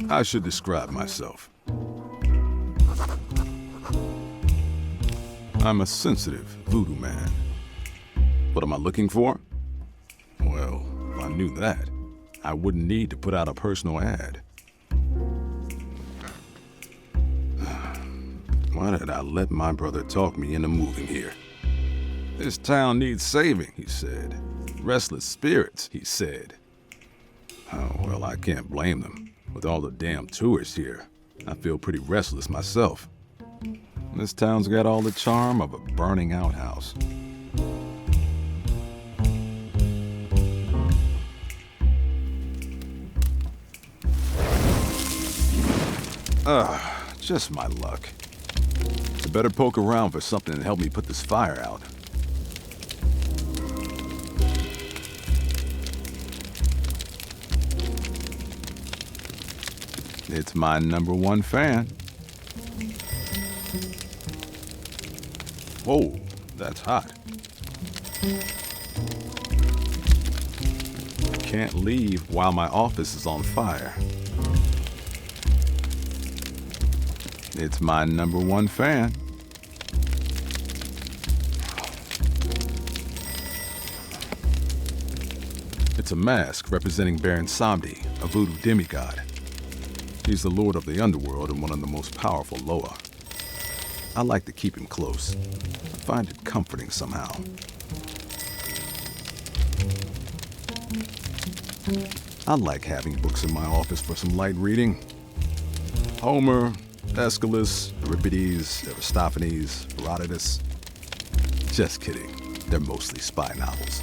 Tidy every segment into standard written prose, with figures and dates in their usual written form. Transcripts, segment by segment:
I should describe myself. I'm a sensitive voodoo man. What am I looking for? Well, if I knew that, I wouldn't need to put out a personal ad. Why did I let my brother talk me into moving here? This town needs saving, he said. Restless spirits, he said. Oh, well, I can't blame them. With all the damn tourists here, I feel pretty restless myself. This town's got all the charm of a burning outhouse. Just my luck. I better poke around for something to help me put this fire out. It's my #1 fan. Whoa, that's hot. Can't leave while my office is on fire. It's my #1 fan. It's a mask representing Baron Samedi, a voodoo demigod. He's the lord of the underworld and one of the most powerful Loa. I like to keep him close. I find it comforting somehow. I like having books in my office for some light reading. Homer, Aeschylus, Euripides, Aristophanes, Herodotus. Just kidding. They're mostly spy novels.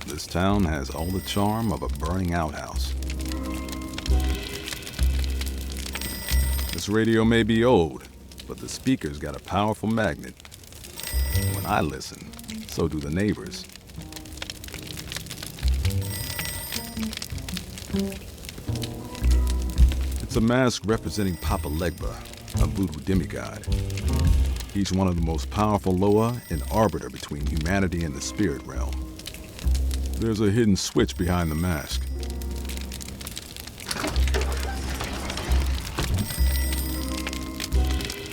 This town has all the charm of a burning outhouse. This radio may be old, but the speaker's got a powerful magnet. When I listen, so do the neighbors. It's a mask representing Papa Legba, a voodoo demigod. He's one of the most powerful Loa and arbiter between humanity and the spirit realm. There's a hidden switch behind the mask.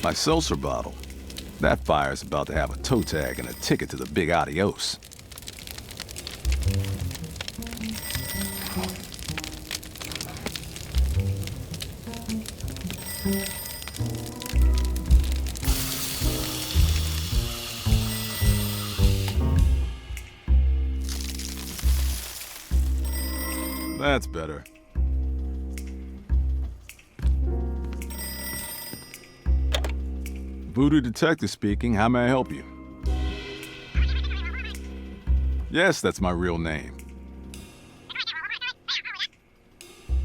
My seltzer bottle. That fire's about to have a toe tag and a ticket to the big adios. That's better. Voodoo Detective speaking. How may I help you? Yes, that's my real name.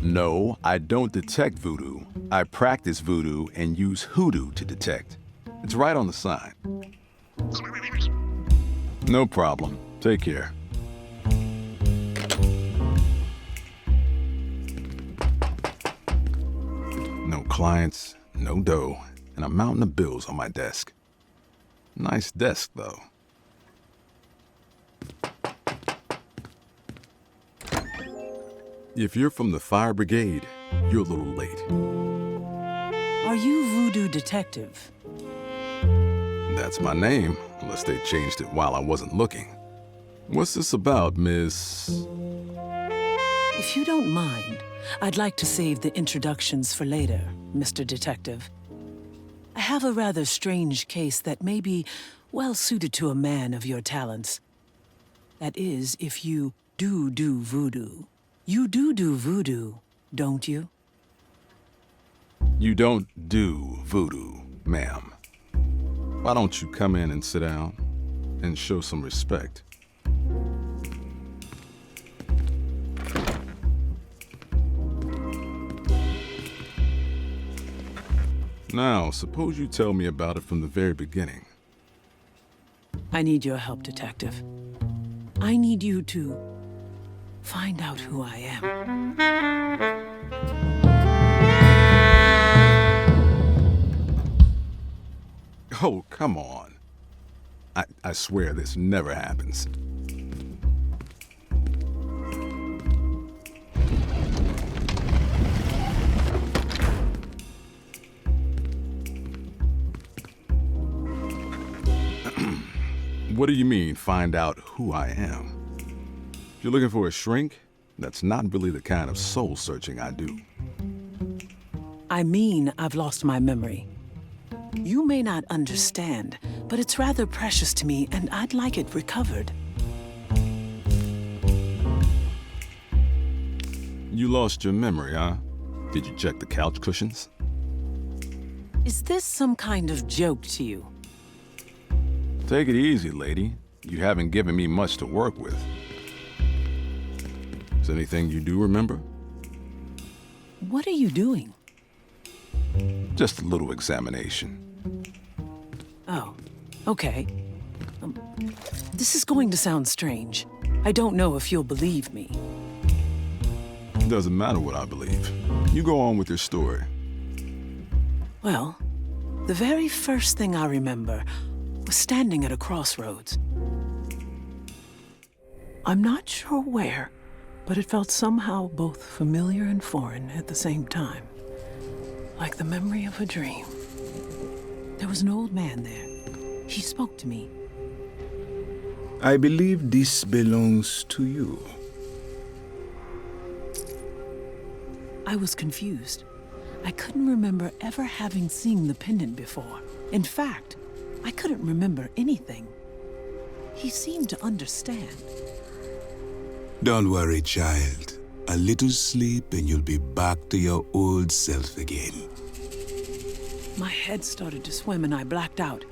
No, I don't detect voodoo. I practice voodoo and use hoodoo to detect. It's right on the sign. No problem. Take care. No clients, no dough, and a mountain of bills on my desk. Nice desk, though. If you're from the fire brigade, you're a little late. Are you Voodoo Detective? That's my name, unless they changed it while I wasn't looking. What's this about, Miss... If you don't mind, I'd like to save the introductions for later, Mr. Detective. I have a rather strange case that may be well suited to a man of your talents. That is, if you do voodoo. You do voodoo, don't you? You don't do voodoo, ma'am. Why don't you come in and sit down and show some respect? Now, suppose you tell me about it from the very beginning. I need your help, Detective. I need you to find out who I am. come on. I swear this never happens. What do you mean, find out who I am? If you're looking for a shrink, that's not really the kind of soul-searching I do. I mean, I've lost my memory. You may not understand, but it's rather precious to me, and I'd like it recovered. You lost your memory, huh? Did you check the couch cushions? Is this some kind of joke to you? Take it easy, lady. You haven't given me much to work with. Is there anything you do remember? What are you doing? Just a little examination. Oh, okay. This is going to sound strange. I don't know if you'll believe me. Doesn't matter what I believe. You go on with your story. Well, the very first thing I remember was standing at a crossroads. I'm not sure where, but it felt somehow both familiar and foreign at the same time. Like the memory of a dream. There was an old man there. He spoke to me. I believe this belongs to you. I was confused. I couldn't remember ever having seen the pendant before. In fact, I couldn't remember anything. He seemed to understand. Don't worry, child. A little sleep and you'll be back to your old self again. My head started to swim and I blacked out.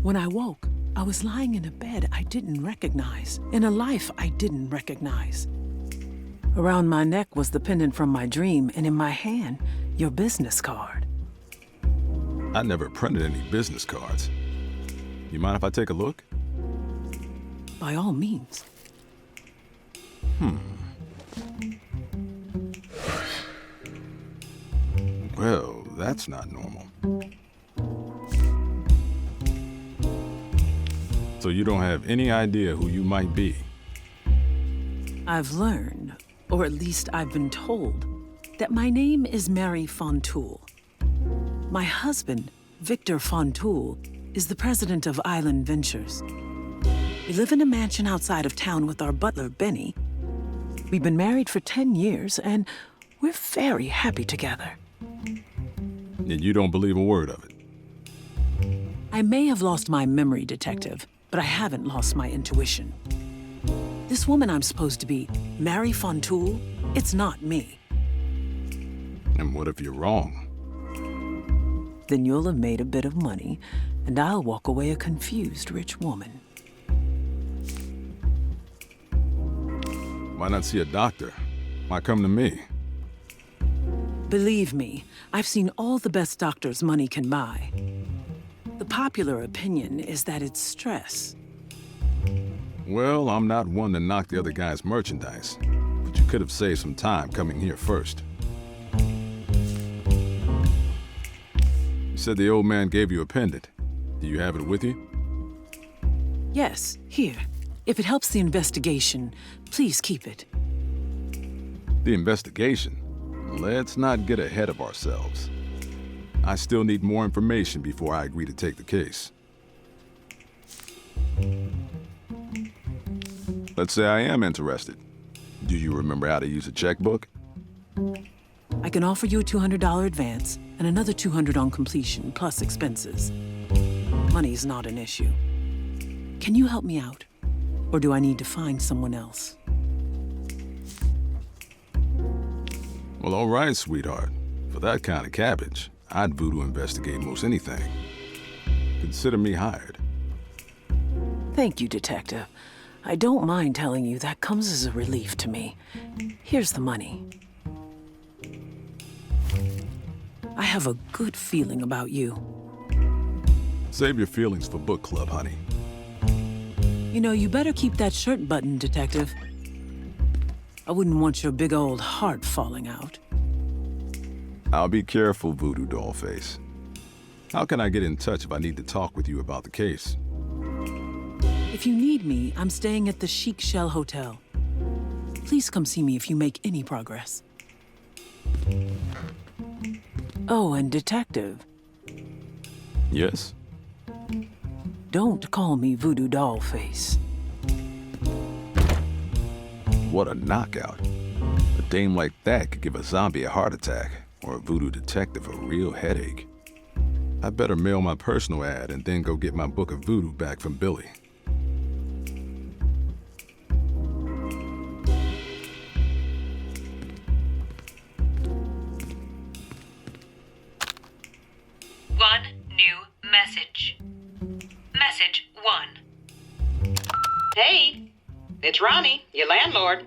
When I woke, I was lying in a bed I didn't recognize, in a life I didn't recognize. Around my neck was the pendant from my dream, and in my hand, your business card. I never printed any business cards. You mind if I take a look? By all means. Well, that's not normal. So you don't have any idea who you might be? I've learned, or at least I've been told, that my name is Mary Fontoul. My husband, Victor Fontoul, is the president of Island Ventures. We live in a mansion outside of town with our butler, Benny. We've been married for 10 years, and we're very happy together. And you don't believe a word of it? I may have lost my memory, Detective, but I haven't lost my intuition. This woman I'm supposed to be, Mary Fontoul, it's not me. And what if you're wrong? Then you'll have made a bit of money, and I'll walk away a confused rich woman. Why not see a doctor? Why come to me? Believe me, I've seen all the best doctors money can buy. The popular opinion is that it's stress. Well, I'm not one to knock the other guy's merchandise, but you could have saved some time coming here first. You said the old man gave you a pendant. Do you have it with you? Yes, here. If it helps the investigation, please keep it. The investigation? Let's not get ahead of ourselves. I still need more information before I agree to take the case. Let's say I am interested. Do you remember how to use a checkbook? I can offer you a $200 advance and another $200 on completion, plus expenses. Money's not an issue. Can you help me out? Or do I need to find someone else? Well, all right, sweetheart. For that kind of cabbage, I'd voodoo investigate most anything. Consider me hired. Thank you, Detective. I don't mind telling you that comes as a relief to me. Here's the money. I have a good feeling about you. Save your feelings for book club, honey. You know, you better keep that shirt buttoned, Detective. I wouldn't want your big old heart falling out. I'll be careful, Voodoo Dollface. How can I get in touch if I need to talk with you about the case? If you need me, I'm staying at the Chic Shell Hotel. Please come see me if you make any progress. Oh, and Detective, Yes? don't call me Voodoo Dollface. What a knockout. A dame like that could give a zombie a heart attack, or a voodoo detective a real headache. I better mail my personal ad and then go get my book of voodoo back from Billy. One new message. Message 1. Hey, it's Ronnie, your landlord.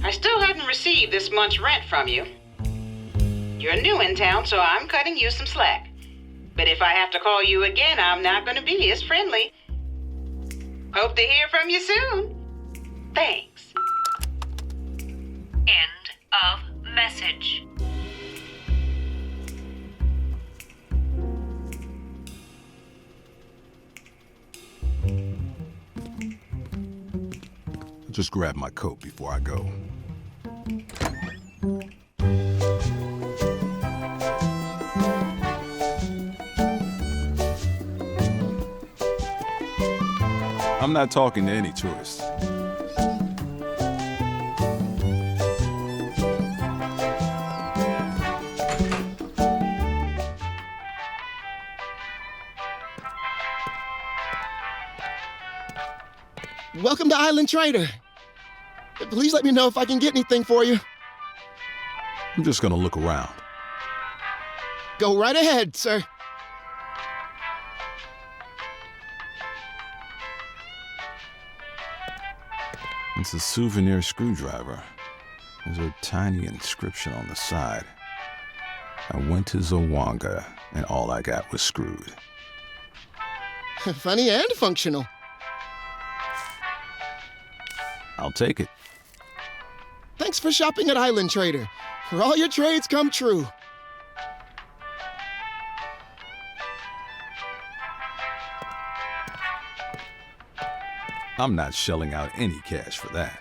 I still hadn't received this month's rent from you. You're new in town, so I'm cutting you some slack. But if I have to call you again, I'm not going to be as friendly. Hope to hear from you soon. Thanks. End of message. Just grab my coat before I go. I'm not talking to any tourists. Welcome to Island Trader. Please let me know if I can get anything for you. I'm just gonna look around. Go right ahead, sir. It's a souvenir screwdriver. There's a tiny inscription on the side. I went to Zawanga, and all I got was screwed. Funny and functional. I'll take it. Thanks for shopping at Island Trader, where all your trades come true. I'm not shelling out any cash for that.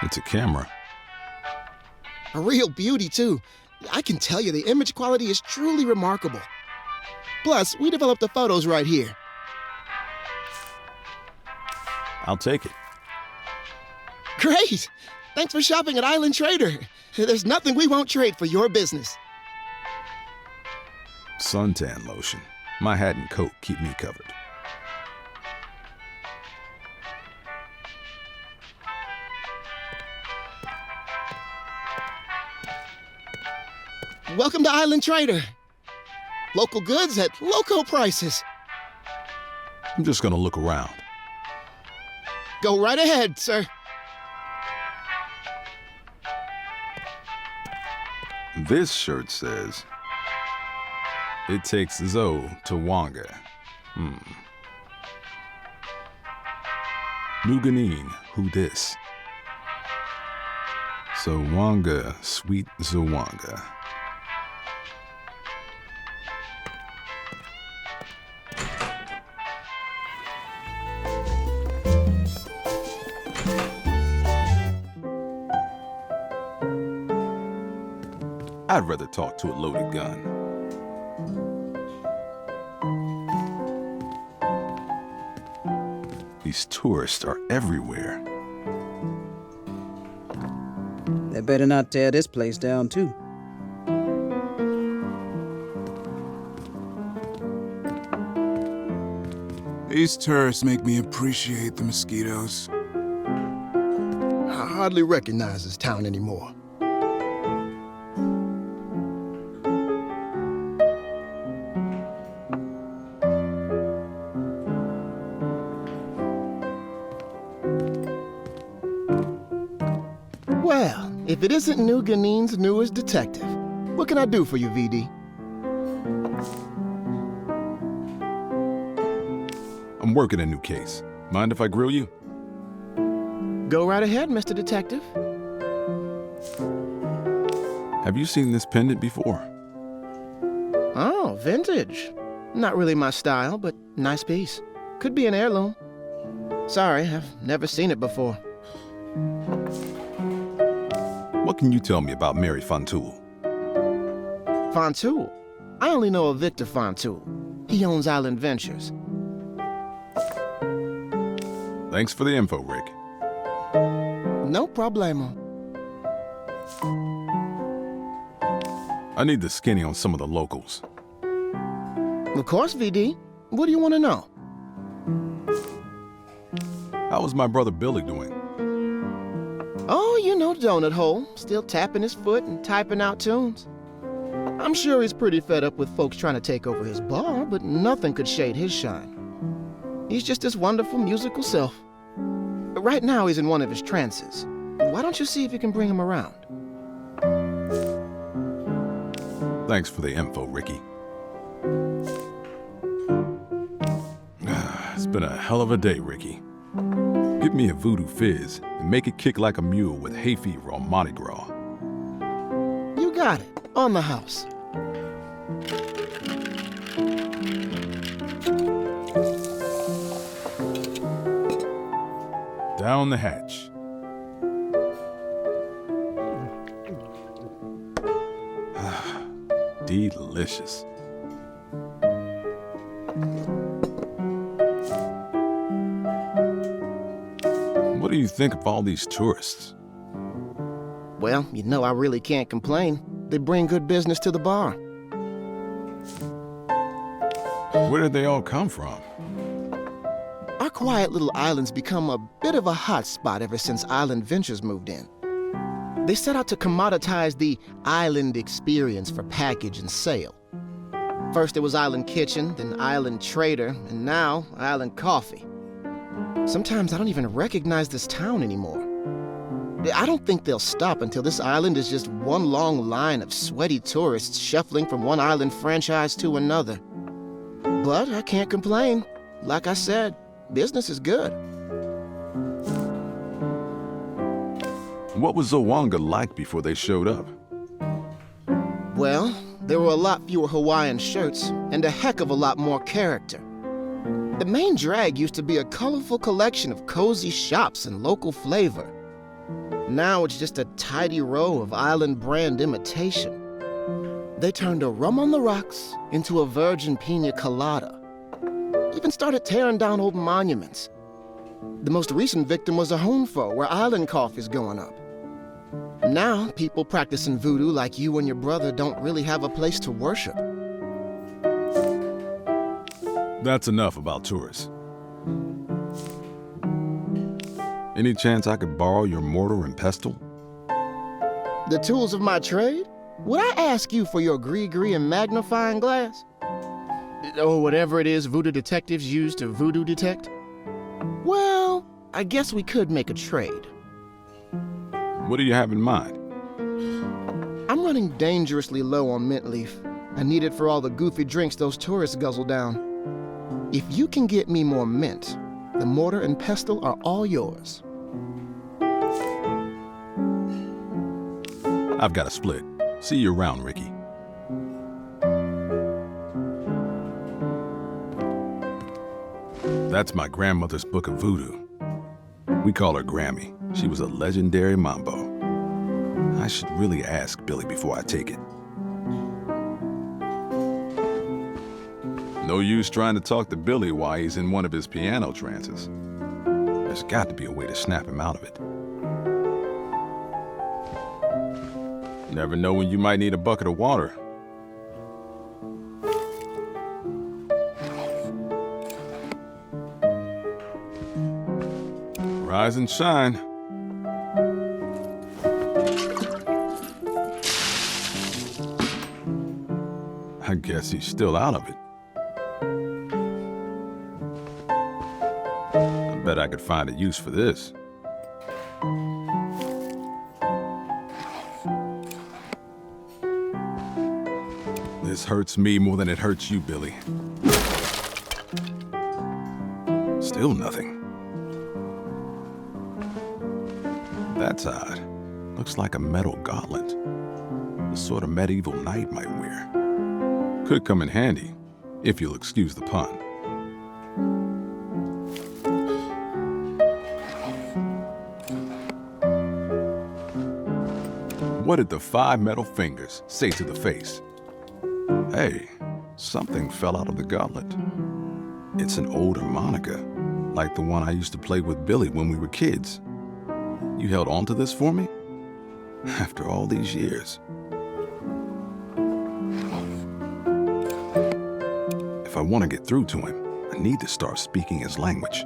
It's a camera. A real beauty, too. I can tell you the image quality is truly remarkable. Plus, we developed the photos right here. I'll take it. Great! Thanks for shopping at Island Trader. There's nothing we won't trade for your business. Suntan lotion. My hat and coat keep me covered. Welcome to Island Trader. Local goods at local prices. I'm just gonna look around. Go right ahead, sir. This shirt says, "It takes Zoe to Wanga." Nuganine, who this? So Wanga, sweet Zawanga. I'd rather talk to a loaded gun. These tourists are everywhere. They better not tear this place down, too. These tourists make me appreciate the mosquitoes. I hardly recognize this town anymore. Well, if it isn't New Ganine's newest detective, what can I do for you, VD? I'm working a new case. Mind if I grill you? Go right ahead, Mr. Detective. Have you seen this pendant before? Oh, vintage. Not really my style, but nice piece. Could be an heirloom. Sorry, I've never seen it before. What can you tell me about Mary Fontoul? Fontoul? I only know of Victor Fontoul. He owns Island Ventures. Thanks for the info, Rick. No problemo. I need the skinny on some of the locals. Of course, VD. What do you want to know? How was my brother Billy doing? Oh, you know Donut Hole. Still tapping his foot and typing out tunes. I'm sure he's pretty fed up with folks trying to take over his bar, but nothing could shade his shine. He's just his wonderful musical self. Right now he's in one of his trances. Why don't you see if you can bring him around? Thanks for the info, Ricky. It's been a hell of a day, Ricky. Give me a Voodoo Fizz and make it kick like a mule with hay fever on Mardi Gras. You got it. On the house. Down the hatch. Delicious. What do you think of all these tourists? Well, you know I really can't complain. They bring good business to the bar. Where did they all come from? Our quiet little island's become a bit of a hot spot ever since Island Ventures moved in. They set out to commoditize the island experience for package and sale. First it was Island Kitchen, then Island Trader, and now Island Coffee. Sometimes I don't even recognize this town anymore. I don't think they'll stop until this island is just one long line of sweaty tourists shuffling from one island franchise to another. But I can't complain. Like I said, business is good. What was Zawanga like before they showed up? Well, there were a lot fewer Hawaiian shirts and a heck of a lot more character. The main drag used to be a colorful collection of cozy shops and local flavor. Now it's just a tidy row of island brand imitation. They turned a rum on the rocks into a virgin pina colada. Even started tearing down old monuments. The most recent victim was a Honfo, where island coffee's going up. Now, people practicing voodoo like you and your brother don't really have a place to worship. That's enough about tourists. Any chance I could borrow your mortar and pestle? The tools of my trade? Would I ask you for your gree-gree and magnifying glass? Or whatever it is Voodoo detectives use to voodoo detect? Well, I guess we could make a trade. What do you have in mind? I'm running dangerously low on mint leaf. I need it for all the goofy drinks those tourists guzzle down. If you can get me more mint, the mortar and pestle are all yours. I've got a split. See you around, Ricky. That's my grandmother's book of voodoo. We call her Grammy. She was a legendary mambo. I should really ask Billy before I take it. No use trying to talk to Billy while he's in one of his piano trances. There's got to be a way to snap him out of it. You never know when you might need a bucket of water. Rise and shine. I guess he's still out of it. I bet I could find a use for this. This hurts me more than it hurts you, Billy. Still nothing. That's odd. Looks like a metal gauntlet. The sort a medieval knight might wear. Could come in handy, if you'll excuse the pun. What did the 5 metal fingers say to the face? Hey, something fell out of the goblet. It's an old harmonica, like the one I used to play with Billy when we were kids. You held on to this for me? After all these years. If I want to get through to him, I need to start speaking his language.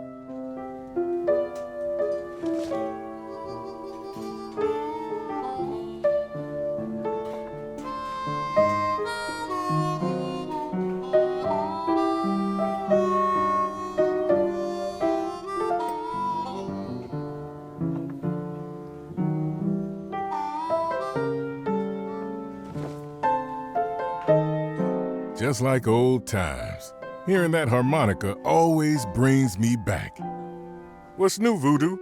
Just like old times. Hearing that harmonica always brings me back. What's new, Voodoo?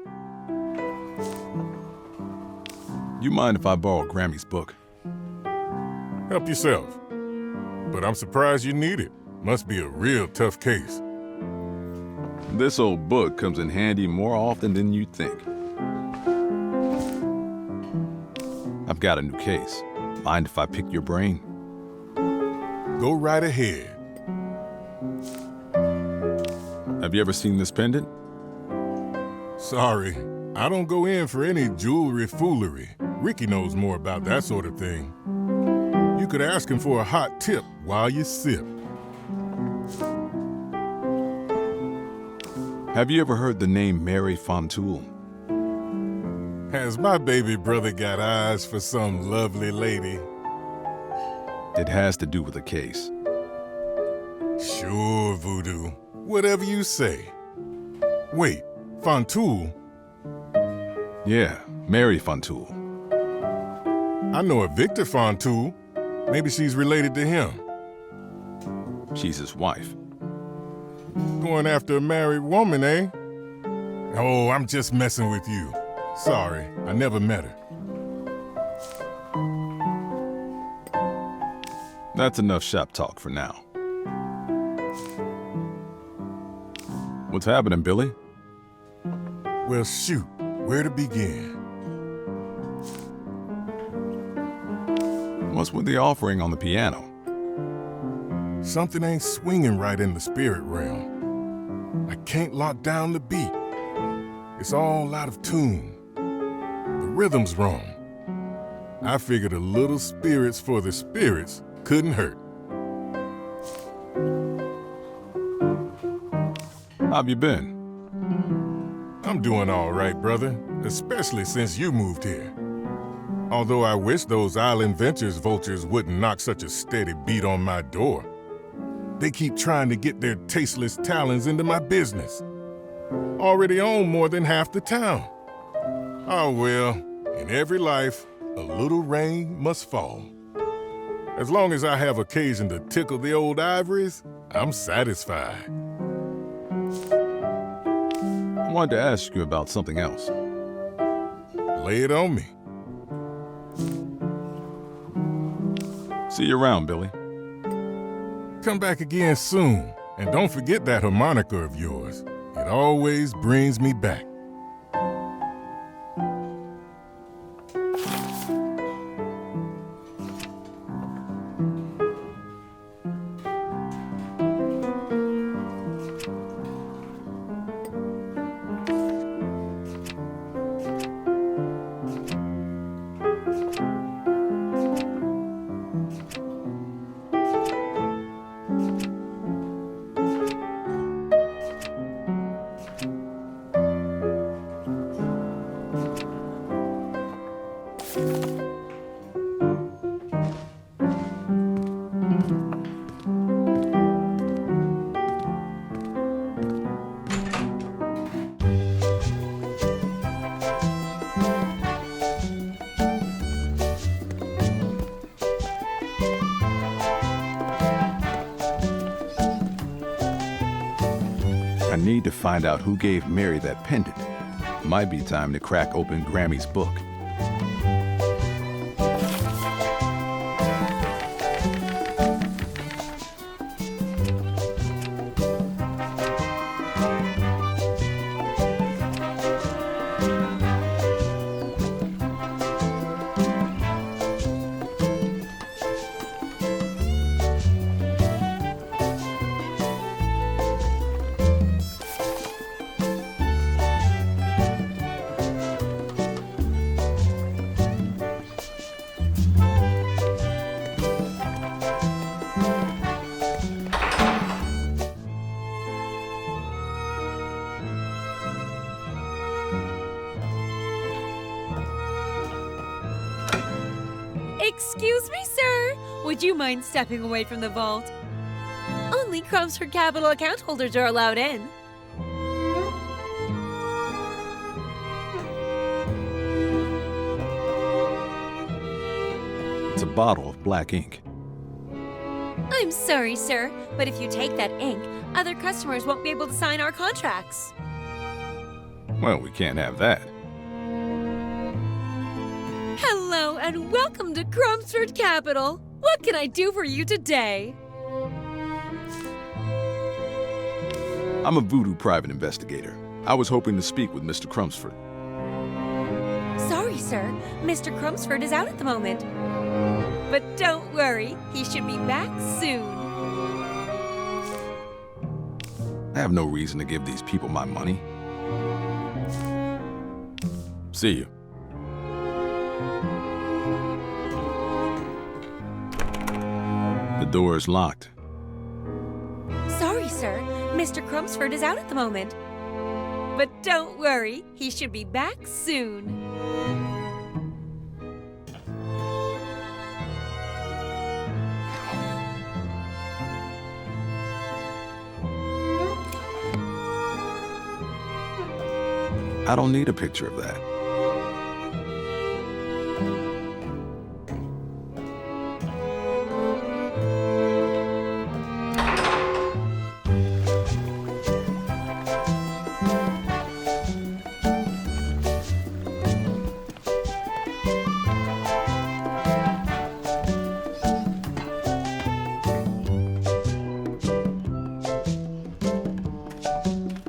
You mind if I borrow Grammy's book? Help yourself. But I'm surprised you need it. Must be a real tough case. This old book comes in handy more often than you'd think. I've got a new case. Mind if I pick your brain? Go right ahead. Have you ever seen this pendant? Sorry, I don't go in for any jewelry foolery. Ricky knows more about that sort of thing. You could ask him for a hot tip while you sip. Have you ever heard the name Mary Fontoul? Has my baby brother got eyes for some lovely lady? It has to do with the case. Sure, Voodoo. Whatever you say. Wait, Fontoul? Yeah, Mary Fontoul. I know a Victor Fontoul. Maybe she's related to him. She's his wife. Going after a married woman, eh? Oh, I'm just messing with you. Sorry, I never met her. That's enough shop talk for now. What's happening, Billy? Well, shoot, where to begin? What's with the offering on the piano? Something ain't swinging right in the spirit realm. I can't lock down the beat. It's all out of tune. The rhythm's wrong. I figured a little spirits for the spirits couldn't hurt. How've you been? I'm doing all right, brother, especially since you moved here. Although I wish those Island Ventures vultures wouldn't knock such a steady beat on my door. They keep trying to get their tasteless talons into my business. Already own more than half the town. Oh well, in every life, a little rain must fall. As long as I have occasion to tickle the old ivories, I'm satisfied. I wanted to ask you about something else. Lay it on me. See you around, Billy. Come back again soon, and don't forget that harmonica of yours. It always brings me back. I need to find out who gave Mary that pendant. Might be time to crack open Grammy's book. Excuse me, sir. Would you mind stepping away from the vault? Only Chelmsford Capital account holders are allowed in. It's a bottle of black ink. I'm sorry, sir, but if you take that ink, other customers won't be able to sign our contracts. Well, we can't have that. Hello and welcome to Chelmsford Capital. What can I do for you today? I'm a voodoo private investigator. I was hoping to speak with Mr. Chelmsford. Sorry, sir. Mr. Chelmsford is out at the moment. But don't worry, he should be back soon. I have no reason to give these people my money. See you. The door is locked. Sorry, sir. Mr. Chelmsford is out at the moment. But don't worry, he should be back soon. I don't need a picture of that.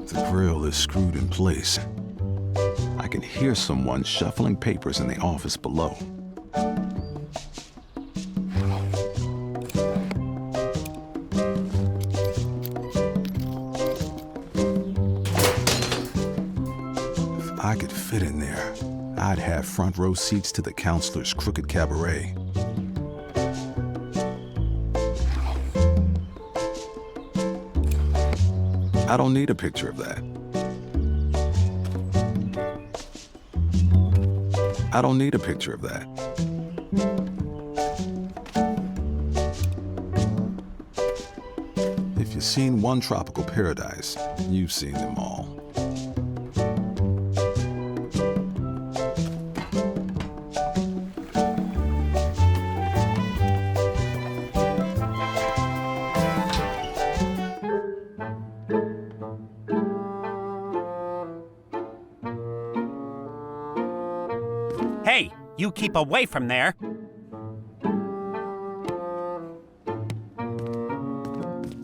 The grill is screwed in place. I can hear someone shuffling papers in the office below. If I could fit in there, I'd have front row seats to the counselor's crooked cabaret. I don't need a picture of that. I don't need a picture of that. If you've seen one tropical paradise, you've seen them all. Hey, you keep away from there.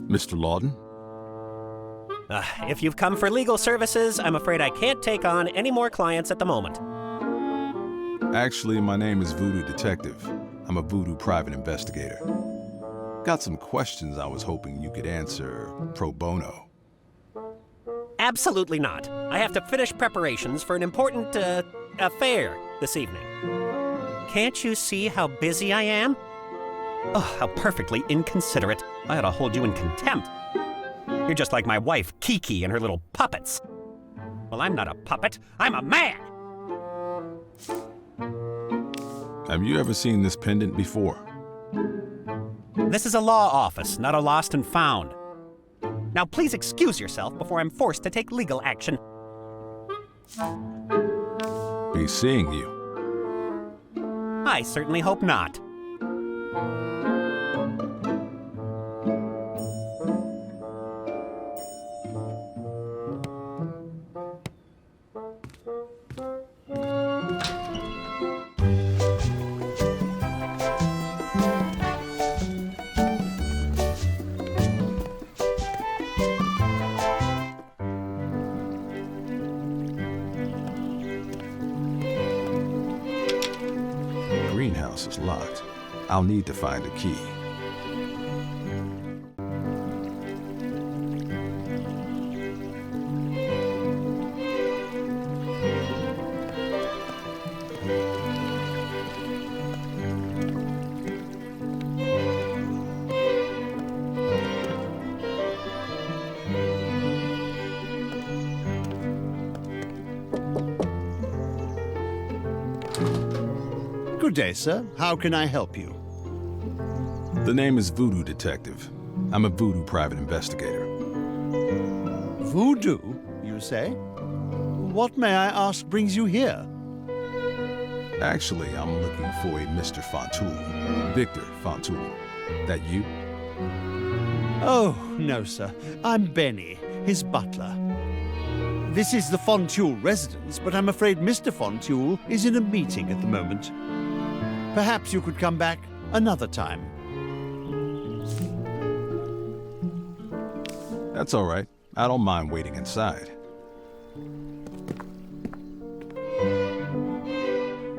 Mr. Lawden? If you've come for legal services, I'm afraid I can't take on any more clients at the moment. Actually, my name is Voodoo Detective. I'm a voodoo private investigator. Got some questions I was hoping you could answer pro bono. Absolutely not. I have to finish preparations for an important, affair this evening. Can't you see how busy I am? Oh, how perfectly inconsiderate. I ought to hold you in contempt. You're just like my wife, Kiki, and her little puppets. Well, I'm not a puppet. I'm a man! Have you ever seen this pendant before? This is a law office, not a lost and found. Now, please excuse yourself before I'm forced to take legal action. Be seeing you. I certainly hope not. The greenhouse is locked. I'll need to find a key. Good day, sir. How can I help you? The name is Voodoo Detective. I'm a voodoo private investigator. Voodoo, you say? What, may I ask, brings you here? Actually, I'm looking for a Mr. Fontoul. Victor Fontoul. That you? Oh, no, sir. I'm Benny, his butler. This is the Fontoul residence, but I'm afraid Mr. Fontoul is in a meeting at the moment. Perhaps you could come back another time. That's all right. I don't mind waiting inside.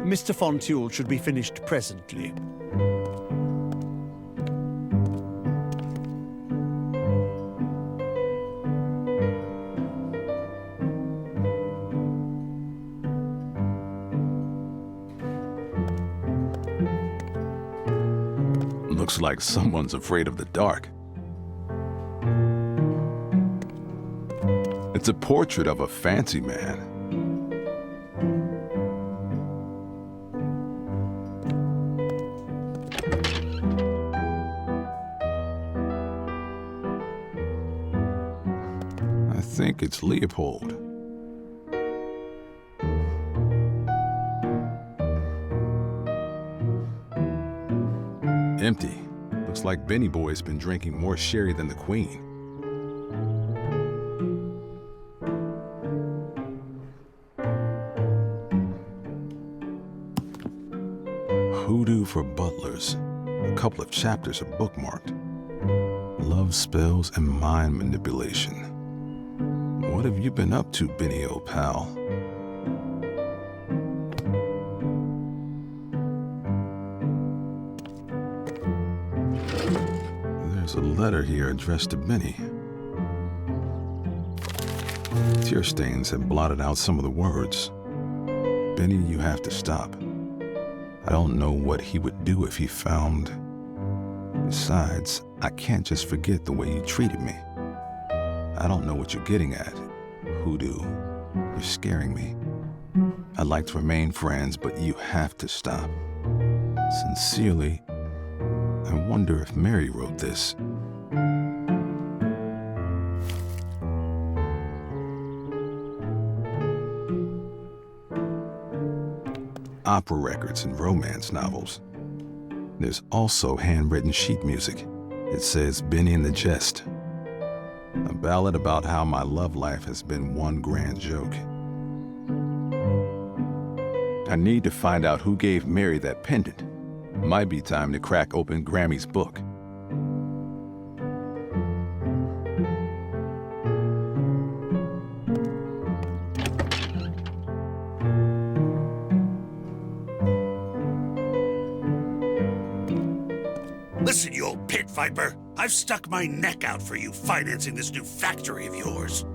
Mr. Fontoul should be finished presently. Looks like someone's afraid of the dark. It's a portrait of a fancy man. I think it's Leopold. Empty. Looks like Benny Boy's been drinking more sherry than the Queen. Hoodoo for butlers. A couple of chapters are bookmarked. Love spells and mind manipulation. What have you been up to, Benny, old pal? There's a letter here addressed to Benny. Tear stains have blotted out some of the words. Benny, you have to stop. I don't know what he would do if he found... Besides, I can't just forget the way you treated me. I don't know what you're getting at, Hoodoo. You're scaring me. I'd like to remain friends, but you have to stop. Sincerely, I wonder if Mary wrote this. Opera records and romance novels. There's also handwritten sheet music. It says Benny and the Jest. A ballad about how my love life has been one grand joke. I need to find out who gave Mary that pendant. Might be time to crack open Grammy's book. Listen, you old pit viper. I've stuck my neck out for you financing this new factory of yours.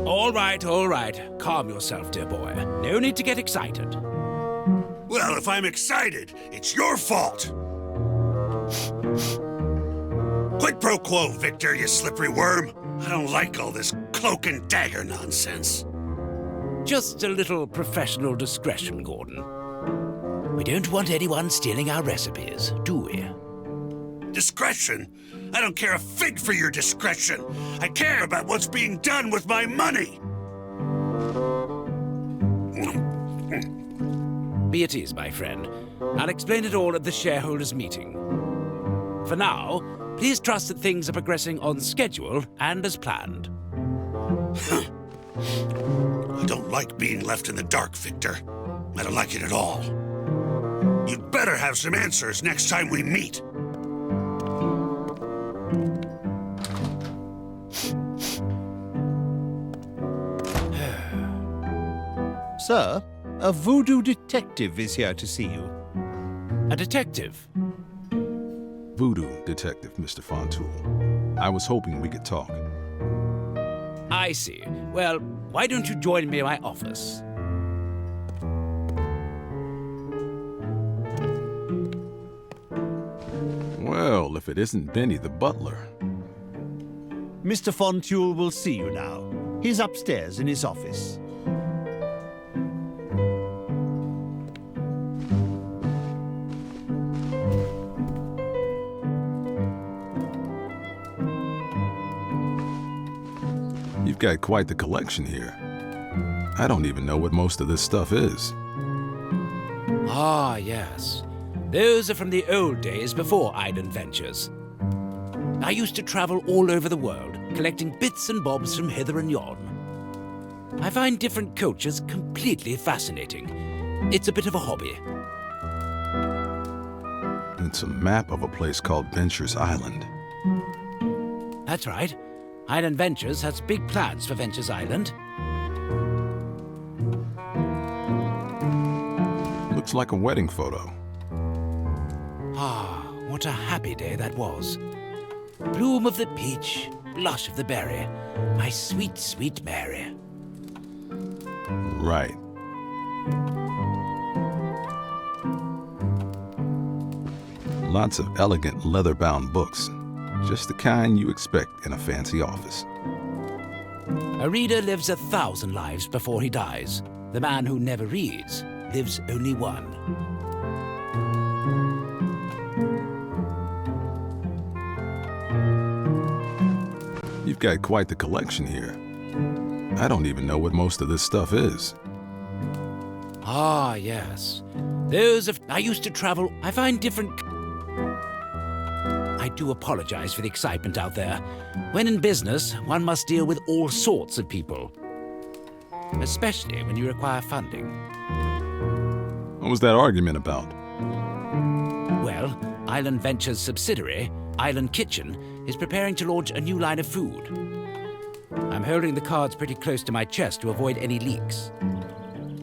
All right, all right. Calm yourself, dear boy. No need to get excited. Well, if I'm excited, it's your fault. Quid pro quo, Victor, you slippery worm. I don't like all this cloak and dagger nonsense. Just a little professional discretion, Gordon. We don't want anyone stealing our recipes, do we? Discretion? I don't care a fig for your discretion. I care about what's being done with my money. Be at ease, my friend. I'll explain it all at the shareholders' meeting. For now, please trust that things are progressing on schedule and as planned. I don't like being left in the dark, Victor. I don't like it at all. You'd better have some answers next time we meet. Sir, a voodoo detective is here to see you. A detective? Voodoo Detective, Mr. Fontoul. I was hoping we could talk. I see. Well, why don't you join me in my office? Well, if it isn't Benny the butler. Mr. Fontoul will see you now. He's upstairs in his office. got quite the collection here. I don't even know what most of this stuff is. Ah, yes. Those are from the old days before Island Ventures. I used to travel all over the world, collecting bits and bobs from hither and yon. I find different cultures completely fascinating. It's a bit of a hobby. It's a map of a place called Ventures Island. That's right. Island Ventures has big plans for Ventures Island. Looks like a wedding photo. Ah, what a happy day that was. Bloom of the peach, blush of the berry, my sweet, sweet Mary. Right. Lots of elegant leather-bound books. Just the kind you expect in a fancy office. A reader lives 1,000 lives before he dies. The man who never reads lives only one. You've got quite the collection here. I don't even know what most of this stuff is. Ah, yes. I used to travel. I find different... I do apologize for the excitement out there. When in business, one must deal with all sorts of people. Especially when you require funding. What was that argument about? Well, Island Ventures' subsidiary, Island Kitchen, is preparing to launch a new line of food. I'm holding the cards pretty close to my chest to avoid any leaks.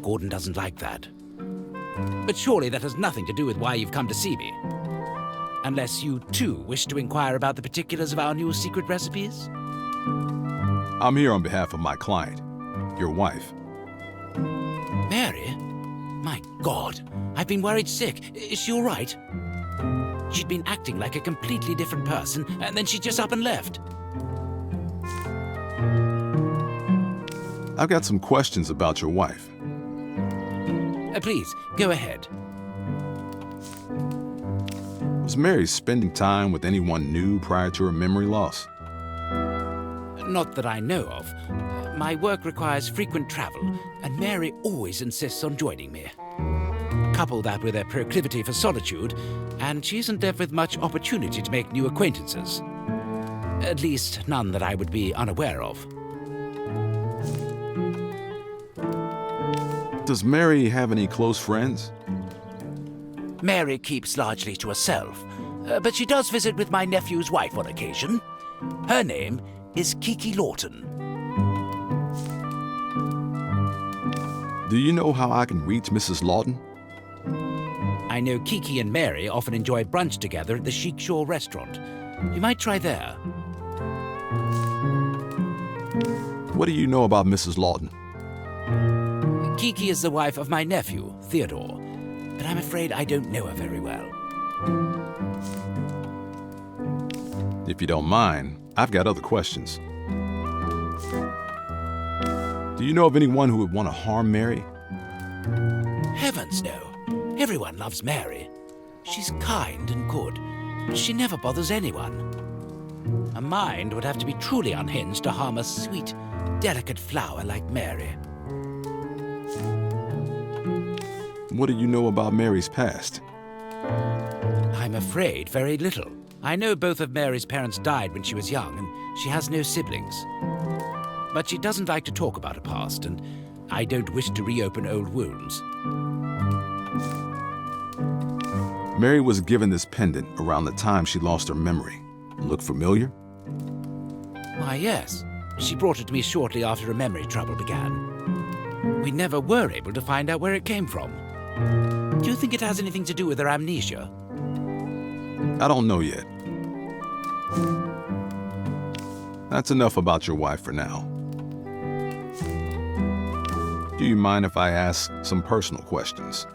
Gordon doesn't like that. But surely that has nothing to do with why you've come to see me. Unless you, too, wish to inquire about the particulars of our new secret recipes? I'm here on behalf of my client, your wife. Mary? My God, I've been worried sick. Is she all right? She'd been acting like a completely different person, and then she just up and left. I've got some questions about your wife. Please, go ahead. Was Mary spending time with anyone new prior to her memory loss? Not that I know of. My work requires frequent travel, and Mary always insists on joining me. Couple that with her proclivity for solitude, and she isn't left with much opportunity to make new acquaintances. At least, none that I would be unaware of. Does Mary have any close friends? Mary keeps largely to herself, but she does visit with my nephew's wife on occasion. Her name is Kiki Lawton. Do you know how I can reach Mrs. Lawton? I know Kiki and Mary often enjoy brunch together at the Chic Shore restaurant. You might try there. What do you know about Mrs. Lawton? Kiki is the wife of my nephew, Theodore, but I'm afraid I don't know her very well. If you don't mind, I've got other questions. Do you know of anyone who would want to harm Mary? Heavens, no. Everyone loves Mary. She's kind and good, but she never bothers anyone. A mind would have to be truly unhinged to harm a sweet, delicate flower like Mary. What do you know about Mary's past? I'm afraid very little. I know both of Mary's parents died when she was young, and she has no siblings. But she doesn't like to talk about her past, and I don't wish to reopen old wounds. Mary was given this pendant around the time she lost her memory. Look familiar? Why, yes. She brought it to me shortly after her memory trouble began. We never were able to find out where it came from. Do you think it has anything to do with her amnesia? I don't know yet. That's enough about your wife for now. Do you mind if I ask some personal questions?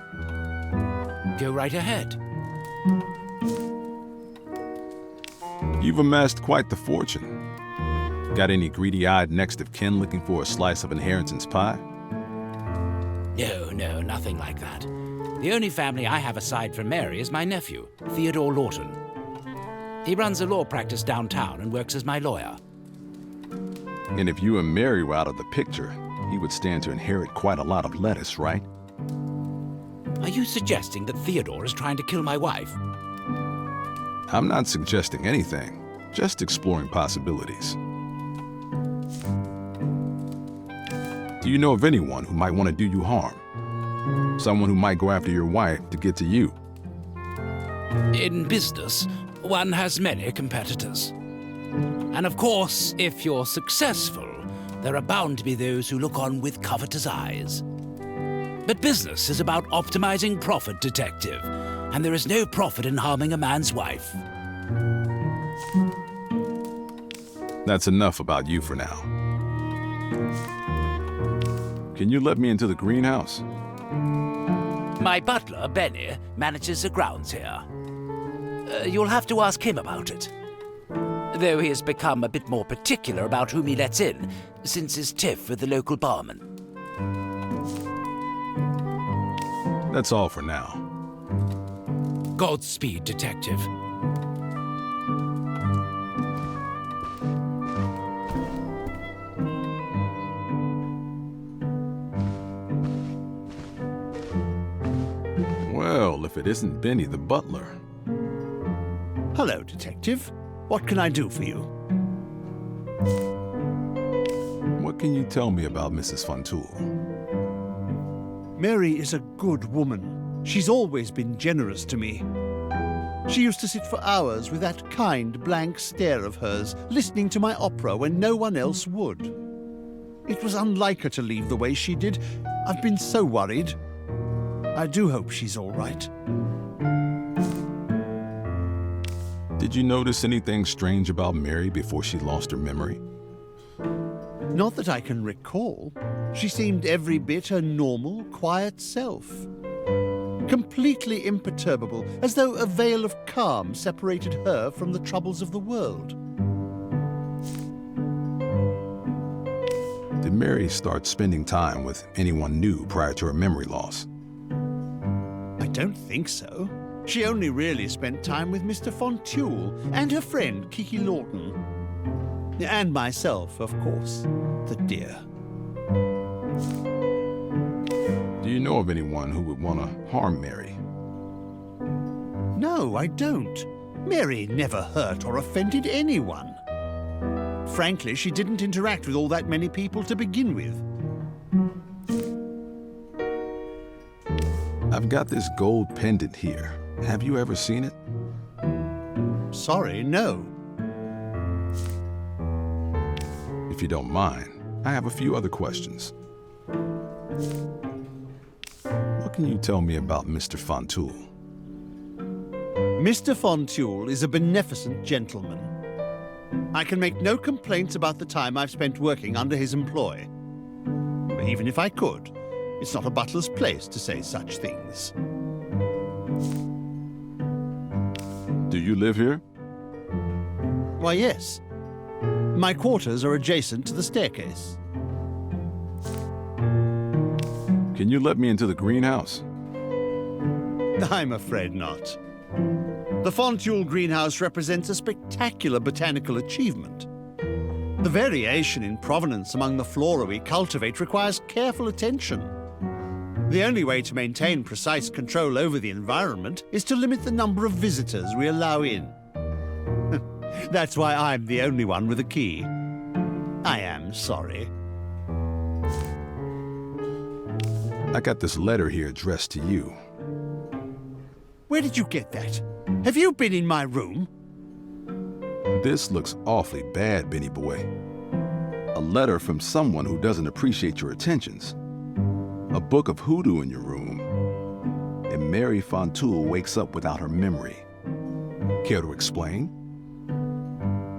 Go right ahead. You've amassed quite the fortune. Got any greedy-eyed next of kin looking for a slice of inheritance pie? No, nothing like that. The only family I have aside from Mary is my nephew, Theodore Lawton. He runs a law practice downtown and works as my lawyer. And if you and Mary were out of the picture, he would stand to inherit quite a lot of lettuce, right? Are you suggesting that Theodore is trying to kill my wife? I'm not suggesting anything, just exploring possibilities. Do you know of anyone who might want to do you harm? Someone who might go after your wife to get to you? In business, one has many competitors. And of course, if you're successful, there are bound to be those who look on with covetous eyes. But business is about optimizing profit, Detective, and there is no profit in harming a man's wife. That's enough about you for now. Can you let me into the greenhouse? My butler, Benny, manages the grounds here. You'll have to ask him about it. Though he has become a bit more particular about whom he lets in since his tiff with the local barman. That's all for now. Godspeed, Detective. Well, if it isn't Benny the butler. Hello, Detective. What can I do for you? What can you tell me about Mrs. Fontoul? Mary is a good woman. She's always been generous to me. She used to sit for hours with that kind, blank stare of hers, listening to my opera when no one else would. It was unlike her to leave the way she did. I've been so worried. I do hope she's all right. Did you notice anything strange about Mary before she lost her memory? Not that I can recall. She seemed every bit her normal, quiet self. Completely imperturbable, as though a veil of calm separated her from the troubles of the world. Did Mary start spending time with anyone new prior to her memory loss? I don't think so. She only really spent time with Mr. Fontoul and her friend Kiki Lawton. And myself, of course, the dear. Do you know of anyone who would want to harm Mary? No, I don't. Mary never hurt or offended anyone. Frankly, she didn't interact with all that many people to begin with. I've got this gold pendant here. Have you ever seen it? Sorry, no. If you don't mind, I have a few other questions. What can you tell me about Mr. Fontoul? Mr. Fontoul is a beneficent gentleman. I can make no complaints about the time I've spent working under his employ. But even if I could, it's not a butler's place to say such things. Do you live here? Why, yes. My quarters are adjacent to the staircase. Can you let me into the greenhouse? I'm afraid not. The Fontoul greenhouse represents a spectacular botanical achievement. The variation in provenance among the flora we cultivate requires careful attention. The only way to maintain precise control over the environment is to limit the number of visitors we allow in. That's why I'm the only one with a key. I am sorry. I got this letter here addressed to you. Where did you get that? Have you been in my room? This looks awfully bad, Benny boy. A letter from someone who doesn't appreciate your attentions. A book of hoodoo in your room. And Mary Fontoul wakes up without her memory. Care to explain?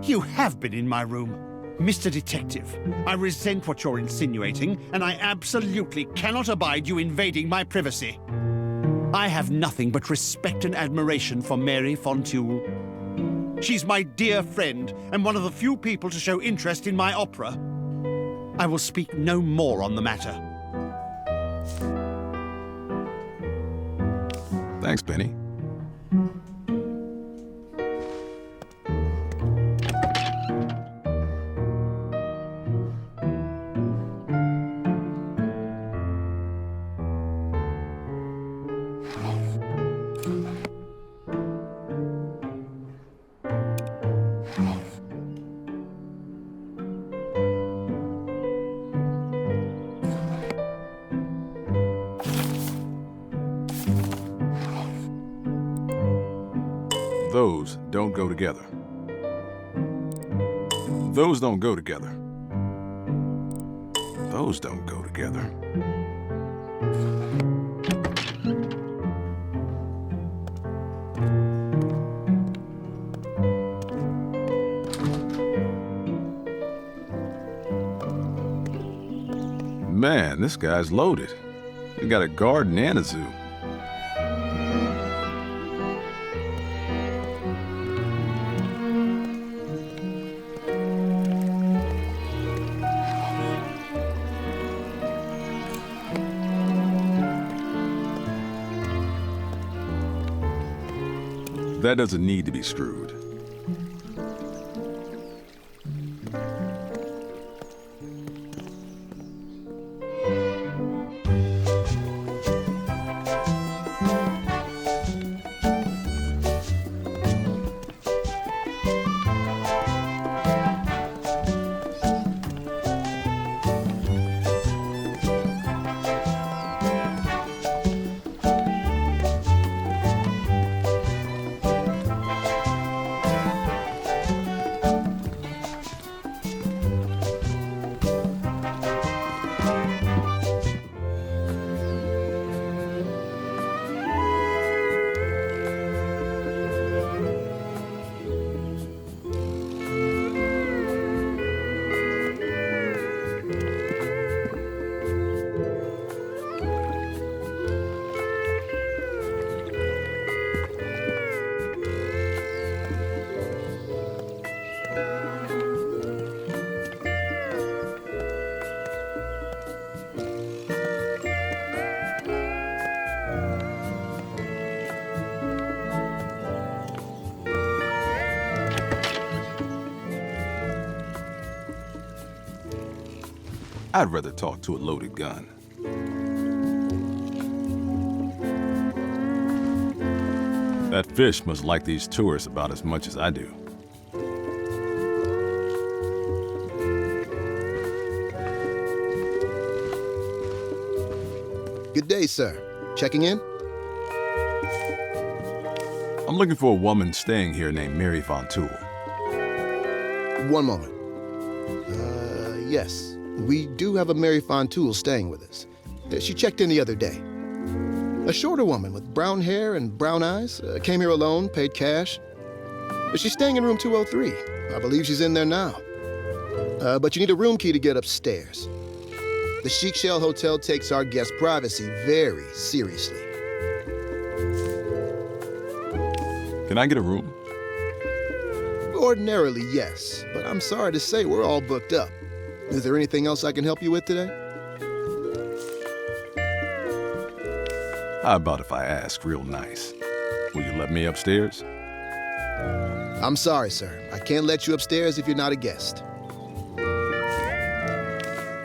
You have been in my room. Mr. Detective, I resent what you're insinuating, and I absolutely cannot abide you invading my privacy. I have nothing but respect and admiration for Mary Fontoul. She's my dear friend, and one of the few people to show interest in my opera. I will speak no more on the matter. Thanks, Benny. those don't go together. Those don't go together. Those don't go together. Man, this guy's loaded. He got a garden and a zoo. That doesn't need to be screwed. I'd rather talk to a loaded gun. That fish must like these tourists about as much as I do. Good day, sir. Checking in? I'm looking for a woman staying here named Mary Von Tool. One moment. Yes. We do have a Mary Von Tool staying with us. She checked in the other day. A shorter woman with brown hair and brown eyes. Came here alone, paid cash. She's staying in room 203. I believe she's in there now. But you need a room key to get upstairs. The Chic Shell Hotel takes our guests' privacy very seriously. Can I get a room? Ordinarily, yes. But I'm sorry to say we're all booked up. Is there anything else I can help you with today? How about if I ask real nice? Will you let me upstairs? I'm sorry, sir. I can't let you upstairs if you're not a guest.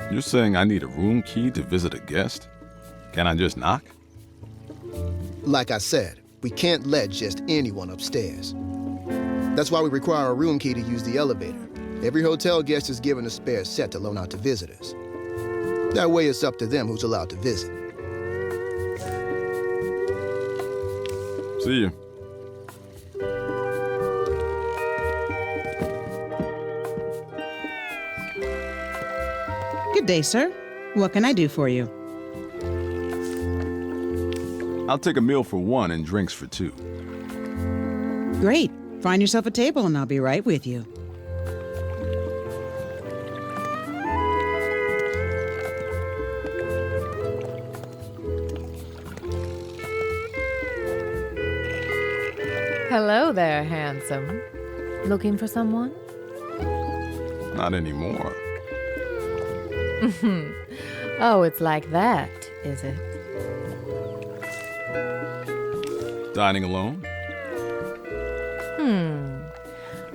You're saying I need a room key to visit a guest? Can I just knock? Like I said, we can't let just anyone upstairs. That's why we require a room key to use the elevator. Every hotel guest is given a spare set to loan out to visitors. That way it's up to them who's allowed to visit. See you. Good day, sir. What can I do for you? I'll take a meal for one and drinks for two. Great. Find yourself a table and I'll be right with you. Hello there, handsome. Looking for someone? Not anymore. Oh, it's like that, is it? Dining alone?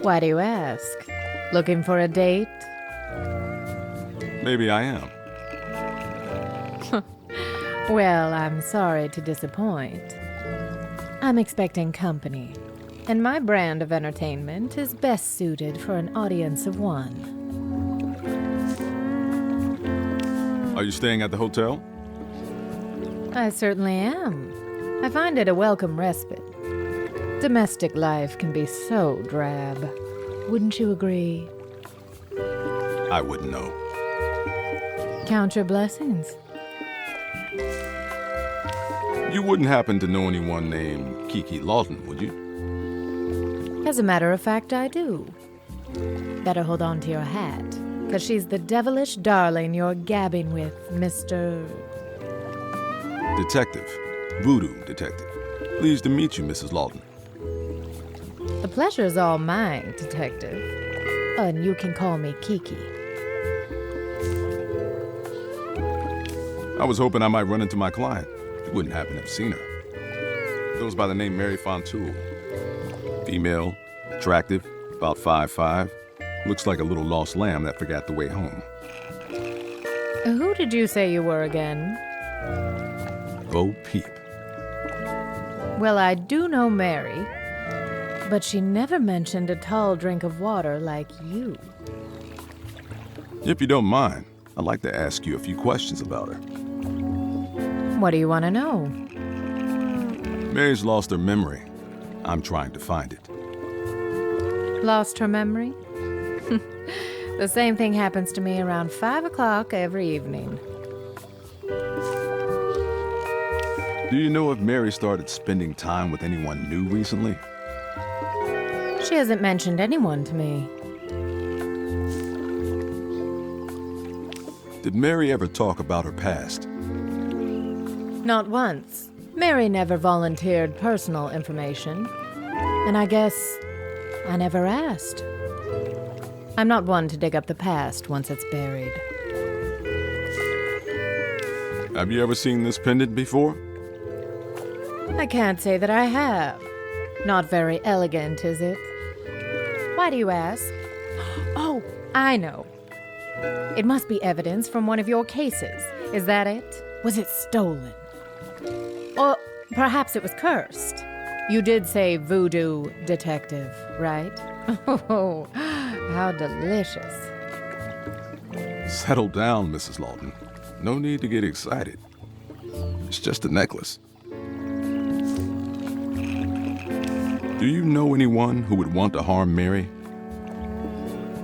Why do you ask? Looking for a date? Maybe I am. Well, I'm sorry to disappoint. I'm expecting company, and my brand of entertainment is best suited for an audience of one. Are you staying at the hotel? I certainly am. I find it a welcome respite. Domestic life can be so drab. Wouldn't you agree? I wouldn't know. Count your blessings. You wouldn't happen to know anyone named Kiki Lawton, would you? As a matter of fact, I do. Better hold on to your hat, because she's the devilish darling you're gabbing with, Mr. Detective. Voodoo Detective. Pleased to meet you, Mrs. Lawton. The pleasure's all mine, Detective. And you can call me Kiki. I was hoping I might run into my client. You wouldn't happen to have seen her. Goes by the name Mary Fontoul. Female, attractive, about 5'5". Looks like a little lost lamb that forgot the way home. Who did you say you were again? Bo Peep. Well, I do know Mary, but she never mentioned a tall drink of water like you. If you don't mind, I'd like to ask you a few questions about her. What do you want to know? Mary's lost her memory. I'm trying to find it. Lost her memory? The same thing happens to me around 5 o'clock every evening. Do you know if Mary started spending time with anyone new recently? She hasn't mentioned anyone to me. Did Mary ever talk about her past? Not once. Mary never volunteered personal information. And I guess I never asked. I'm not one to dig up the past once it's buried. Have you ever seen this pendant before? I can't say that I have. Not very elegant, is it? Why do you ask? Oh, I know. It must be evidence from one of your cases. Is that it? Was it stolen? Or perhaps it was cursed. You did say Voodoo Detective, right? Oh, how delicious. Settle down, Mrs. Lawton. No need to get excited. It's just a necklace. Do you know anyone who would want to harm Mary?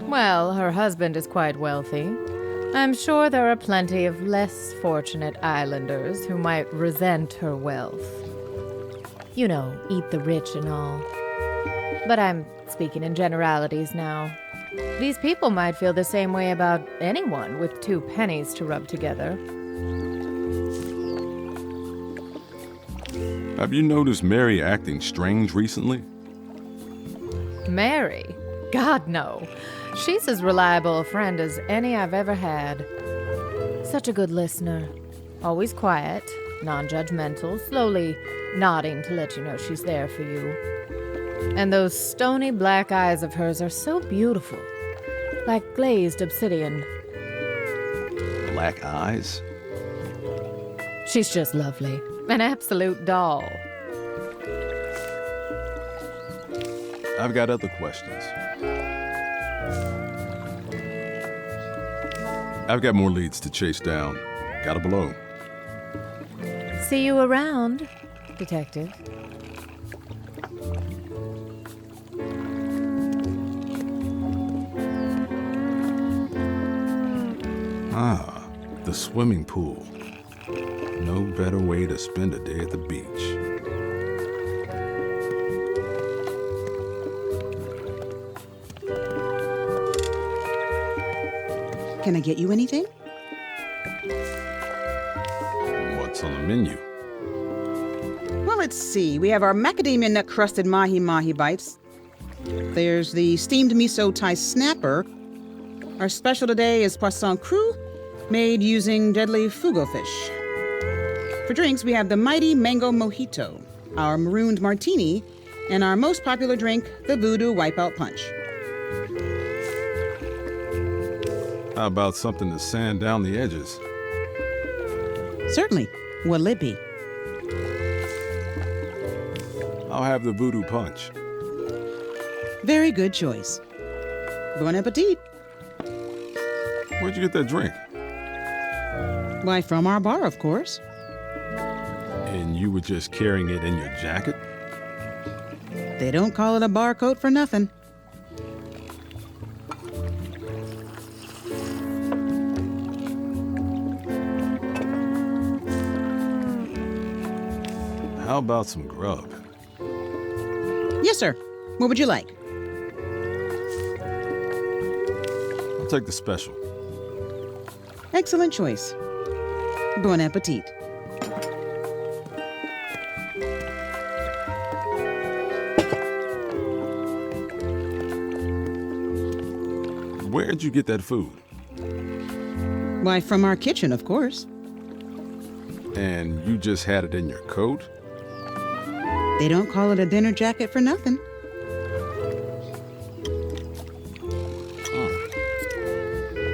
Well, her husband is quite wealthy. I'm sure there are plenty of less fortunate islanders who might resent her wealth. You know, eat the rich and all. But I'm speaking in generalities now. These people might feel the same way about anyone with 2 pennies to rub together. Have you noticed Mary acting strange recently? Mary? God, no. She's as reliable a friend as any I've ever had. Such a good listener. Always quiet, non-judgmental, slowly nodding to let you know she's there for you. And those stony black eyes of hers are so beautiful, like glazed obsidian. Black eyes? She's just lovely. An absolute doll. I've got other questions. I've got more leads to chase down. Gotta blow. See you around, Detective. Ah, the swimming pool. No better way to spend a day at the beach. Can I get you anything? What's on the menu? Well, let's see. We have our macadamia nut crusted mahi bites. There's the steamed miso Thai snapper. Our special today is poisson cru, made using deadly fugo fish. For drinks, we have the mighty mango mojito, our marooned martini, and our most popular drink, the Voodoo Wipeout Punch. How about something to sand down the edges? Certainly. What'll it be? I'll have the Voodoo Punch. Very good choice. Bon appetit. Where'd you get that drink? Why, from our bar, of course. And you were just carrying it in your jacket? They don't call it a barcode for nothing. How about some grub? Yes, sir. What would you like? I'll take the special. Excellent choice. Bon appetit. Where'd you get that food? Why, from our kitchen, of course. And you just had it in your coat? They don't call it a dinner jacket for nothing.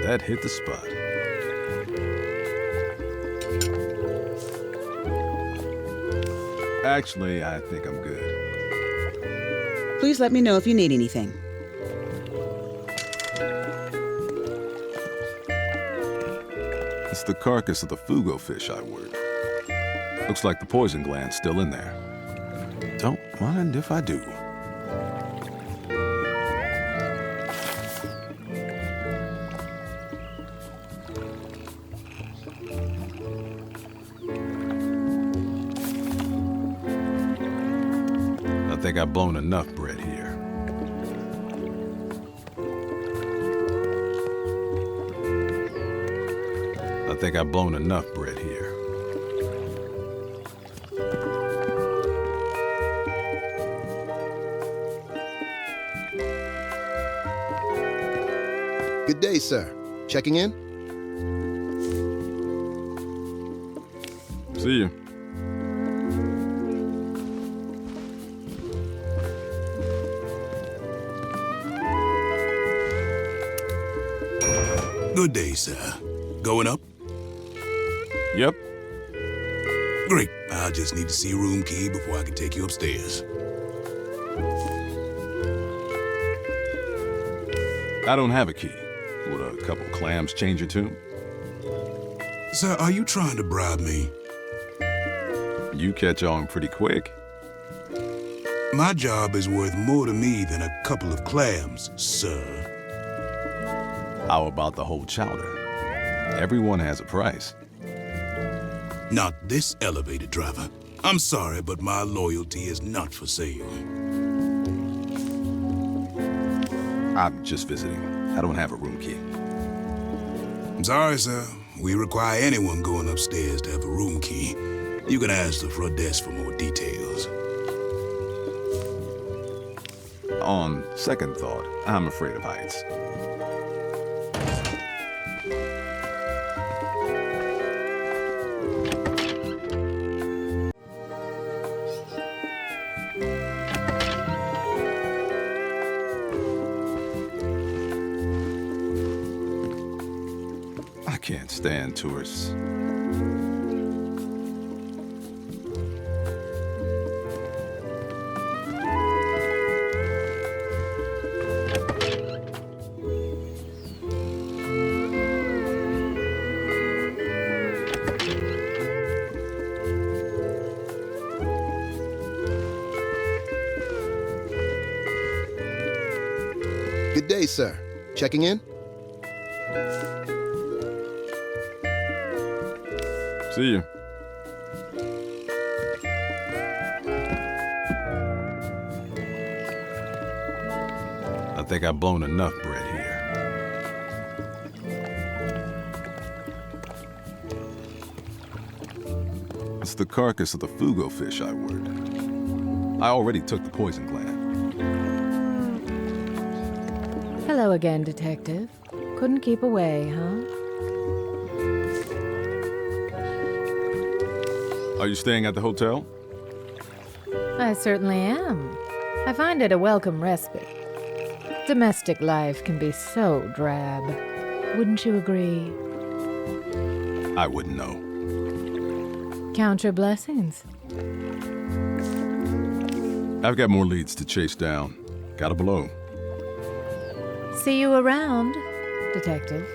That hit the spot. Actually, I think I'm good. Please let me know if you need anything. It's the carcass of the fugo fish I worked. Looks like the poison gland's still in there. Don't mind if I do. I think I've blown enough bread here. I think I've blown enough bread here. Good day, sir. Checking in? See you. Good day, sir. Going up? Yep. Great. I'll just need to see a room key before I can take you upstairs. I don't have a key. Would a couple clams change your tune? Sir, are you trying to bribe me? You catch on pretty quick. My job is worth more to me than a couple of clams, sir. How about the whole chowder? Everyone has a price. Not this elevator driver. I'm sorry, but my loyalty is not for sale. I'm just visiting. I don't have a room key. I'm sorry, sir. We require anyone going upstairs to have a room key. You can ask the front desk for more details. On second thought, I'm afraid of heights. I can't stand tourists. Good day, sir. Checking in? See you. I think I've blown enough bread here. It's the carcass of the fugo fish I worked. I already took the poison gland. Hello again, Detective. Couldn't keep away, huh? Are you staying at the hotel? I certainly am. I find it a welcome respite. Domestic life can be so drab. Wouldn't you agree? I wouldn't know. Count your blessings. I've got more leads to chase down. Gotta blow. See you around, Detective.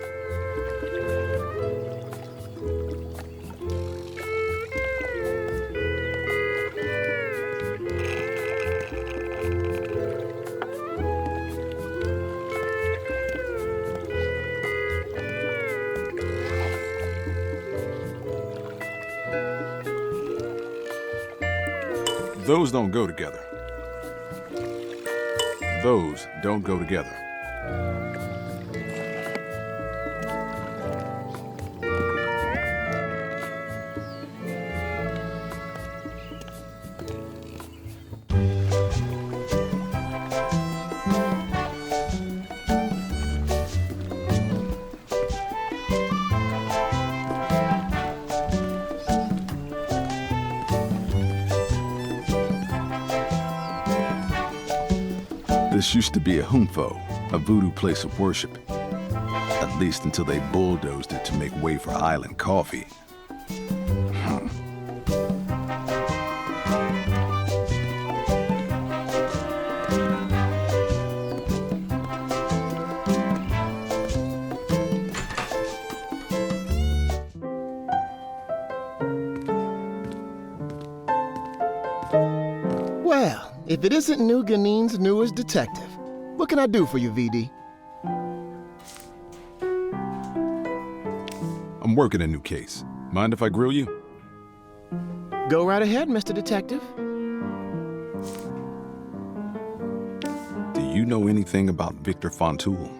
Those don't go together. Those don't go together. This used to be a humfo, a voodoo place of worship. At least until they bulldozed it to make way for island coffee. Well, if it isn't New Guinea's newest detective, what can I do for you, VD? I'm working a new case. Mind if I grill you? Go right ahead, Mr. Detective. Do you know anything about Victor Fontoul?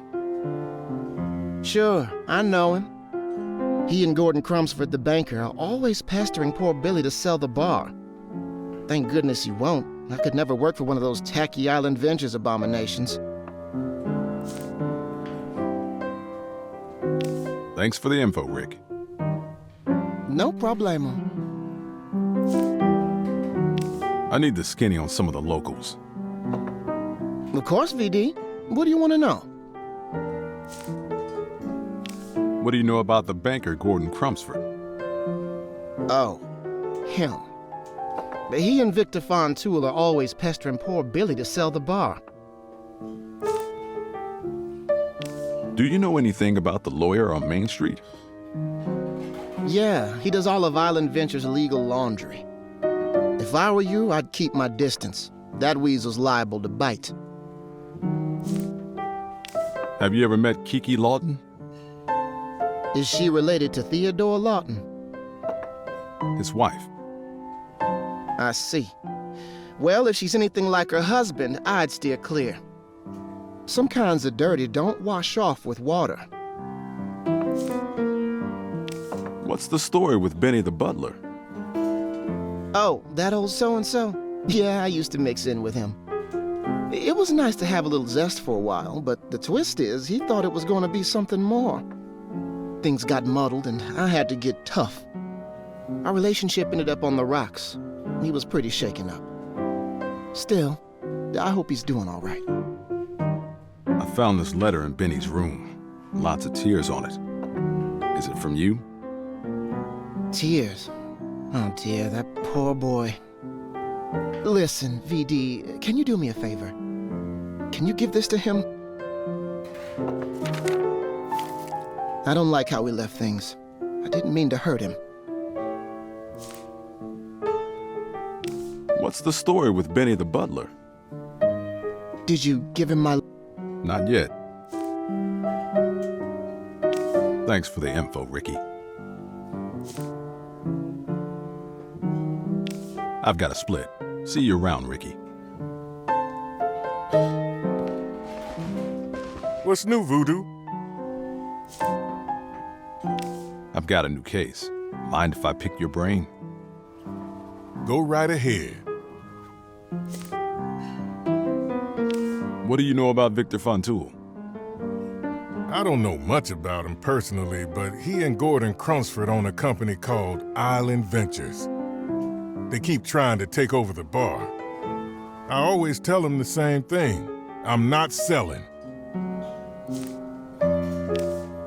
Sure, I know him. He and Gordon Crumsford, the banker, are always pestering poor Billy to sell the bar. Thank goodness he won't. I could never work for one of those tacky Island Ventures abominations. Thanks for the info, Rick. No problemo. I need the skinny on some of the locals. Of course, VD. What do you want to know? What do you know about the banker, Gordon Crumsford? Oh, him. He and Victor Fontoul are always pestering poor Billy to sell the bar. Do you know anything about the lawyer on Main Street? Yeah, he does all of Island Ventures' legal laundry. If I were you, I'd keep my distance. That weasel's liable to bite. Have you ever met Kiki Lawton? Is she related to Theodore Lawton? His wife. I see. Well, if she's anything like her husband, I'd steer clear. Some kinds of dirty don't wash off with water. What's the story with Benny the butler? Oh, that old so-and-so? Yeah, I used to mix in with him. It was nice to have a little zest for a while, but the twist is he thought it was going to be something more. Things got muddled and I had to get tough. Our relationship ended up on the rocks. He was pretty shaken up. Still, I hope he's doing all right. I found this letter in Benny's room. Lots of tears on it. Is it from you? Tears? Oh dear, that poor boy. Listen, VD, can you do me a favor? Can you give this to him? I don't like how we left things. I didn't mean to hurt him. What's the story with Benny the butler? Did you give him my... Not yet. Thanks for the info, Ricky. I've got a split. See you around, Ricky. What's new, Voodoo? I've got a new case. Mind if I pick your brain? Go right ahead. What do you know about Victor Fontoul? I don't know much about him personally, but he and Gordon Crumsford own a company called Island Ventures. They keep trying to take over the bar. I always tell them the same thing. I'm not selling.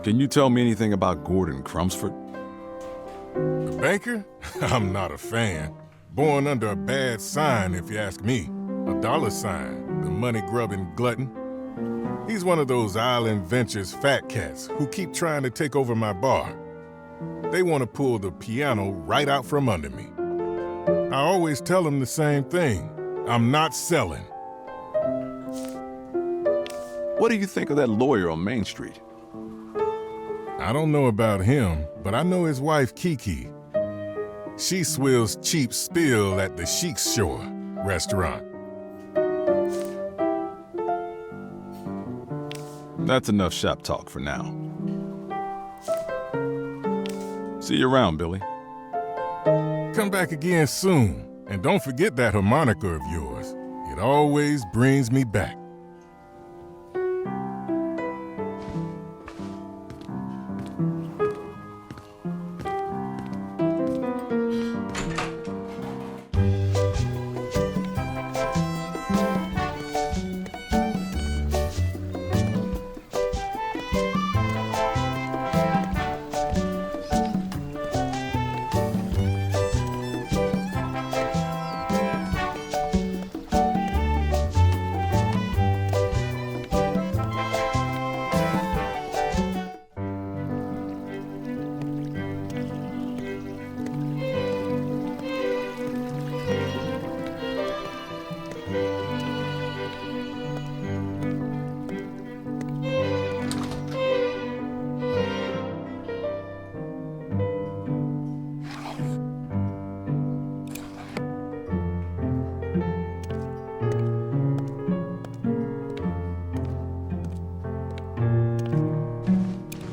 Can you tell me anything about Gordon Crumsford? The banker? I'm not a fan. Born under a bad sign, if you ask me. A dollar sign, the money-grubbing glutton. He's one of those Island Ventures fat cats who keep trying to take over my bar. They want to pull the piano right out from under me. I always tell them the same thing. I'm not selling. What do you think of that lawyer on Main Street? I don't know about him, but I know his wife, Kiki. She swills cheap spill at the Sheik's shore. restaurant. That's enough shop talk for now. See you around, Billy. Come back again soon, and don't forget that harmonica of yours. It always brings me back.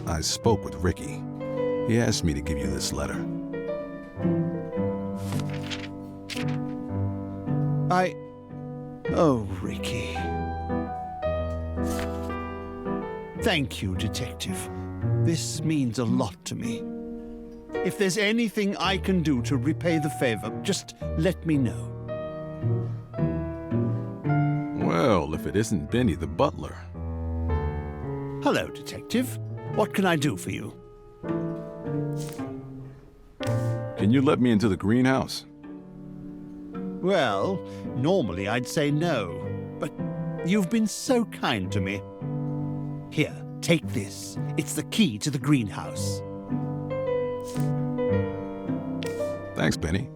I spoke with Ricky. He asked me to give you this letter. Oh, Ricky. Thank you, Detective. This means a lot to me. If there's anything I can do to repay the favor, just let me know. Well, if it isn't Benny the butler. Hello, Detective. What can I do for you? Can you let me into the greenhouse? Well, normally I'd say no, but you've been so kind to me. Here, take this. It's the key to the greenhouse. Thanks, Benny.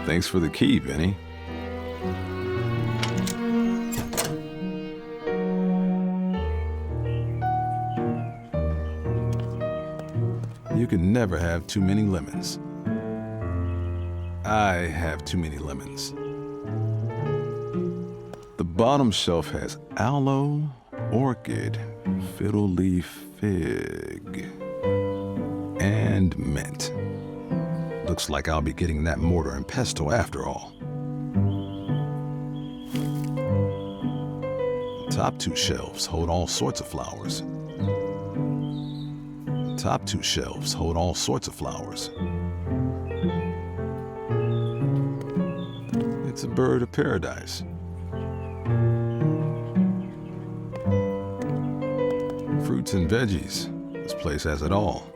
Thanks for the key, Benny. You can never have too many lemons. I have too many lemons. The bottom shelf has aloe, orchid, fiddle leaf fig, and mint. Looks like I'll be getting that mortar and pestle after all. The top two shelves hold all sorts of flowers. The top two shelves hold all sorts of flowers. It's a bird of paradise. Fruits and veggies. This place has it all.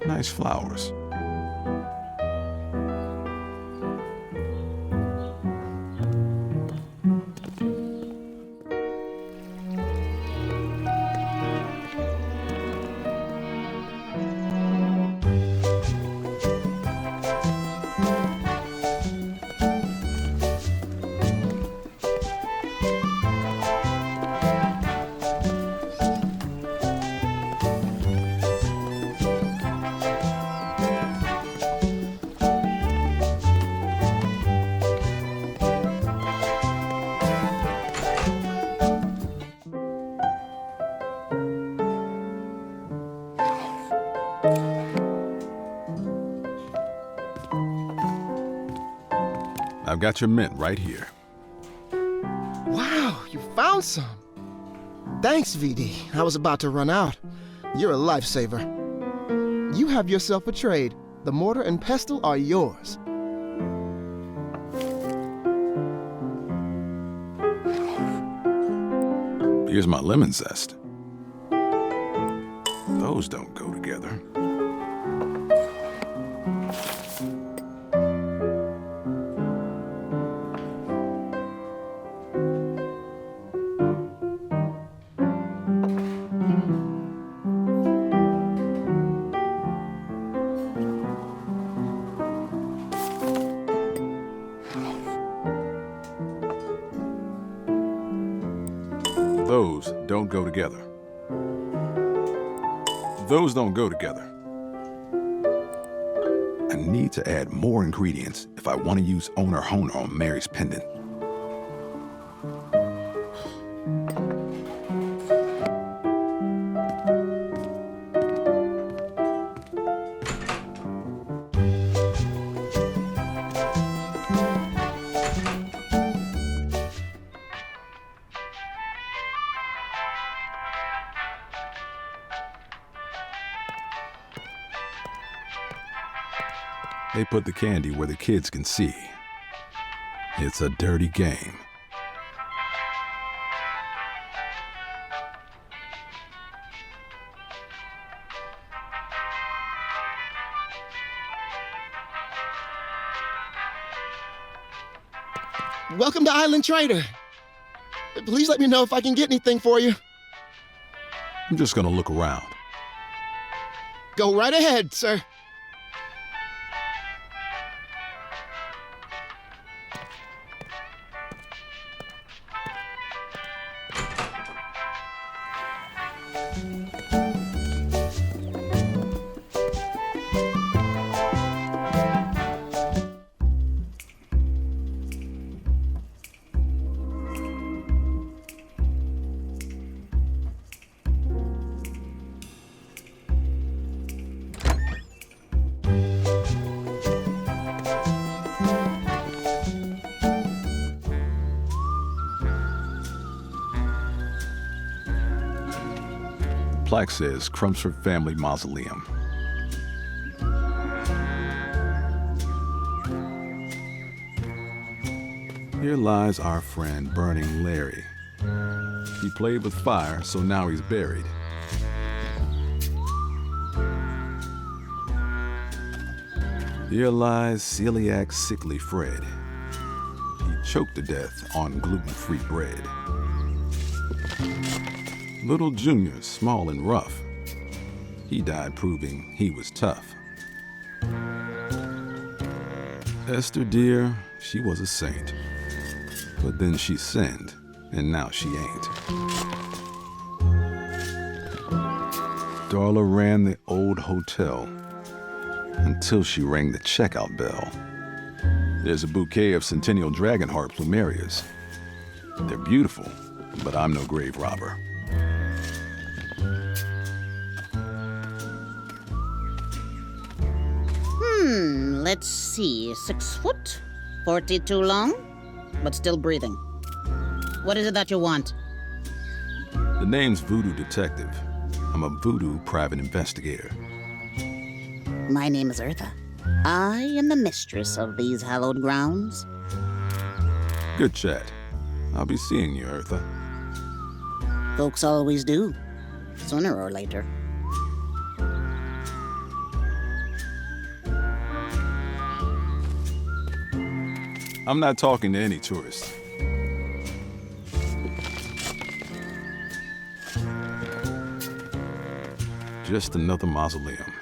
Nice flowers. I've got your mint right here. Wow, you found some. Thanks, VD. I was about to run out. You're a lifesaver. You have yourself a trade. The mortar and pestle are yours. Here's my lemon zest. Those don't go together. Those don't go together. Those don't go together. I need to add more ingredients if I want to use Owner Honer on Mary's pendant. They put the candy where the kids can see. It's a dirty game. Welcome to Island Trader. Please let me know if I can get anything for you. I'm just gonna look around. Go right ahead, sir. Plaque says Crumpsford Family Mausoleum. Here lies our friend Burning Larry. He played with fire, so now he's buried. Here lies celiac sickly Fred. He choked to death on gluten-free bread. Little Junior, small and rough. He died proving he was tough. Esther dear, she was a saint. But then she sinned, and now she ain't. Darla ran the old hotel until she rang the checkout bell. There's a bouquet of Centennial Dragonheart plumerias. They're beautiful, but I'm no grave robber. Let's see. 6 foot, 42 long, but still breathing. What is it that you want? The name's Voodoo Detective. I'm a voodoo private investigator. My name is Eartha. I am the mistress of these hallowed grounds. Good chat. I'll be seeing you, Eartha. Folks always do, sooner or later. I'm not talking to any tourists. Just another mausoleum.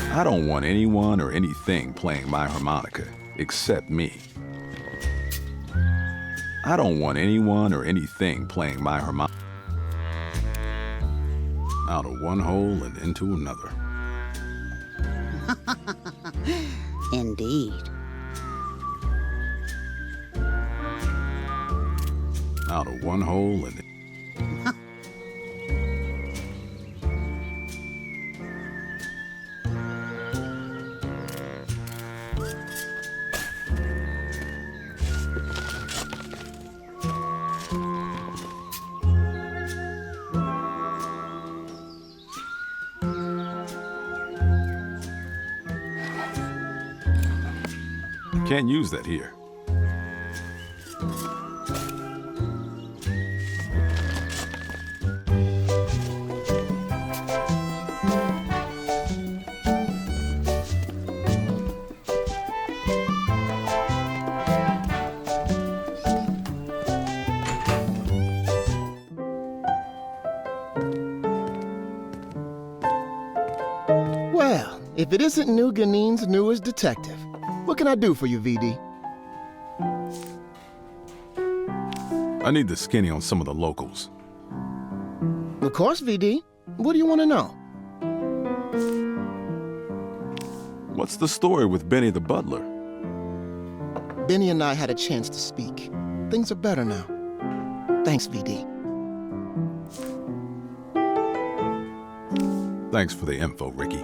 I don't want anyone or anything playing my harmonica except me. I don't want anyone or anything playing my harmonica. Out of one hole and into another. Indeed. Out of one hole and... Can't use that here. If it isn't New Ganine's newest detective, what can I do for you, VD? I need the skinny on some of the locals. Of course, VD. What do you want to know? What's the story with Benny the butler? Benny and I had a chance to speak. Things are better now. Thanks, VD. Thanks for the info, Ricky.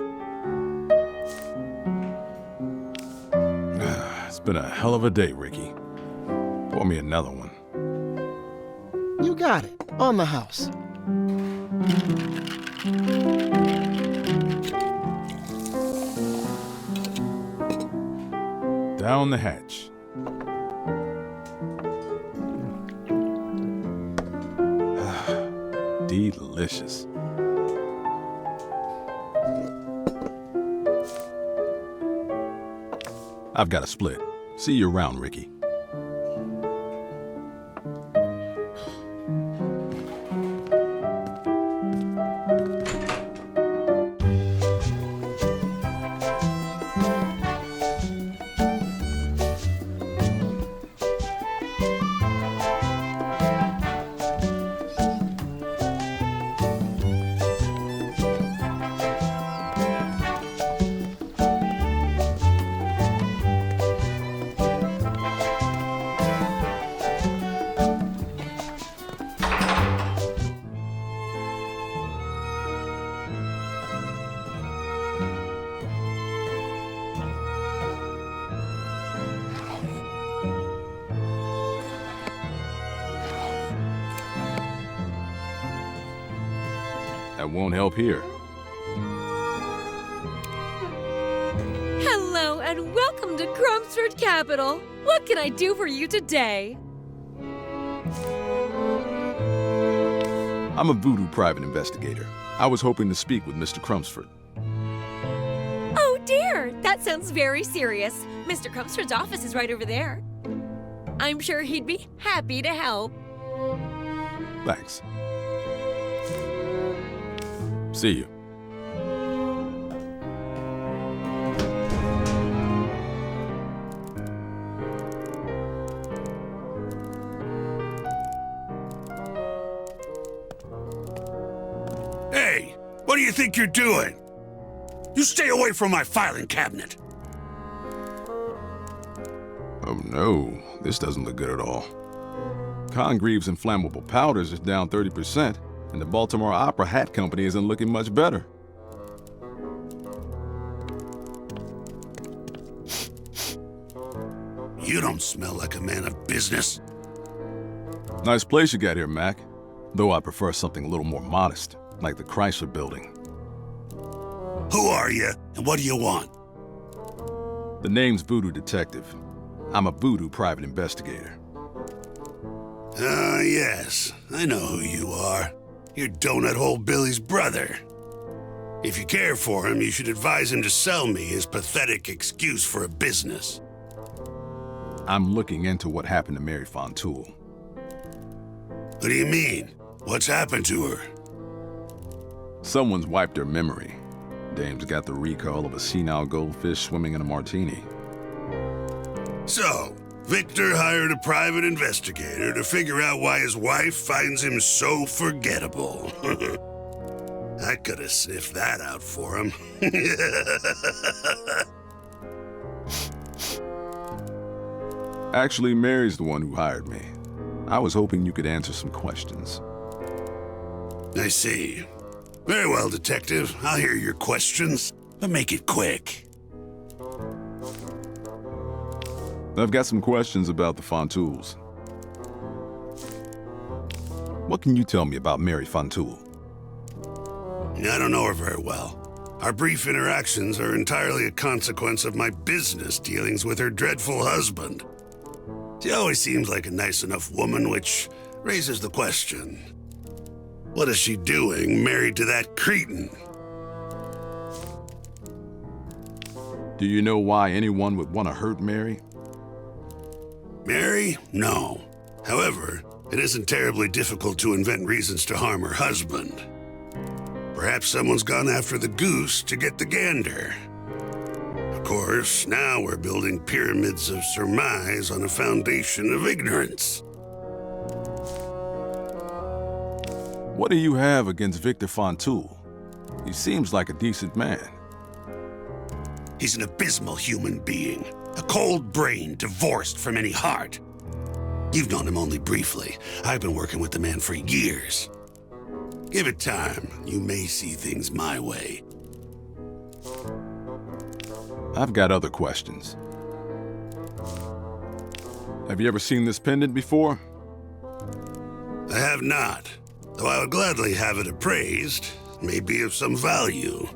It's been a hell of a day, Ricky. Pour me another one. You got it. On the house. Down the hatch. Delicious. I've got a split. See you around, Ricky. That won't help here. Hello and welcome to Crumbsford Capital. What can I do for you today? I'm a Voodoo private investigator. I was hoping to speak with Mr. Crumbsford. Oh dear, that sounds very serious. Mr. Crumbsford's office is right over there. I'm sure he'd be happy to help. Thanks. See you. Hey, what do you think you're doing? You stay away from my filing cabinet. Oh no, this doesn't look good at all. Congreve's inflammable powders is down 30%, and the Baltimore Opera Hat Company isn't looking much better. You don't smell like a man of business. Nice place you got here, Mac. Though I prefer something a little more modest, like the Chrysler Building. Who are you, and what do you want? The name's Voodoo Detective. I'm a Voodoo private investigator. Ah, yes. I know who you are. You're Donut Hole Billy's brother. If you care for him, you should advise him to sell me his pathetic excuse for a business. I'm looking into what happened to Mary Fontoul. What do you mean? What's happened to her? Someone's wiped her memory. Dame's got the recall of a senile goldfish swimming in a martini. So, Victor hired a private investigator to figure out why his wife finds him so forgettable. I could have sniffed that out for him. Actually, Mary's the one who hired me. I was hoping you could answer some questions. I see. Very well, Detective. I'll hear your questions, but make it quick. I've got some questions about the Fontouls. What can you tell me about Mary Fontoul? I don't know her very well. Our brief interactions are entirely a consequence of my business dealings with her dreadful husband. She always seems like a nice enough woman, which raises the question, what is she doing married to that cretin? Do you know why anyone would want to hurt Mary? Mary? No. However, it isn't terribly difficult to invent reasons to harm her husband. Perhaps someone's gone after the goose to get the gander. Of course, now we're building pyramids of surmise on a foundation of ignorance. What do you have against Victor Fontoul? He seems like a decent man. He's an abysmal human being, a cold brain divorced from any heart. You've known him only briefly. I've been working with the man for years. Give it time. You may see things my way. I've got other questions. Have you ever seen this pendant before? I have not, though I would gladly have it appraised. It may be of some value.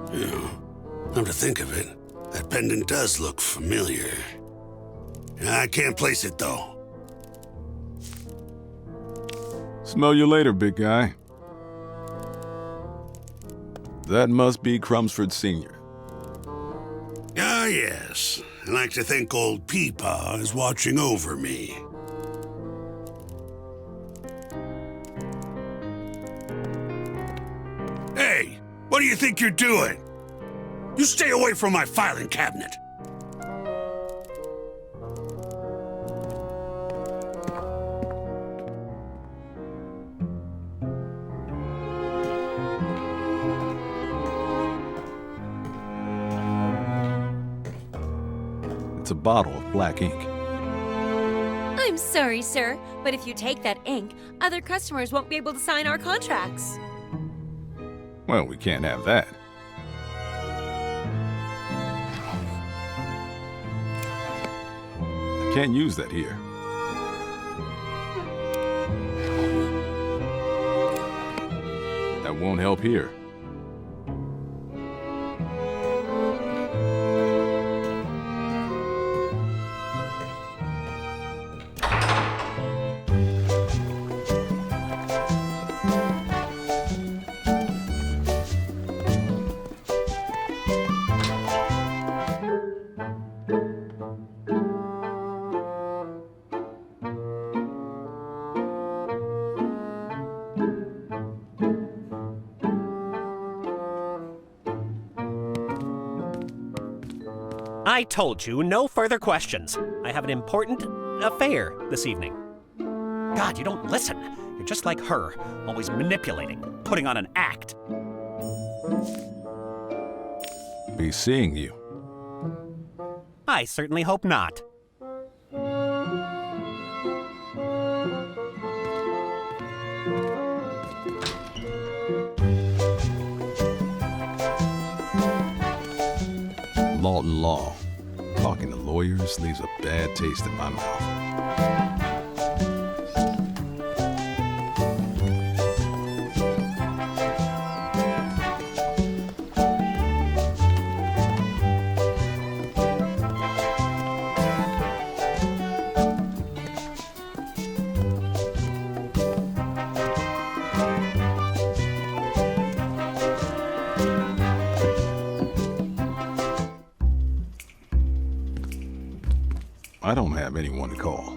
Come to think of it, that pendant does look familiar. I can't place it, though. Smell you later, big guy. That must be Crumsford Sr. Ah, yes. I like to think old Peepaw is watching over me. Hey, what do you think you're doing? You stay away from my filing cabinet. It's a bottle of black ink. I'm sorry, sir, but if you take that ink, other customers won't be able to sign our contracts. Well, we can't have that. I can't use that here. That won't help here. I told you, no further questions. I have an important affair this evening. God, you don't listen. You're just like her, always manipulating, putting on an act. Be seeing you. I certainly hope not. Lawton Law. Talking to lawyers leaves a bad taste in my mouth. I don't have anyone to call.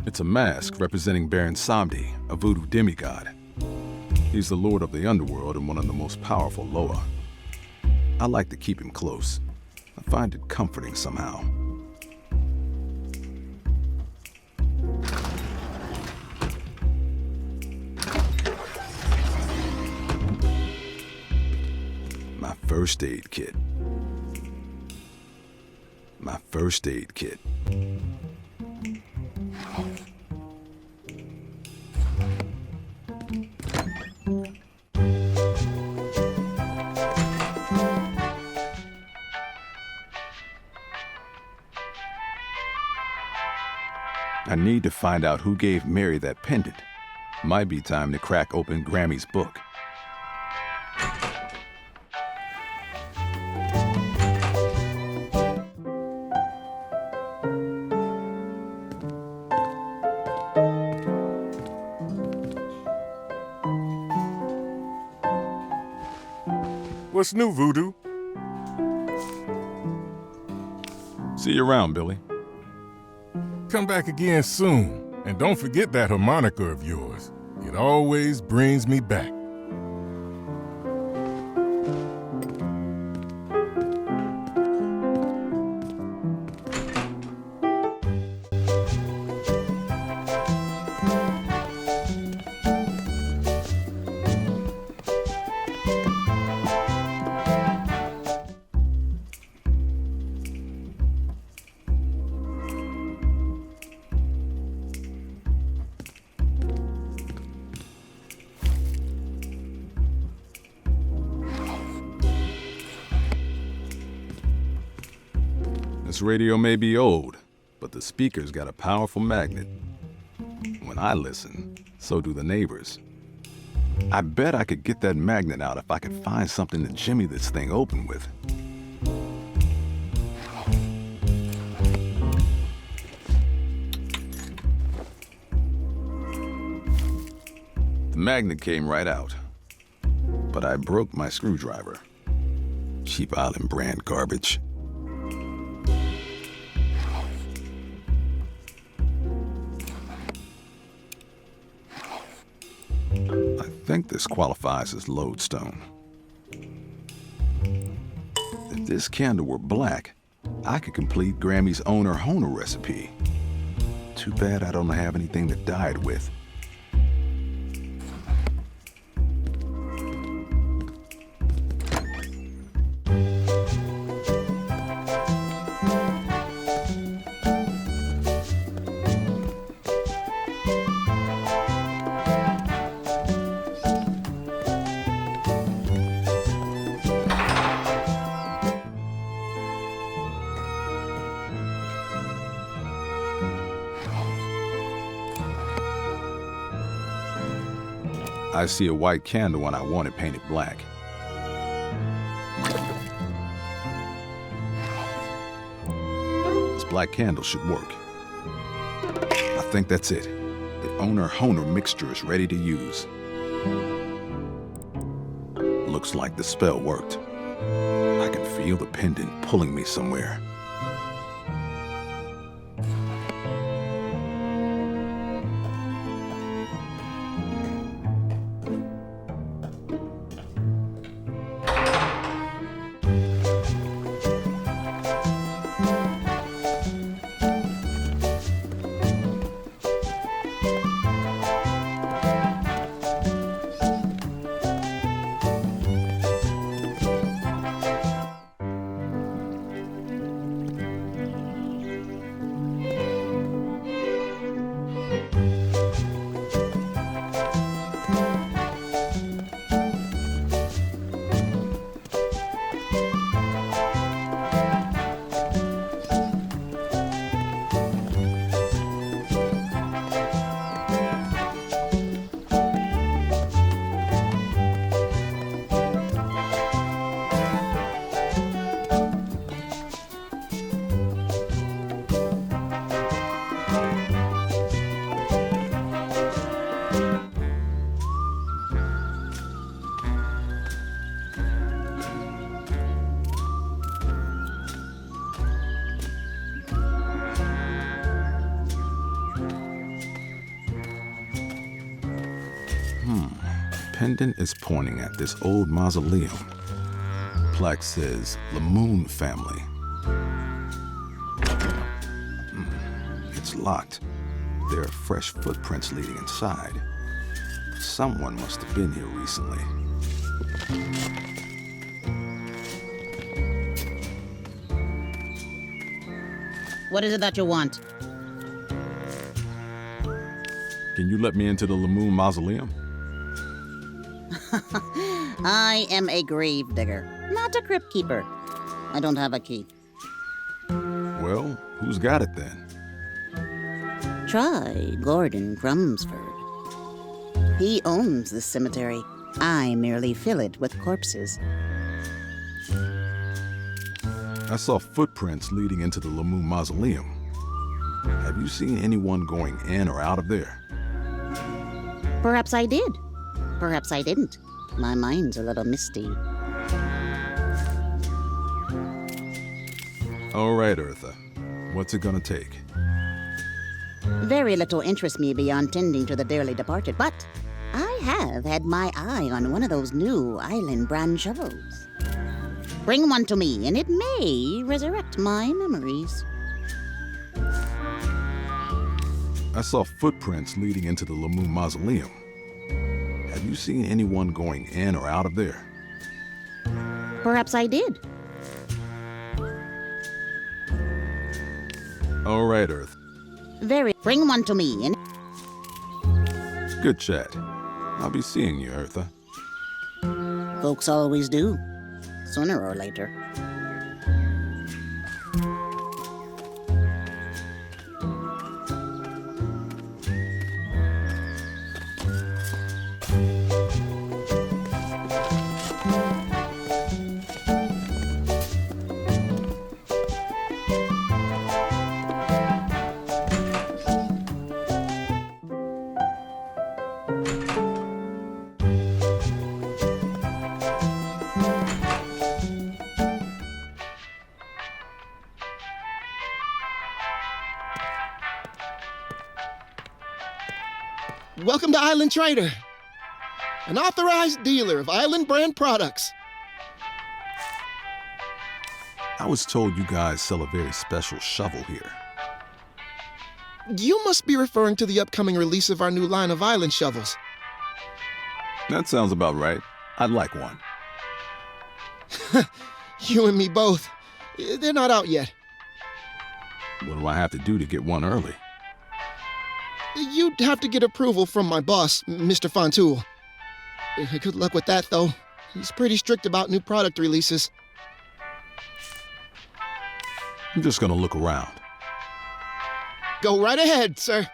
It's a mask representing Baron Samedi, a voodoo demigod. He's the lord of the underworld and one of the most powerful Loa. I like to keep him close. I find it comforting somehow. My first aid kit. My first aid kit. I need to find out who gave Mary that pendant. Might be time to crack open Grammy's book. What's new, Voodoo? See you around, Billy. Come back again soon. And don't forget that harmonica of yours. It always brings me back. This radio may be old, but the speaker's got a powerful magnet. When I listen, so do the neighbors. I bet I could get that magnet out if I could find something to jimmy this thing open with. The magnet came right out, but I broke my screwdriver. Cheap Island brand garbage. I think this qualifies as lodestone. If this candle were black, I could complete Grammy's owner-honer recipe. Too bad I don't have anything to dye it with. I see a white candle and I want it painted black. This black candle should work. I think that's it. The owner-honer mixture is ready to use. Looks like the spell worked. I can feel the pendant pulling me somewhere. Pendant is pointing at this old mausoleum. Plaque says Lamoon family. It's locked. There are fresh footprints leading inside. Someone must have been here recently. What is it that you want? Can you let me into the Lamoon mausoleum? I am a grave digger, not a crypt keeper. I don't have a key. Well, who's got it then? Try Gordon Crumsford. He owns this cemetery. I merely fill it with corpses. I saw footprints leading into the Lamoon Mausoleum. Have you seen anyone going in or out of there? Perhaps I did. Perhaps I didn't. My mind's a little misty. All right, Eartha. What's it gonna take? Very little interests me beyond tending to the dearly departed, but I have had my eye on one of those new island brand shovels. Bring one to me, and it may resurrect my memories. I saw footprints leading into the Lamoon Mausoleum. Have you seen anyone going in or out of there? Perhaps I did. All right, Earth. Bring one to me, and... Good chat. I'll be seeing you, Eartha. Folks always do, sooner or later. Welcome to Island Trader, an authorized dealer of island brand products. I was told you guys sell a very special shovel here. You must be referring to the upcoming release of our new line of island shovels. That sounds about right. I'd like one. You and me both. They're not out yet. What do I have to do to get one early? You'd have to get approval from my boss, Mr. Fontoul. Good luck with that, though. He's pretty strict about new product releases. I'm just gonna look around. Go right ahead, sir.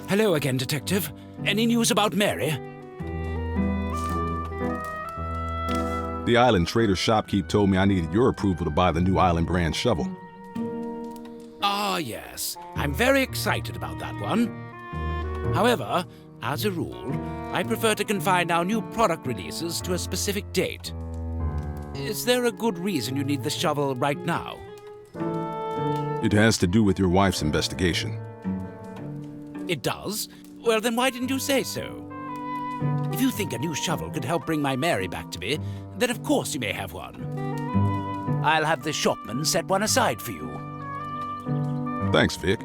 Hello again, Detective. Any news about Mary? The Island Trader shopkeep told me I needed your approval to buy the new Island brand shovel. Ah, yes. I'm very excited about that one. However, as a rule, I prefer to confine our new product releases to a specific date. Is there a good reason you need the shovel right now? It has to do with your wife's investigation. It does? Well, then why didn't you say so? If you think a new shovel could help bring my Mary back to me, then of course you may have one. I'll have the shopman set one aside for you. Thanks, Vic.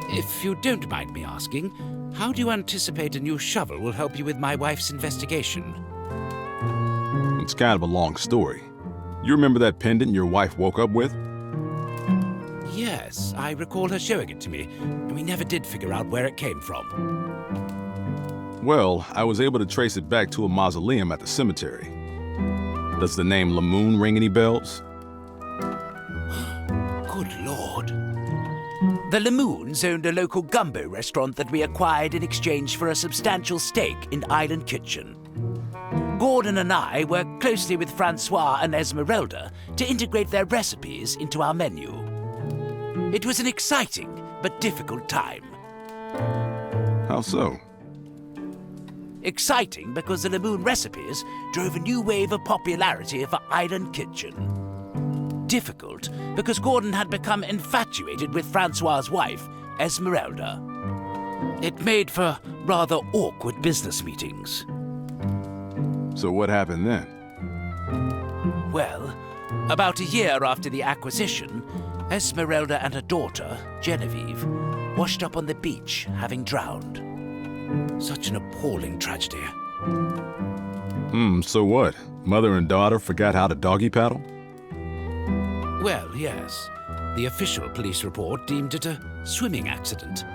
If you don't mind me asking, how do you anticipate a new shovel will help you with my wife's investigation? It's kind of a long story. You remember that pendant your wife woke up with? Yes, I recall her showing it to me, and we never did figure out where it came from. Well, I was able to trace it back to a mausoleum at the cemetery. Does the name Lamoon ring any bells? Good Lord. The Lamoons owned a local gumbo restaurant that we acquired in exchange for a substantial stake in Island Kitchen. Gordon and I worked closely with Francois and Esmeralda to integrate their recipes into our menu. It was an exciting but difficult time. How so? Exciting because the Lamoon recipes drove a new wave of popularity for Island Kitchen. Difficult because Gordon had become infatuated with Francois's wife, Esmeralda. It made for rather awkward business meetings. So what happened then? Well, about a year after the acquisition, Esmeralda and her daughter, Genevieve, washed up on the beach, having drowned. Such an appalling tragedy. So what? Mother and daughter forgot how to doggy paddle? Well, yes. The official police report deemed it a swimming accident.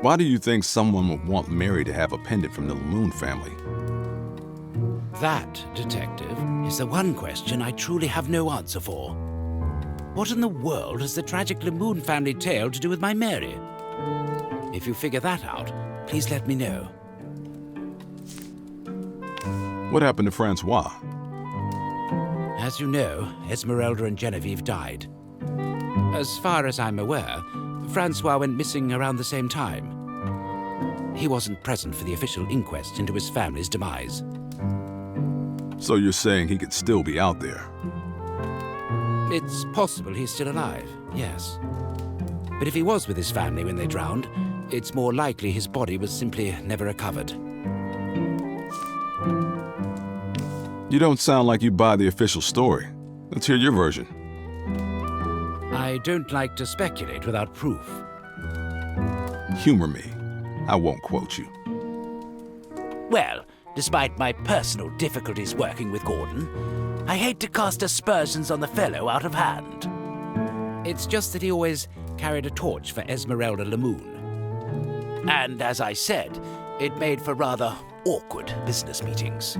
Why do you think someone would want Mary to have a pendant from the Lamoon family? That, Detective, is the one question I truly have no answer for. What in the world has the tragic Lamoon family tale to do with my Mary? If you figure that out, please let me know. What happened to Francois? As you know, Esmeralda and Genevieve died. As far as I'm aware, Francois went missing around the same time. He wasn't present for the official inquest into his family's demise. So you're saying he could still be out there? It's possible he's still alive, yes. But if he was with his family when they drowned, it's more likely his body was simply never recovered. You don't sound like you buy the official story. Let's hear your version. I don't like to speculate without proof. Humor me. I won't quote you. Well, despite my personal difficulties working with Gordon, I hate to cast aspersions on the fellow out of hand. It's just that he always carried a torch for Esmeralda Lamoon. And as I said, it made for rather awkward business meetings.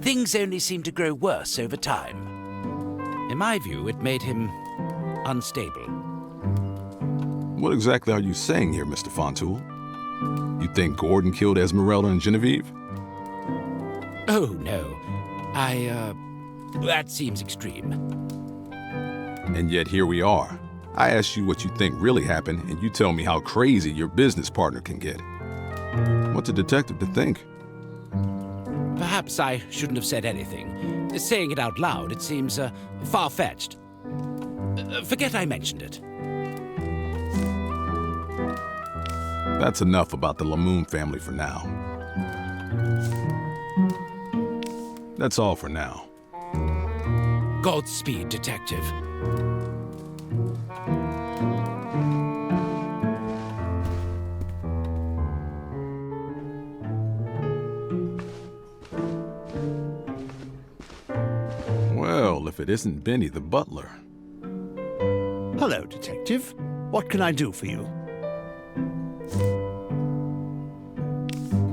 Things only seemed to grow worse over time. In my view, it made him unstable. What exactly are you saying here, Mr. Fontoul? You think Gordon killed Esmeralda and Genevieve? Oh, no. That seems extreme. And yet here we are. I asked you what you think really happened, and you tell me how crazy your business partner can get. What's a detective to think? Perhaps I shouldn't have said anything. Saying it out loud, it seems far-fetched. Forget I mentioned it. That's enough about the Lamoon family for now. That's all for now. Godspeed, Detective. Well, if it isn't Benny the butler. Hello, Detective. What can I do for you?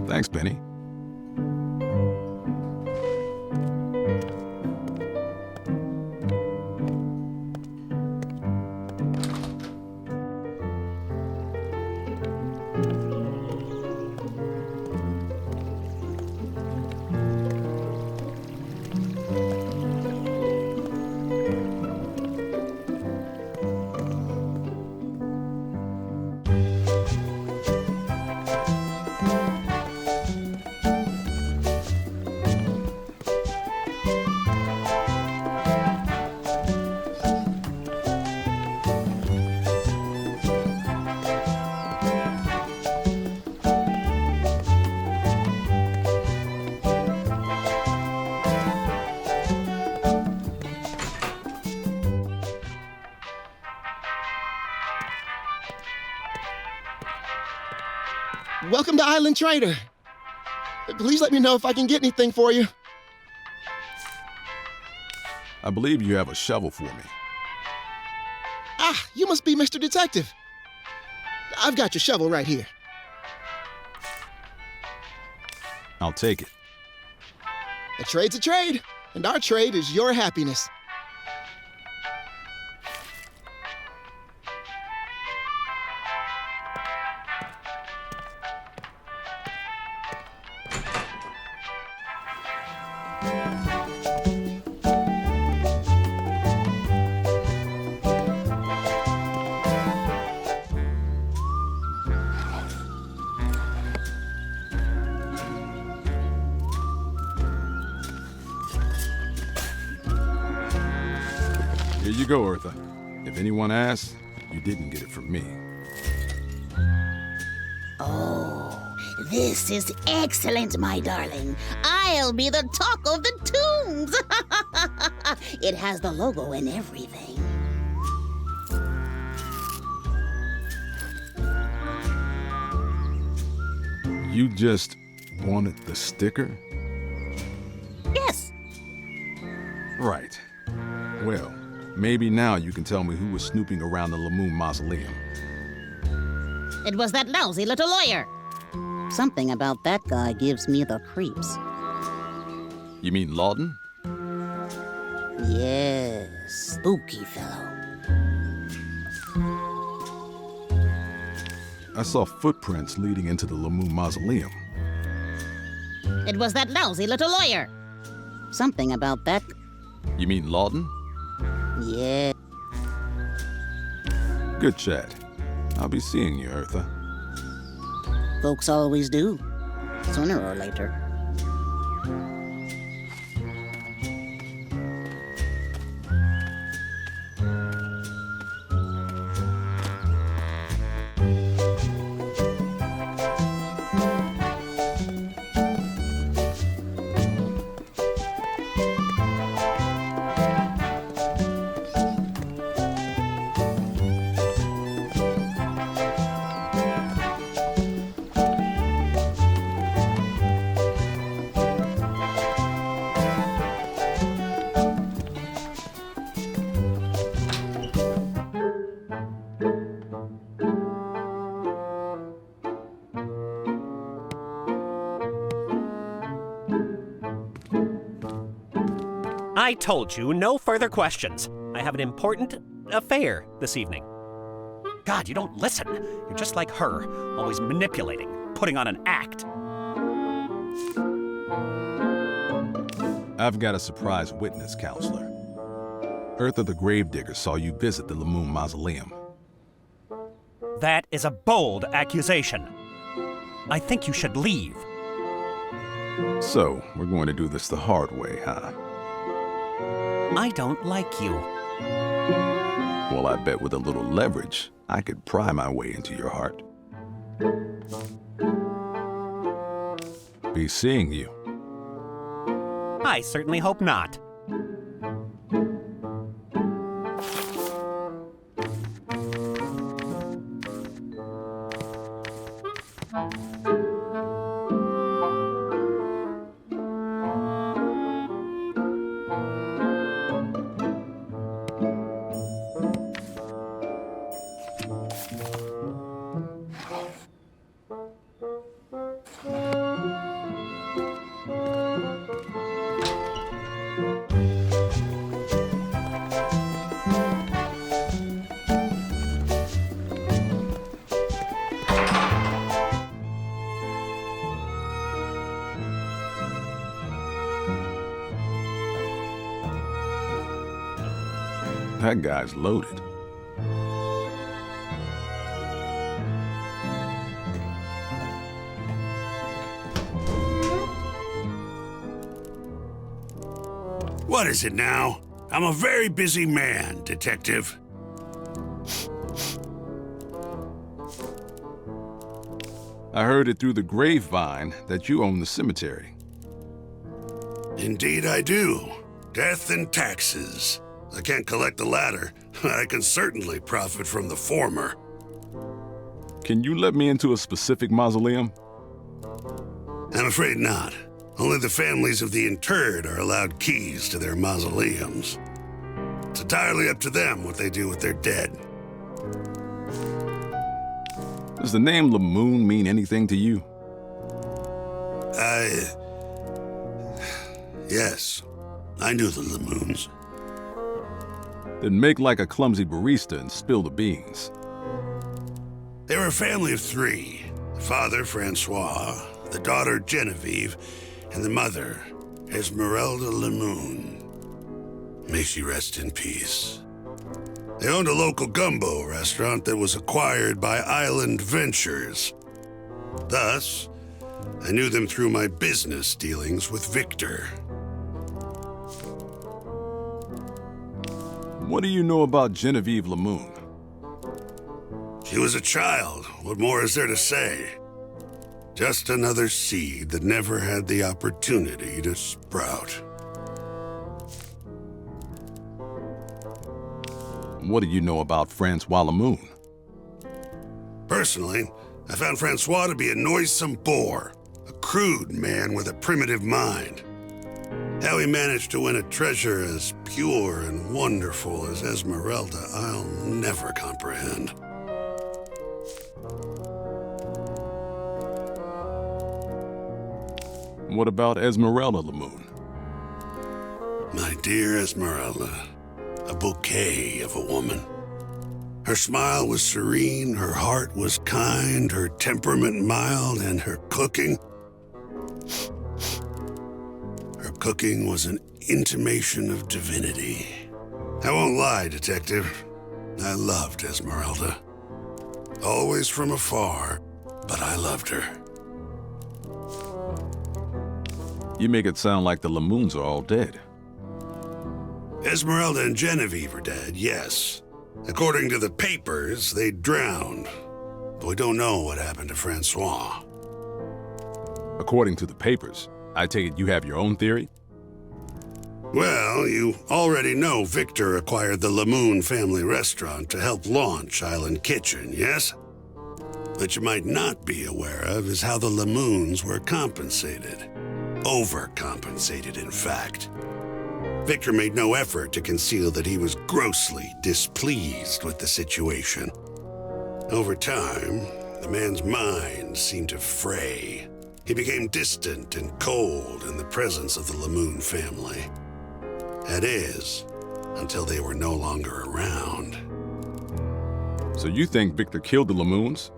Thanks, Benny. Welcome to Island Trader. Please let me know if I can get anything for you. I believe you have a shovel for me. Ah, you must be Mr. Detective. I've got your shovel right here. I'll take it. A trade's a trade, and our trade is your happiness. Here you go, Eartha. If anyone asks, you didn't get it from me. Oh, this is excellent, my darling. I'll be the talk of the tombs. It has the logo and everything. You just wanted the sticker? Yes. Right. Well, maybe now you can tell me who was snooping around the Lamoon Mausoleum. It was that lousy little lawyer. Something about that guy gives me the creeps. You mean Lawton? Yes, spooky fellow. I saw footprints leading into the Lamoon Mausoleum. It was that lousy little lawyer. Something about that. You mean Lawton? Yeah. Good chat. I'll be seeing you, Eartha. Folks always do, sooner or later. I told you, no further questions. I have an important affair this evening. God, you don't listen. You're just like her, always manipulating, putting on an act. I've got a surprise witness, Counselor. Eartha the Gravedigger saw you visit the Lamoon Mausoleum. That is a bold accusation. I think you should leave. So, we're going to do this the hard way, huh? I don't like you. Well, I bet with a little leverage, I could pry my way into your heart. Be seeing you. I certainly hope not. That guy's loaded. What is it now? I'm a very busy man, Detective. I heard it through the grapevine that you own the cemetery. Indeed I do. Death and taxes. I can't collect the latter, but I can certainly profit from the former. Can you let me into a specific mausoleum? I'm afraid not. Only the families of the interred are allowed keys to their mausoleums. It's entirely up to them what they do with their dead. Does the name Lamoon mean anything to you? Yes. I knew the Lamoons. Then make like a clumsy barista and spill the beans. They were a family of three. The father, Francois, the daughter, Genevieve, and the mother, Esmeralda Lemoon. May she rest in peace. They owned a local gumbo restaurant that was acquired by Island Ventures. Thus, I knew them through my business dealings with Victor. What do you know about Genevieve Lemoon? She was a child. What more is there to say? Just another seed that never had the opportunity to sprout. What do you know about Francois Lemoon? Personally, I found Francois to be a noisome bore, a crude man with a primitive mind. How he managed to win a treasure as pure and wonderful as Esmeralda, I'll never comprehend. What about Esmeralda Lemoon? My dear Esmeralda, a bouquet of a woman. Her smile was serene, her heart was kind, her temperament mild, and her cooking was an intimation of divinity. I won't lie, Detective. I loved Esmeralda. Always from afar, but I loved her. You make it sound like the Lemoons are all dead. Esmeralda and Genevieve are dead, yes. According to the papers, they drowned. But we don't know what happened to Francois. According to the papers, I take it you have your own theory? Well, you already know Victor acquired the Lemoon family restaurant to help launch Island Kitchen, yes? What you might not be aware of is how the Lemoons were compensated. Overcompensated, in fact. Victor made no effort to conceal that he was grossly displeased with the situation. Over time, the man's mind seemed to fray. He became distant and cold in the presence of the Lemoon family. That is, until they were no longer around. So you think Victor killed the Lemoons?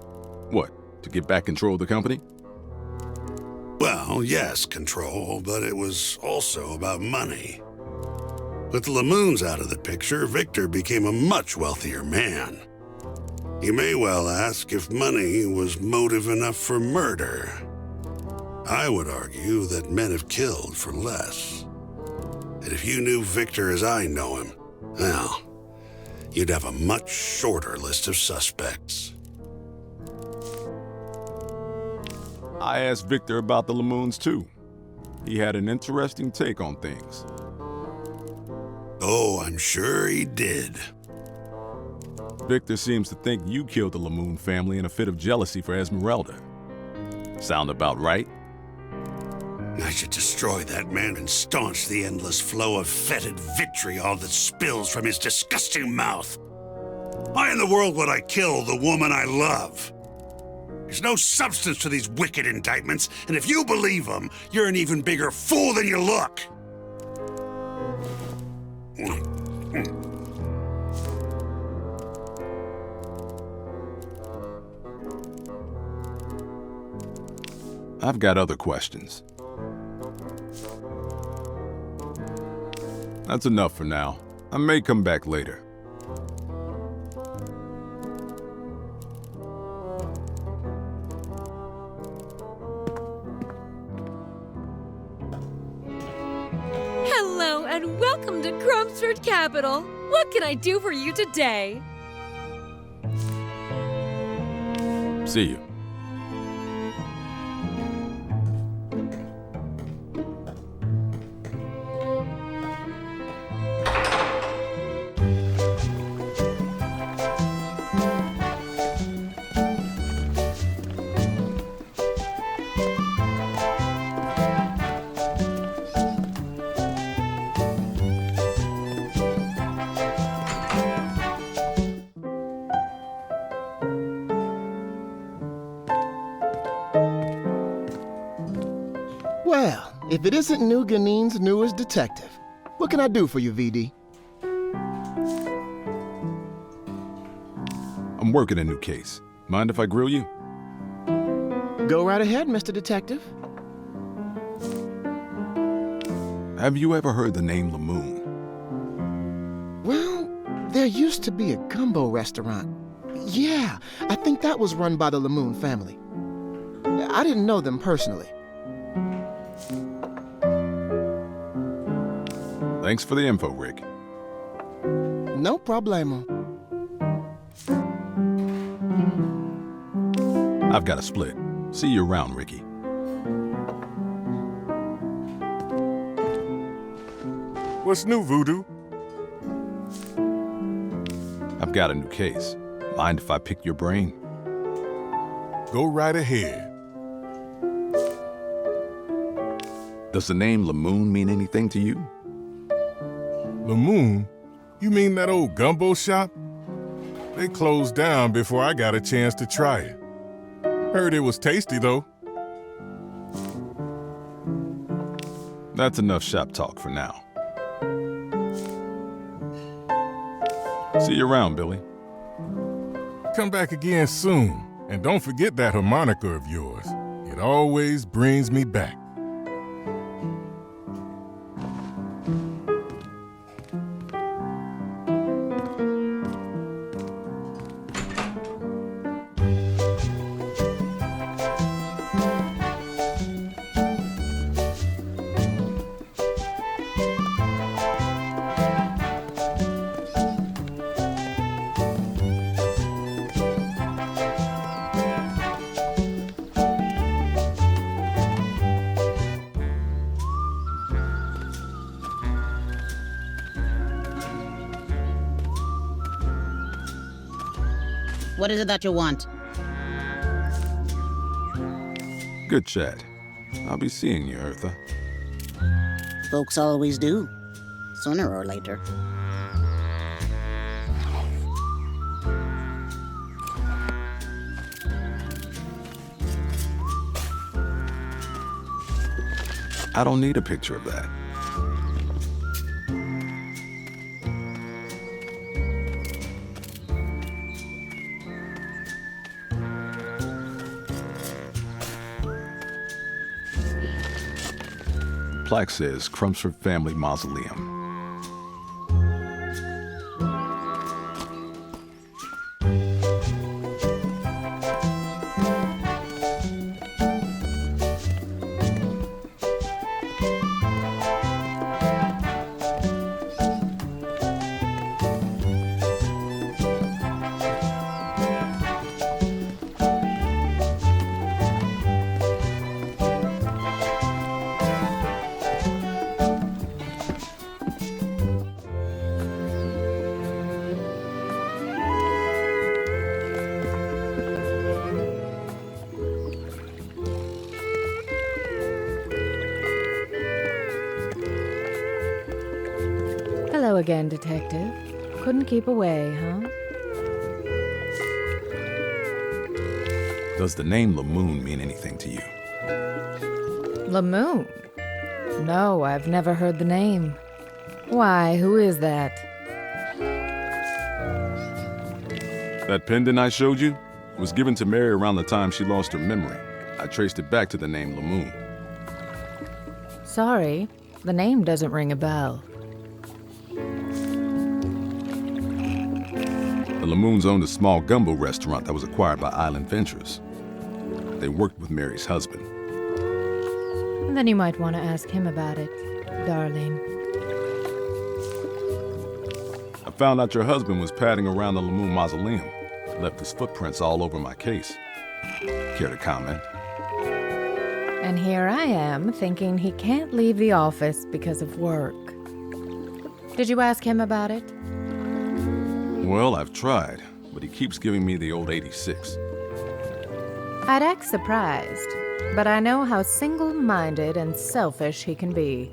What, to get back control of the company? Well, yes, control, but it was also about money. With the Lemoons out of the picture, Victor became a much wealthier man. You may well ask if money was motive enough for murder. I would argue that men have killed for less. And if you knew Victor as I know him, well, you'd have a much shorter list of suspects. I asked Victor about the Lemoons too. He had an interesting take on things. Oh, I'm sure he did. Victor seems to think you killed the Lemoon family in a fit of jealousy for Esmeralda. Sound about right? I should destroy that man and staunch the endless flow of fetid vitriol that spills from his disgusting mouth. Why in the world would I kill the woman I love? There's no substance to these wicked indictments, and if you believe them, you're an even bigger fool than you look. I've got other questions. That's enough for now. I may come back later. Hello and welcome to Crumpsford Capital. What can I do for you today? See you. Well, if it isn't New Guinea's newest detective, what can I do for you, VD? I'm working a new case. Mind if I grill you? Go right ahead, Mr. Detective. Have you ever heard the name Lamoon? Well, there used to be a gumbo restaurant. Yeah, I think that was run by the Lamoon family. I didn't know them personally. Thanks for the info, Rick. No problemo. I've got a split. See you around, Ricky. What's new, Voodoo? I've got a new case. Mind if I pick your brain? Go right ahead. Does the name Lamoon mean anything to you? Lamoon? You mean that old gumbo shop? They closed down before I got a chance to try it. Heard it was tasty, though. That's enough shop talk for now. See you around, Billy. Come back again soon, and don't forget that harmonica of yours. It always brings me back. What is it that you want? Good chat. I'll be seeing you, Eartha. Folks always do, sooner or later. I don't need a picture of that. Plaque says Crumpsford Family Mausoleum. Hello again, Detective. Couldn't keep away, huh? Does the name Lamoon mean anything to you? Lamoon? No, I've never heard the name. Why, who is that? That pendant I showed you was given to Mary around the time she lost her memory. I traced it back to the name Lamoon. Sorry, the name doesn't ring a bell. The Lamoons owned a small gumbo restaurant that was acquired by Island Ventures. They worked with Mary's husband. Then you might want to ask him about it, darling. I found out your husband was padding around the Lamoon mausoleum. Left his footprints all over my case. Care to comment? And here I am, thinking he can't leave the office because of work. Did you ask him about it? Well, I've tried, but he keeps giving me the old 86. I'd act surprised, but I know how single-minded and selfish he can be.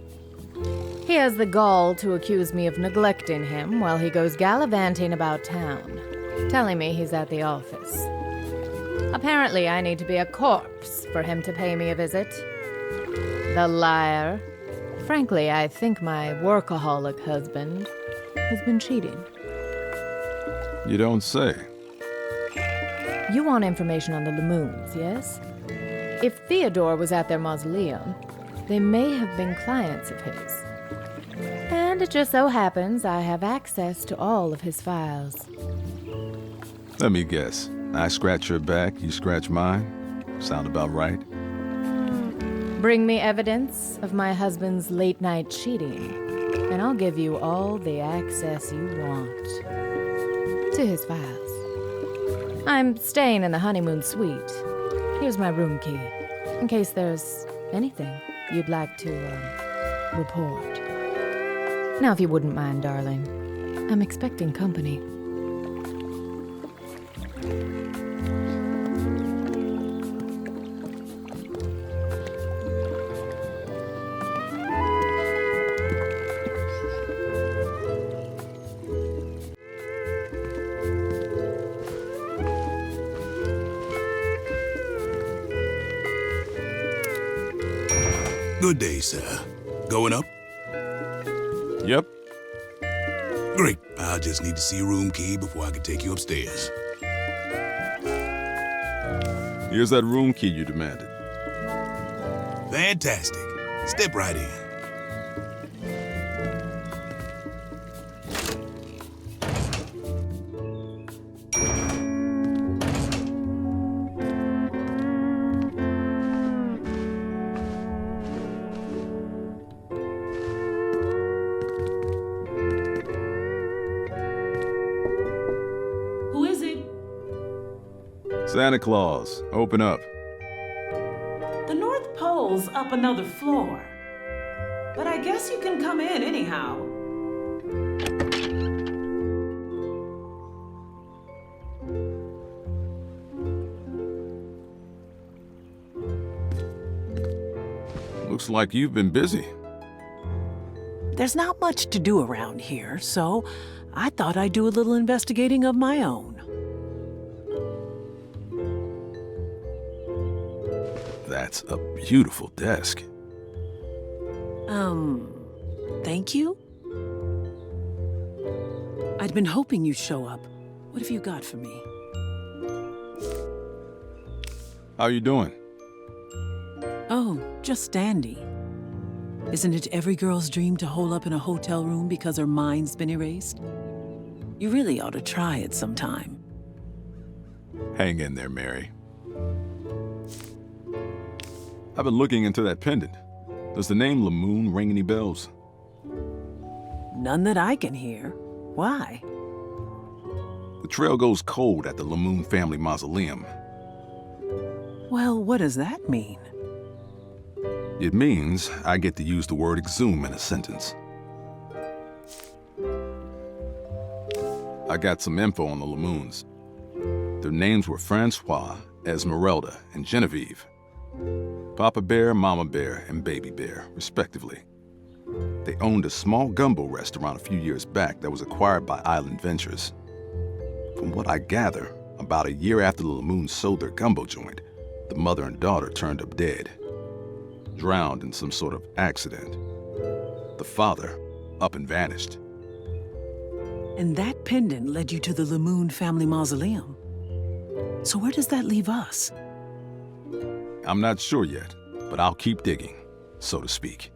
He has the gall to accuse me of neglecting him while he goes gallivanting about town, telling me he's at the office. Apparently, I need to be a corpse for him to pay me a visit. The liar. Frankly, I think my workaholic husband has been cheating. You don't say. You want information on the Lamoons, yes? If Theodore was at their mausoleum, they may have been clients of his. And it just so happens I have access to all of his files. Let me guess. I scratch your back, you scratch mine? Sound about right? Bring me evidence of my husband's late-night cheating, and I'll give you all the access you want to his files. I'm staying in the honeymoon suite. Here's my room key, in case there's anything you'd like to report. Now, if you wouldn't mind, darling, I'm expecting company. Good day, sir. Going up? Yep. Great. I'll just need to see your room key before I can take you upstairs. Here's that room key you demanded. Fantastic. Step right in. Who is it? Santa Claus, open up. The North Pole's up another floor. But I guess you can come in anyhow. Looks like you've been busy. There's not much to do around here, so I thought I'd do a little investigating of my own. That's a beautiful desk. Thank you? I'd been hoping you'd show up. What have you got for me? How you doing? Oh, just dandy. Isn't it every girl's dream to hole up in a hotel room because her mind's been erased? You really ought to try it sometime. Hang in there, Mary. I've been looking into that pendant. Does the name Lamoon ring any bells? None that I can hear. Why? The trail goes cold at the Lamoon family mausoleum. Well, what does that mean? It means I get to use the word exhume in a sentence. I got some info on the Lamoons. Their names were Francois, Esmeralda, and Genevieve. Papa Bear, Mama Bear, and Baby Bear, respectively. They owned a small gumbo restaurant a few years back that was acquired by Island Ventures. From what I gather, about a year after the Lamoons sold their gumbo joint, the mother and daughter turned up dead, drowned in some sort of accident. The father up and vanished. And that pendant led you to the Lamoon family mausoleum. So where does that leave us? I'm not sure yet, but I'll keep digging, so to speak.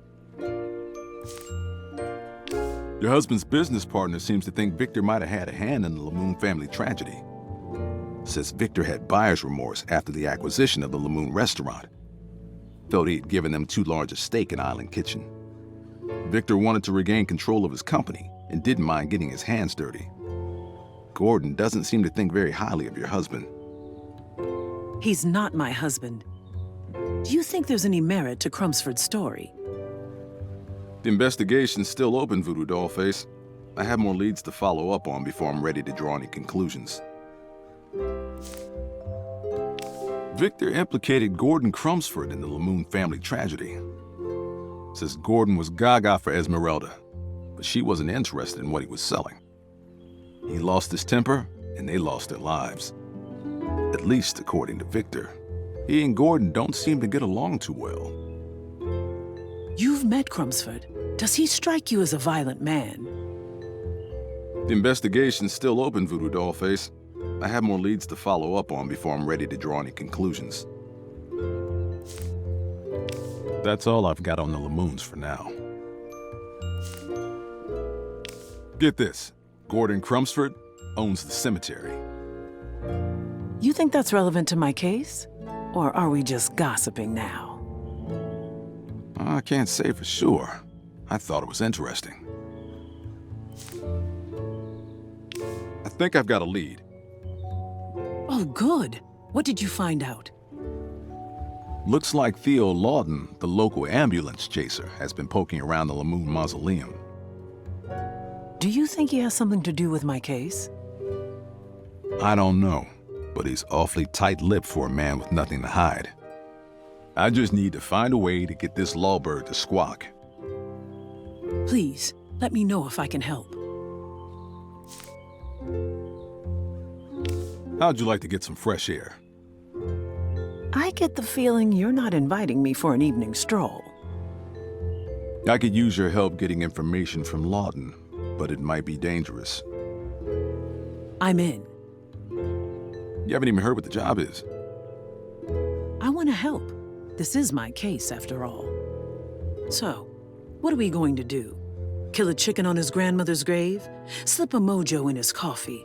Your husband's business partner seems to think Victor might have had a hand in the Lamoon family tragedy. Says Victor had buyer's remorse after the acquisition of the Lamoon restaurant. Felt he'd given them too large a stake in Island Kitchen. Victor wanted to regain control of his company and didn't mind getting his hands dirty. Gordon doesn't seem to think very highly of your husband. He's not my husband. Do you think there's any merit to Crumsford's story? The investigation's still open, Voodoo Dollface. I have more leads to follow up on before I'm ready to draw any conclusions. Victor implicated Gordon Crumsford in the Lamoon family tragedy. Says Gordon was gaga for Esmeralda, but she wasn't interested in what he was selling. He lost his temper, and they lost their lives. At least according to Victor. He and Gordon don't seem to get along too well. You've met Crumsford. Does he strike you as a violent man? The investigation's still open, Voodoo Dollface. I have more leads to follow up on before I'm ready to draw any conclusions. That's all I've got on the Lamoons for now. Get this. Gordon Crumsford owns the cemetery. You think that's relevant to my case? Or are we just gossiping now? I can't say for sure. I thought it was interesting. I think I've got a lead. Oh, good. What did you find out? Looks like Theo Lawton, the local ambulance chaser, has been poking around the Lamoon mausoleum. Do you think he has something to do with my case? I don't know, but he's awfully tight-lipped for a man with nothing to hide. I just need to find a way to get this lawbird to squawk. Please, let me know if I can help. How'd you like to get some fresh air? I get the feeling you're not inviting me for an evening stroll. I could use your help getting information from Lawton, but it might be dangerous. I'm in. You haven't even heard what the job is. I want to help. This is my case, after all. So, what are we going to do? Kill a chicken on his grandmother's grave? Slip a mojo in his coffee?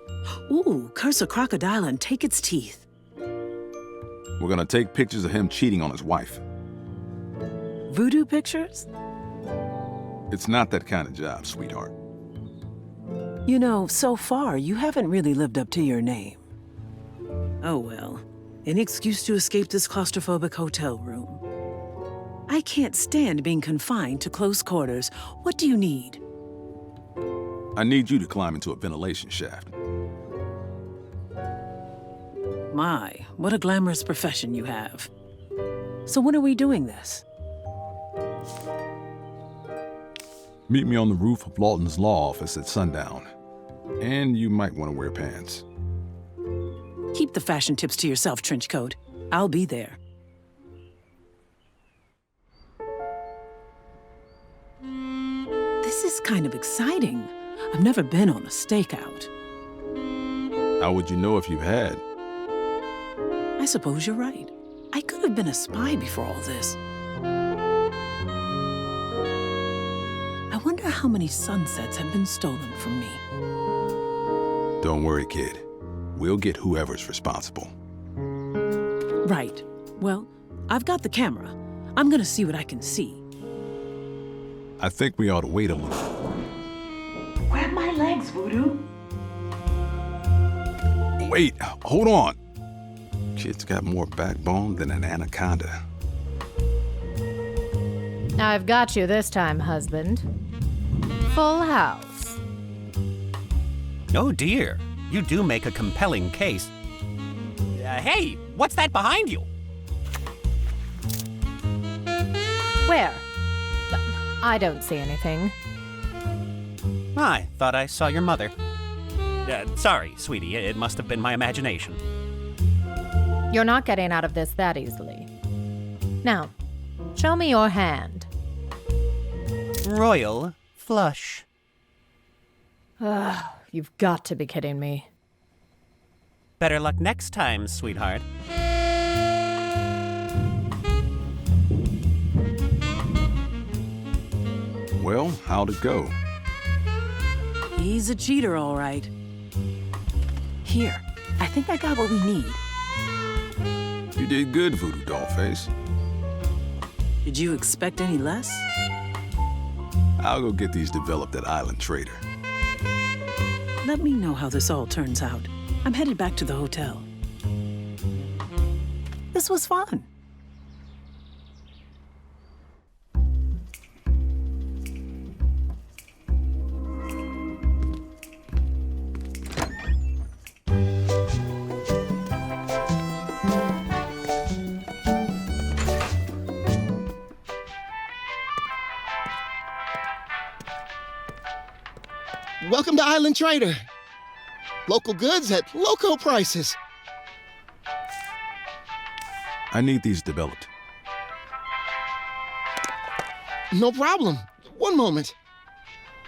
Ooh, curse a crocodile and take its teeth? We're gonna take pictures of him cheating on his wife. Voodoo pictures? It's not that kind of job, sweetheart. You know, so far, you haven't really lived up to your name. Oh well, an excuse to escape this claustrophobic hotel room. I can't stand being confined to close quarters. What do you need? I need you to climb into a ventilation shaft. My, what a glamorous profession you have. So when are we doing this? Meet me on the roof of Lawton's law office at sundown. And you might want to wear pants. Keep the fashion tips to yourself, Trenchcoat. I'll be there. This is kind of exciting. I've never been on a stakeout. How would you know if you had? I suppose you're right. I could have been a spy before all this. I wonder how many sunsets have been stolen from me. Don't worry, kid. We'll get whoever's responsible. Right. Well, I've got the camera. I'm gonna see what I can see. I think we ought to wait a little. Grab my legs, Voodoo. Wait, hold on. Kid's got more backbone than an anaconda. I've got you this time, husband. Full house. Oh dear, you do make a compelling case. Hey, what's that behind you? Where? I don't see anything. I thought I saw your mother. Sorry, sweetie, it must have been my imagination. You're not getting out of this that easily. Now, show me your hand. Royal flush. Ugh, you've got to be kidding me. Better luck next time, sweetheart. Well, how'd it go? He's a cheater, all right. Here, I think I got what we need. You did good, Voodoo Dollface. Did you expect any less? I'll go get these developed at Island Trader. Let me know how this all turns out. I'm headed back to the hotel. This was fun. Welcome to Island Trader. Local goods at local prices. I need these developed. No problem. One moment.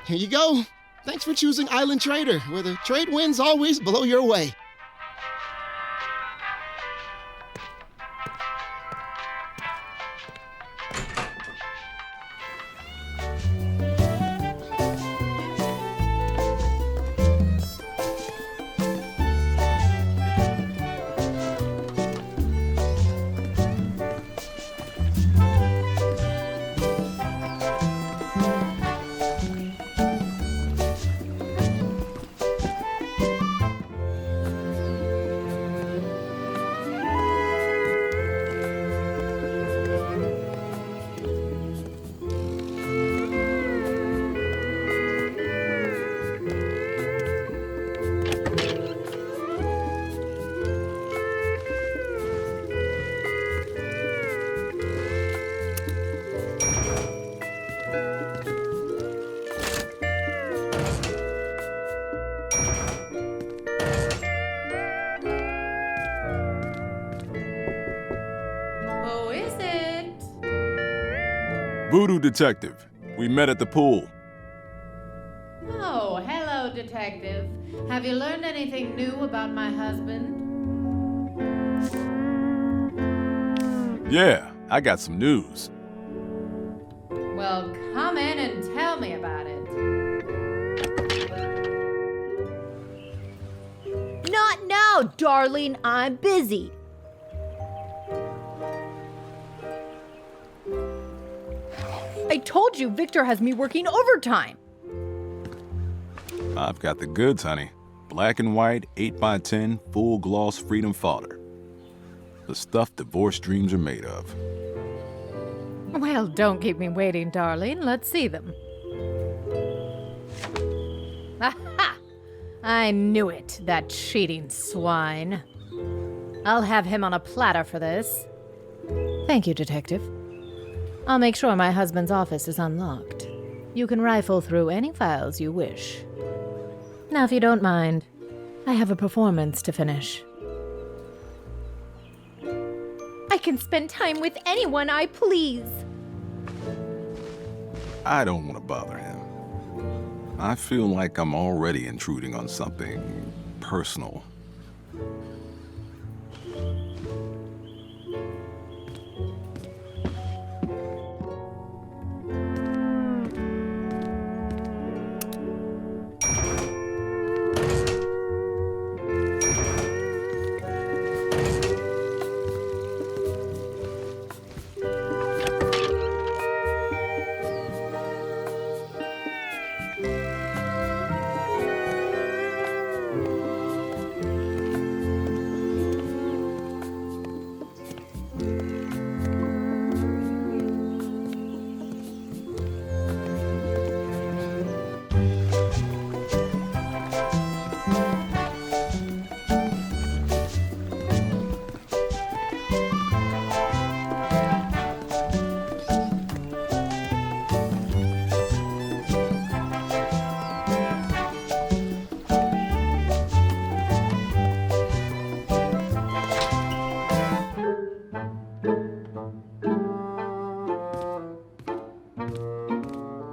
Here you go. Thanks for choosing Island Trader, where the trade winds always blow your way. Voodoo Detective. We met at the pool. Oh, hello, Detective. Have you learned anything new about my husband? Yeah, I got some news. Well, come in and tell me about it. Not now, darling. I'm busy. I told you Victor has me working overtime. I've got the goods, honey. Black and white, 8x10, full gloss freedom fodder. The stuff divorce dreams are made of. Well, don't keep me waiting, darling. Let's see them. Aha! I knew it, that cheating swine. I'll have him on a platter for this. Thank you, Detective. I'll make sure my husband's office is unlocked. You can rifle through any files you wish. Now, if you don't mind, I have a performance to finish. I can spend time with anyone I please. I don't want to bother him. I feel like I'm already intruding on something personal.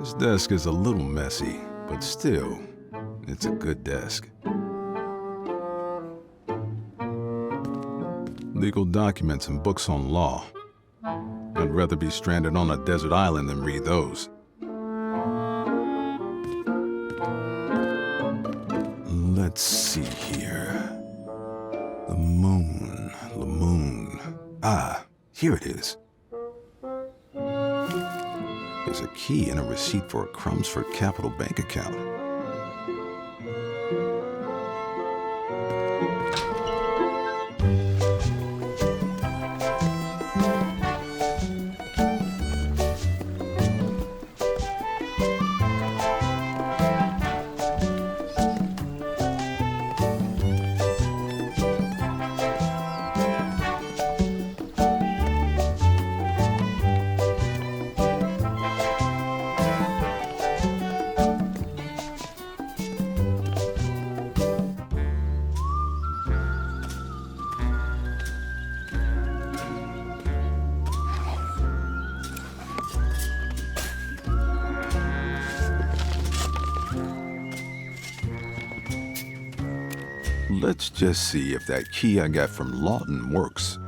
This desk is a little messy, but still, it's a good desk. Legal documents and books on law. I'd rather be stranded on a desert island than read those. Let's see here. The moon. Ah, here it is. There's a key and a receipt for a Crumbsford Capital bank account. Let's just see if that key I got from Lawton works.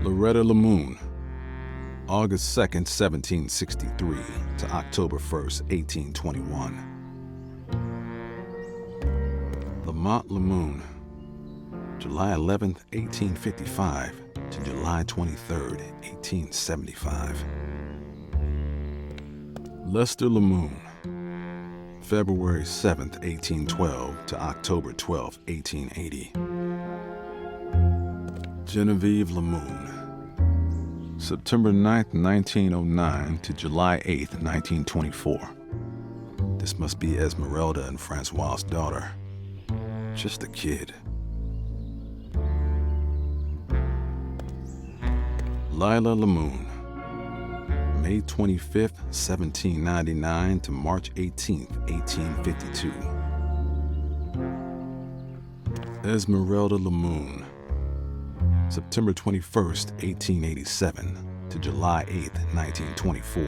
Loretta Lamoon, August 2nd, 1763 to October 1st, 1821. Lamont Lamoon, July 11th, 1855 to July 23rd, 1875. Lester Lamoon, February 7th, 1812 to October 12th, 1880. Genevieve Lamoon, September 9th, 1909 to July 8th, 1924. This must be Esmeralda and Francois's daughter. Just a kid. Lila Lamoon, May 25th, 1799 to March 18th, 1852. Esmeralda Lamoon. September 21st, 1887 to July 8th, 1924.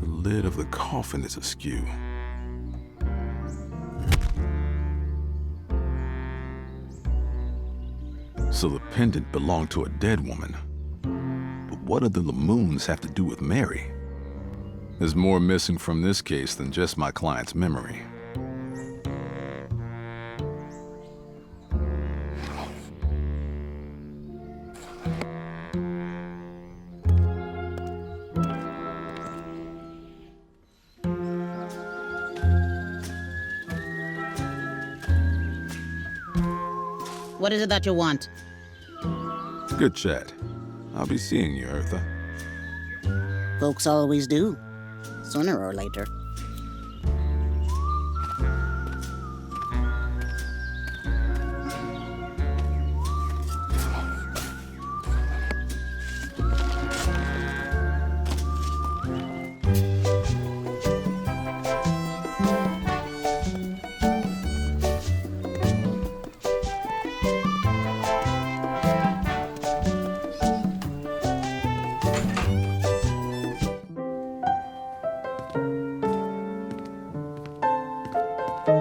The lid of the coffin is askew. So the pendant belonged to a dead woman. But what do the Lamoons have to do with Mary? There's more missing from this case than just my client's memory. What is it that you want? Good chat. I'll be seeing you, Eartha. Folks always do, sooner or later.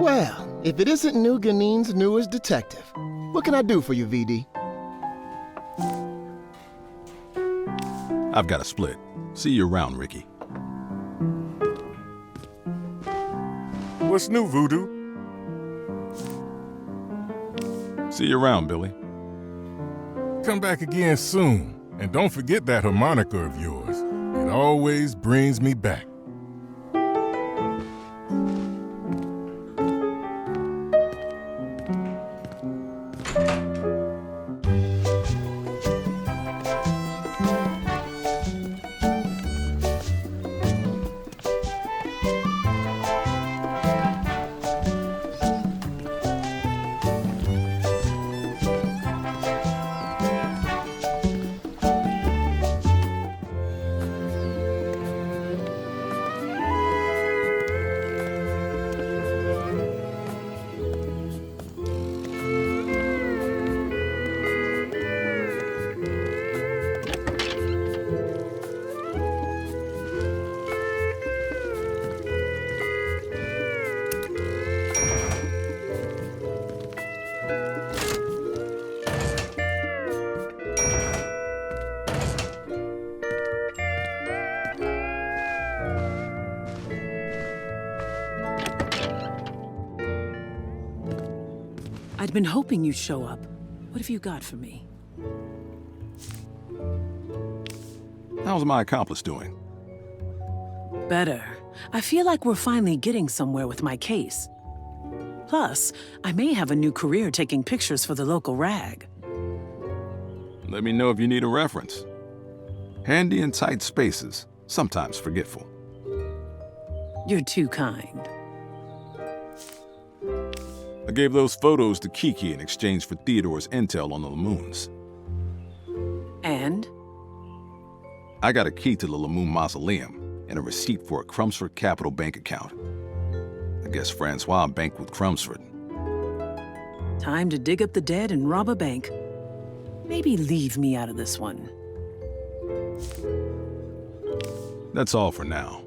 Well, if it isn't New Guinea's newest detective, what can I do for you, VD? I've got a split. See you around, Ricky. What's new, Voodoo? See you around, Billy. Come back again soon. And don't forget that harmonica of yours. It always brings me back. I'd been hoping you'd show up. What have you got for me? How's my accomplice doing? Better. I feel like we're finally getting somewhere with my case. Plus, I may have a new career taking pictures for the local rag. Let me know if you need a reference. Handy in tight spaces, sometimes forgetful. You're too kind. I gave those photos to Kiki in exchange for Theodore's intel on the Lamoons. And? I got a key to the Lamoon mausoleum and a receipt for a Crumsford Capital Bank account. I guess Francois banked with Crumsford. Time to dig up the dead and rob a bank. Maybe leave me out of this one. That's all for now.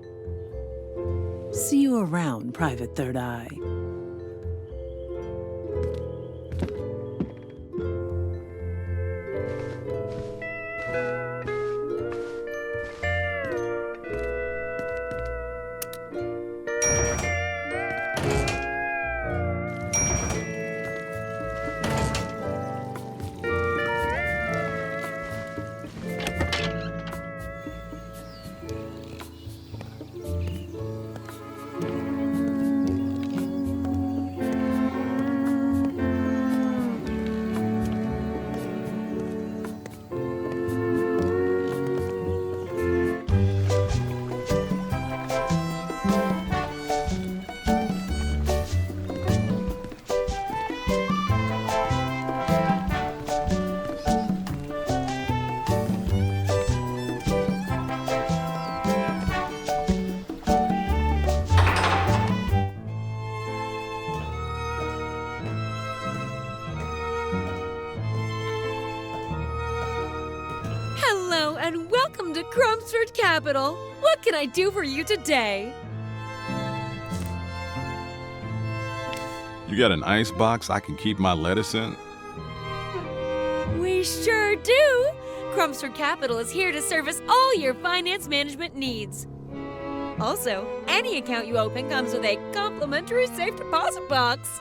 See you around, Private Third Eye. and welcome to Crumbsford Capital. What can I do for you today? You got an ice box I can keep my lettuce in? We sure do. Crumbsford Capital is here to service all your finance management needs. Also, any account you open comes with a complimentary safe deposit box.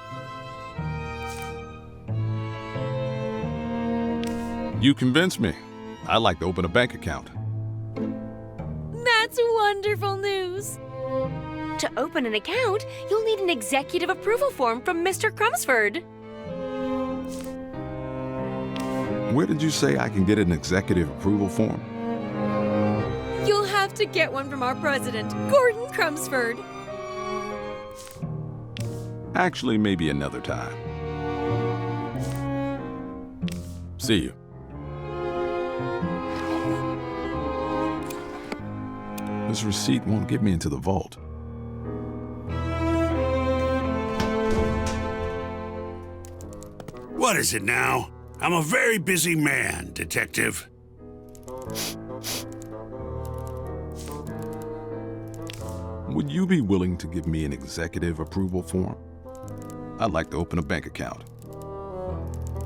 You convinced me. I'd like to open a bank account. That's wonderful news. To open an account, you'll need an executive approval form from Mr. Crumbsford. Where did you say I can get an executive approval form? You'll have to get one from our president, Gordon Crumbsford. Actually, maybe another time. See you. This receipt won't get me into the vault. What is it now? I'm a very busy man, Detective. Would you be willing to give me an executive approval form? I'd like to open a bank account.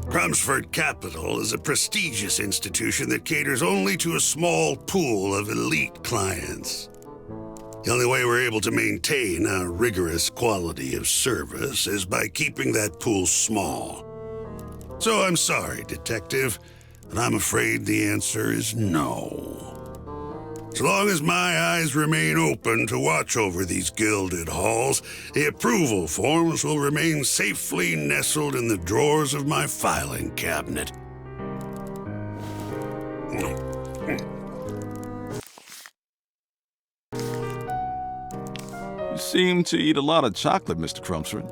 Crumbsford Capital is a prestigious institution that caters only to a small pool of elite clients. The only way we're able to maintain a rigorous quality of service is by keeping that pool small. So I'm sorry, Detective, but I'm afraid the answer is no. As long as my eyes remain open to watch over these gilded halls, the approval forms will remain safely nestled in the drawers of my filing cabinet. You seem to eat a lot of chocolate, Mr. Crumbsford.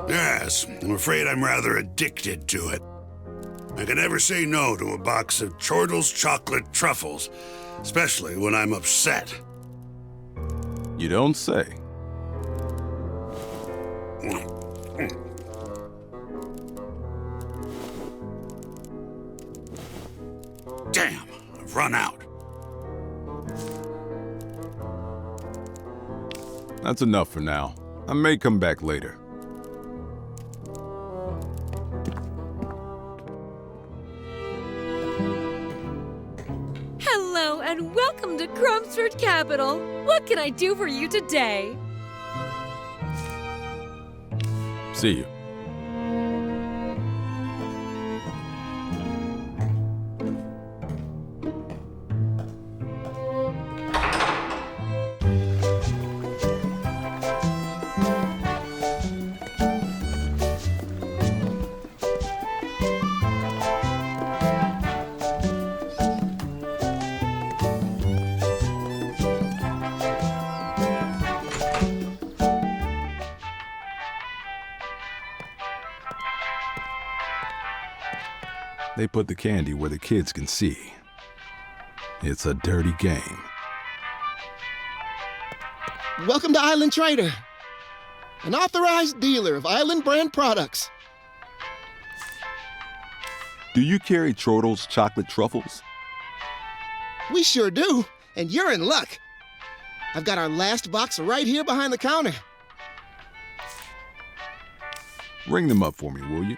Yes, I'm afraid I'm rather addicted to it. I can never say no to a box of Chortle's chocolate truffles, especially when I'm upset. You don't say. Damn, I've run out. That's enough for now. I may come back later. Hello and welcome to Crumbsford Capital. What can I do for you today? See you. They put the candy where the kids can see. It's a dirty game. Welcome to Island Trader, an authorized dealer of Island brand products. Do you carry Chortle's chocolate truffles? We sure do, and you're in luck. I've got our last box right here behind the counter. Ring them up for me, will you?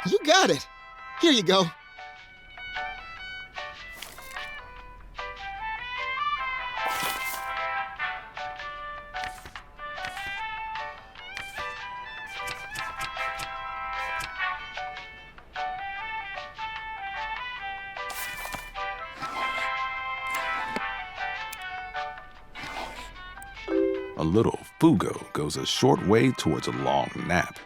You got it. Here you go. A little fugo goes a short way towards a long nap.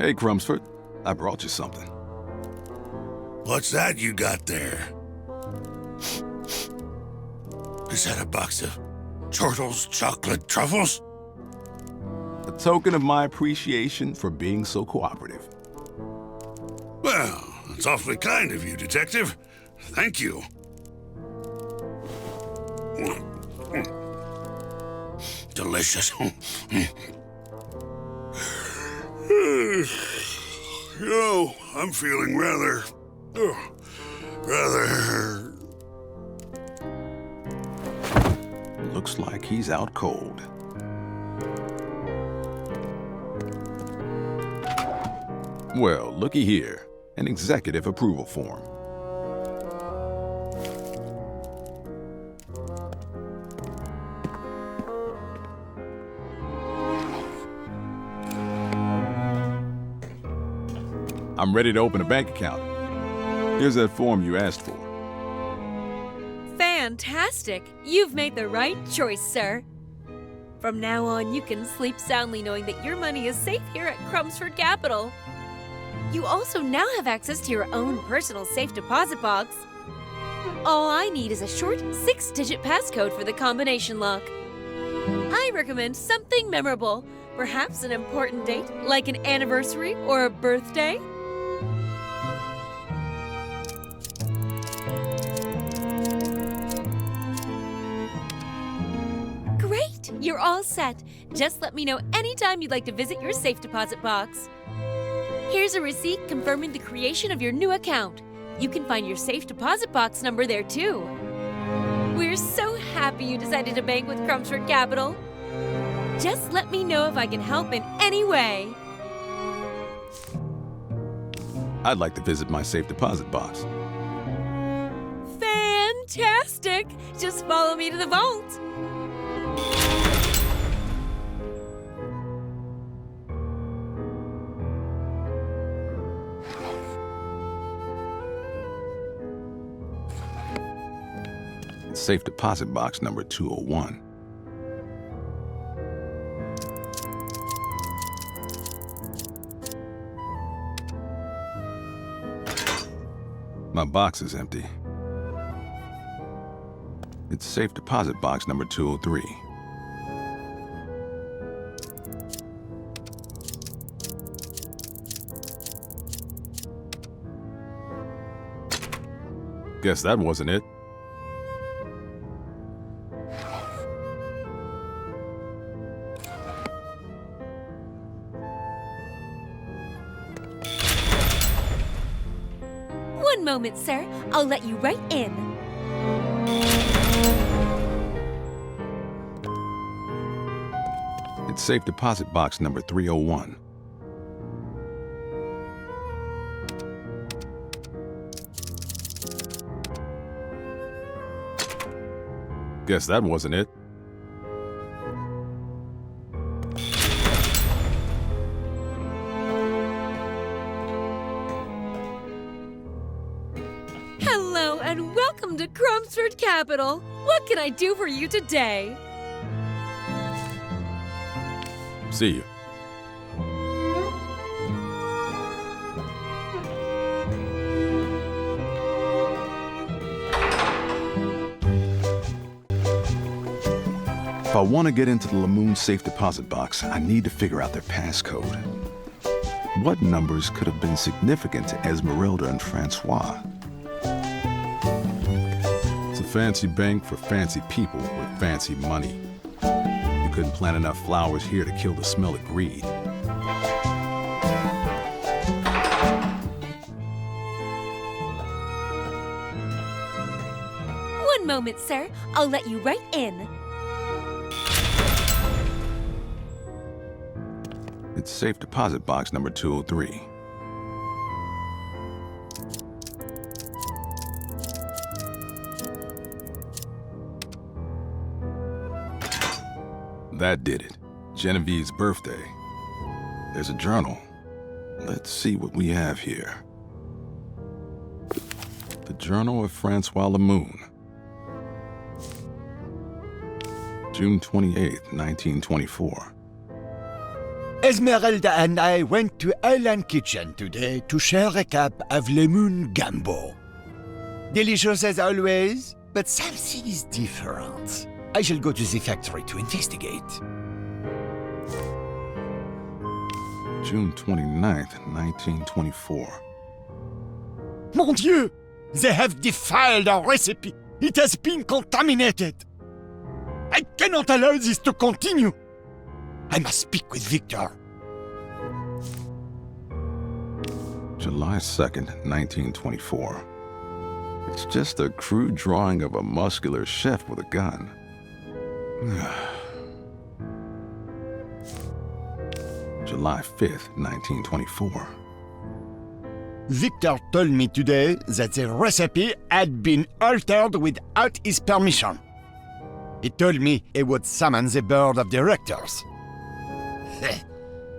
Hey, Crumsford. I brought you something. What's that you got there? Is that a box of Chortle's chocolate truffles? A token of my appreciation for being so cooperative. Well, it's awfully kind of you, Detective. Thank you. Delicious. You know, I'm feeling rather... Looks like he's out cold. Well, looky here. An executive approval form. I'm ready to open a bank account. Here's that form you asked for. Fantastic! You've made the right choice, sir. From now on, you can sleep soundly knowing that your money is safe here at Crumsford Capital. You also now have access to your own personal safe deposit box. All I need is a short 6-digit passcode for the combination lock. I recommend something memorable, perhaps an important date, like an anniversary or a birthday. Great! You're all set. Just let me know anytime you'd like to visit your safe deposit box. Here's a receipt confirming the creation of your new account. You can find your safe deposit box number there too. We're so happy you decided to bank with Crumsford Capital. Just let me know if I can help in any way. I'd like to visit my safe deposit box. Fantastic! Just follow me to the vault. Safe deposit box number 201. My box is empty. It's safe deposit box number 203. Guess that wasn't it. One moment, sir. I'll let you right in. It's safe deposit box number 301. Guess that wasn't it. Hello and welcome to Crumsford Capital. What can I do for you today? See you. If I want to get into the Lamoon safe deposit box, I need to figure out their passcode. What numbers could have been significant to Esmeralda and Francois? It's a fancy bank for fancy people with fancy money. You couldn't plant enough flowers here to kill the smell of greed. One moment, sir. I'll let you right in. It's safe deposit box number 203. That did it. Genevieve's birthday. There's a journal. Let's see what we have here. The Journal of Francois Lamoon. June 28th, 1924. Esmeralda and I went to Island Kitchen today to share a cup of lemon gumbo. Delicious as always, but something is different. I shall go to the factory to investigate. June 29th, 1924. Mon Dieu! They have defiled our recipe. It has been contaminated. I cannot allow this to continue. I must speak with Victor. July 2nd, 1924. It's just a crude drawing of a muscular chef with a gun. July 5th, 1924. Victor told me today that the recipe had been altered without his permission. He told me he would summon the board of directors.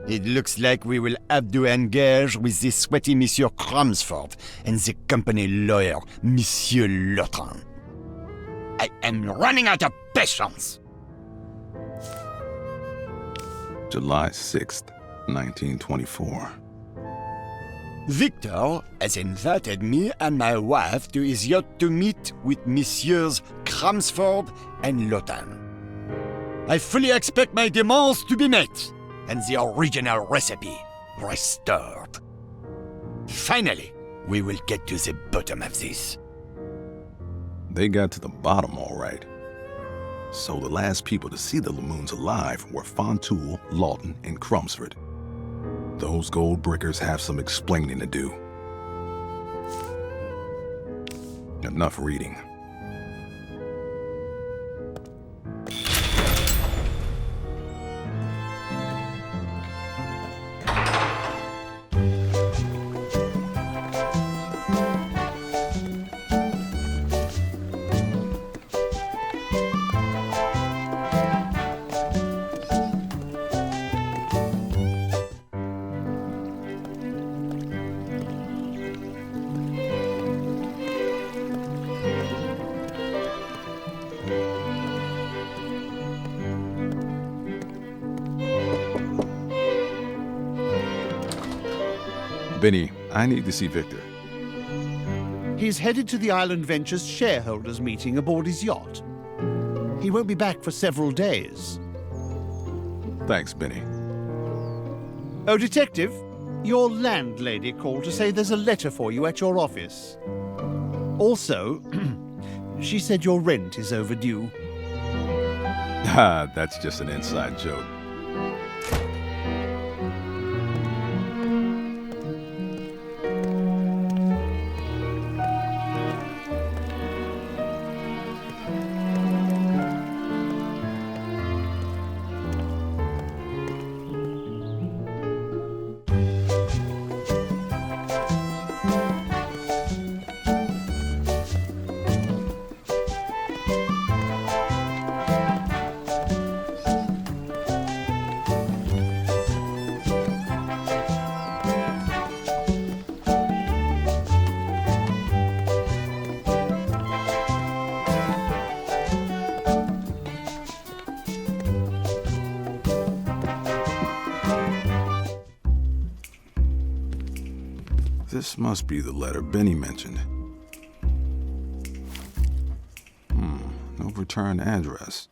It looks like we will have to engage with the sweaty Monsieur Crumsford and the company lawyer, Monsieur Lotrin. I am running out of patience. July 6th, 1924. Victor has invited me and my wife to his yacht to meet with Messieurs Crumsford and Lotrin. I fully expect my demands to be met and the original recipe restored. Finally, we will get to the bottom of this. They got to the bottom all right. So the last people to see the Lamoons alive were Fontoul, Lawton, and Crumsford. Those gold brickers have some explaining to do. Enough reading. Benny, I need to see Victor. He's headed to the Island Ventures shareholders meeting aboard his yacht. He won't be back for several days. Thanks, Benny. Oh, Detective, your landlady called to say there's a letter for you at your office. Also, she said your rent is overdue. Ah, that's just an inside joke. This must be the letter Benny mentioned. No return address.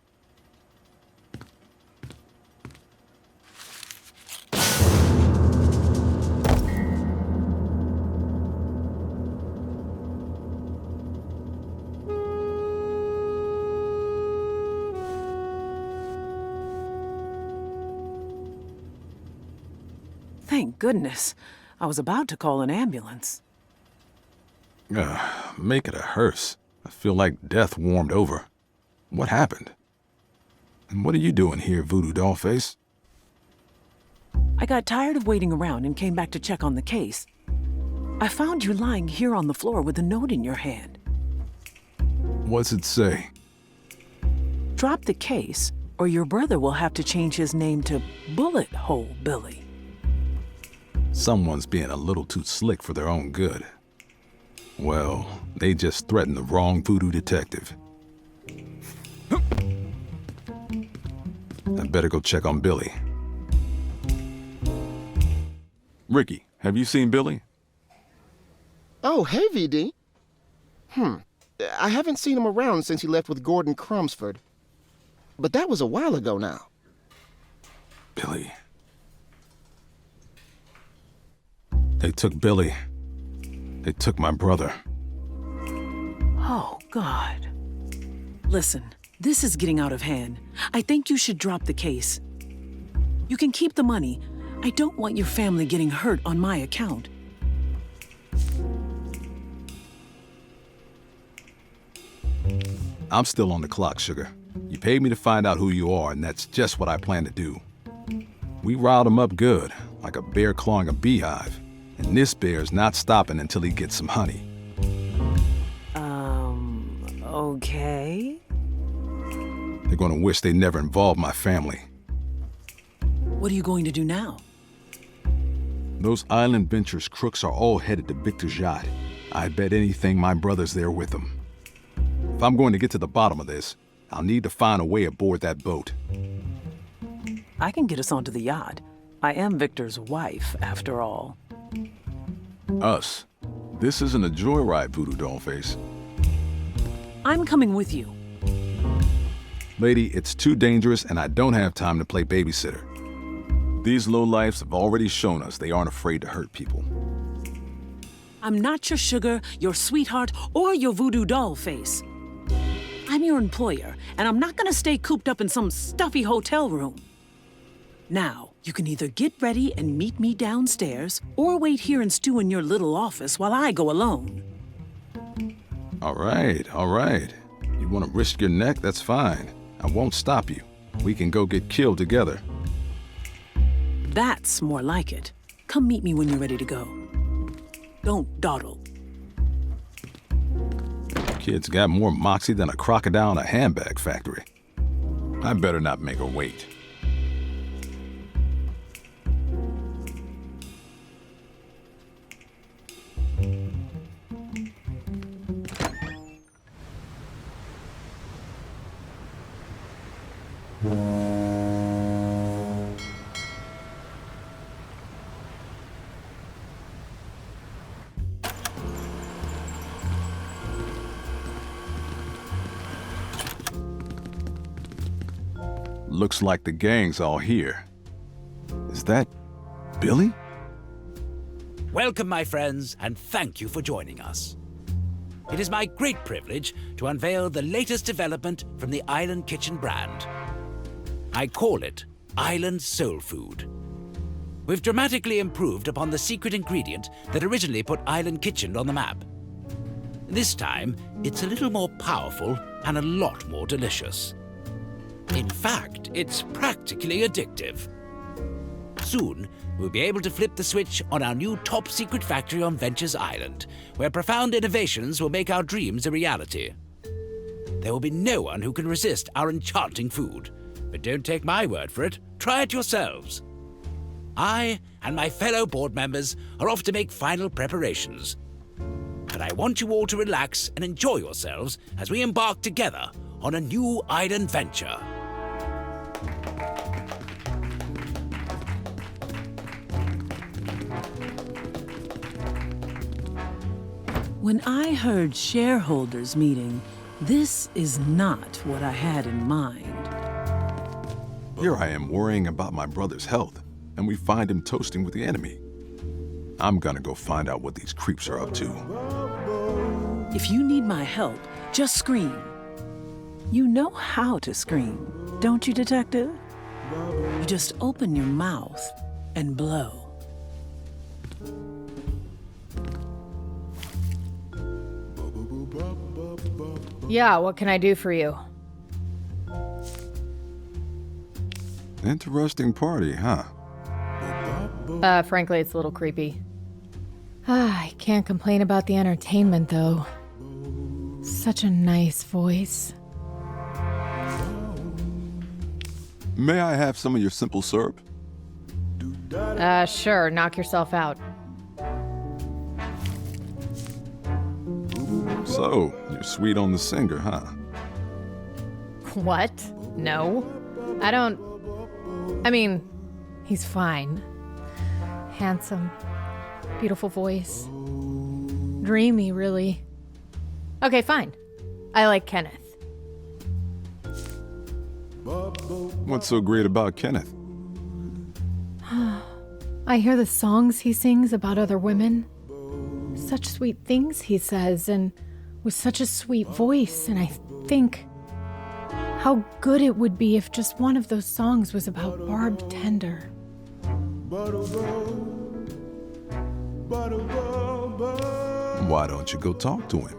Thank goodness. I was about to call an ambulance. Make it a hearse. I feel like death warmed over. What happened? And what are you doing here, Voodoo Dollface? I got tired of waiting around and came back to check on the case. I found you lying here on the floor with a note in your hand. What's it say? Drop the case, or your brother will have to change his name to Bullet Hole Billy. Someone's being a little too slick for their own good. Well, they just threatened the wrong Voodoo Detective. I better go check on Billy. Ricky, have you seen Billy? Oh, hey, VD. I haven't seen him around since he left with Gordon Crumsford. But that was a while ago now. Billy. They took Billy. They took my brother. Oh, God. Listen, this is getting out of hand. I think you should drop the case. You can keep the money. I don't want your family getting hurt on my account. I'm still on the clock, Sugar. You paid me to find out who you are, and that's just what I plan to do. We riled him up good, like a bear clawing a beehive. And this bear's not stopping until he gets some honey. Okay. They're gonna wish they never involved my family. What are you going to do now? Those Island Ventures crooks are all headed to Victor's yacht. I bet anything my brother's there with them. If I'm going to get to the bottom of this, I'll need to find a way aboard that boat. I can get us onto the yacht. I am Victor's wife, after all. Us. This isn't a joyride, Voodoo Dollface. I'm coming with you. Lady, it's too dangerous and I don't have time to play babysitter. These lowlifes have already shown us they aren't afraid to hurt people. I'm not your sugar, your sweetheart, or your voodoo doll face. I'm your employer, and I'm not gonna stay cooped up in some stuffy hotel room. Now, you can either get ready and meet me downstairs, or wait here and stew in your little office while I go alone. All right. You want to risk your neck? That's fine. I won't stop you. We can go get killed together. That's more like it. Come meet me when you're ready to go. Don't dawdle. Kid's got more moxie than a crocodile in a handbag factory. I better not make her wait. Looks like the gang's all here. Is that Billy? Welcome, my friends, and thank you for joining us. It is my great privilege to unveil the latest development from the Island Kitchen brand. I call it Island Soul Food. We've dramatically improved upon the secret ingredient that originally put Island Kitchen on the map. This time, it's a little more powerful and a lot more delicious. In fact, it's practically addictive. Soon, we'll be able to flip the switch on our new top-secret factory on Ventures Island, where profound innovations will make our dreams a reality. There will be no one who can resist our enchanting food. But don't take my word for it. Try it yourselves. I and my fellow board members are off to make final preparations. But I want you all to relax and enjoy yourselves as we embark together on a new island venture. When I heard shareholders meeting, this is not what I had in mind. Here I am worrying about my brother's health, and we find him toasting with the enemy. I'm gonna go find out what these creeps are up to. If you need my help, just scream. You know how to scream, don't you, Detective? You just open your mouth and blow. Yeah, what can I do for you? Interesting party, huh? Frankly, it's a little creepy. I can't complain about the entertainment, though. Such a nice voice. May I have some of your simple syrup? Sure, knock yourself out. So, you're sweet on the singer, huh? What? No. I mean, he's fine. Handsome. Beautiful voice. Dreamy, really. Okay, fine. I like Kenneth. What's so great about Kenneth? I hear the songs he sings about other women. Such sweet things he says, and with such a sweet voice, and I think how good it would be if just one of those songs was about Barb Tender. Why don't you go talk to him?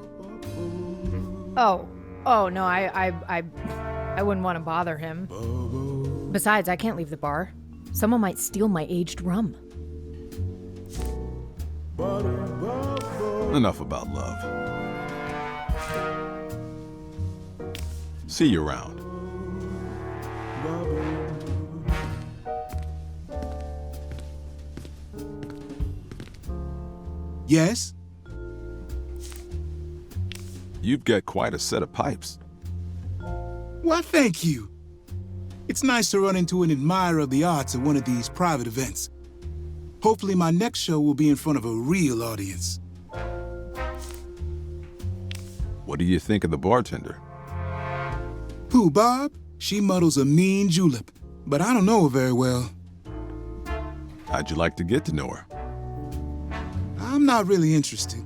Oh no, I wouldn't want to bother him. Besides, I can't leave the bar. Someone might steal my aged rum. Enough about love. See you around. Yes? You've got quite a set of pipes. Why, thank you. It's nice to run into an admirer of the arts at one of these private events. Hopefully my next show will be in front of a real audience. What do you think of the bartender? Who, Barb? She muddles a mean julep, but I don't know her very well. How'd you like to get to know her? I'm not really interested.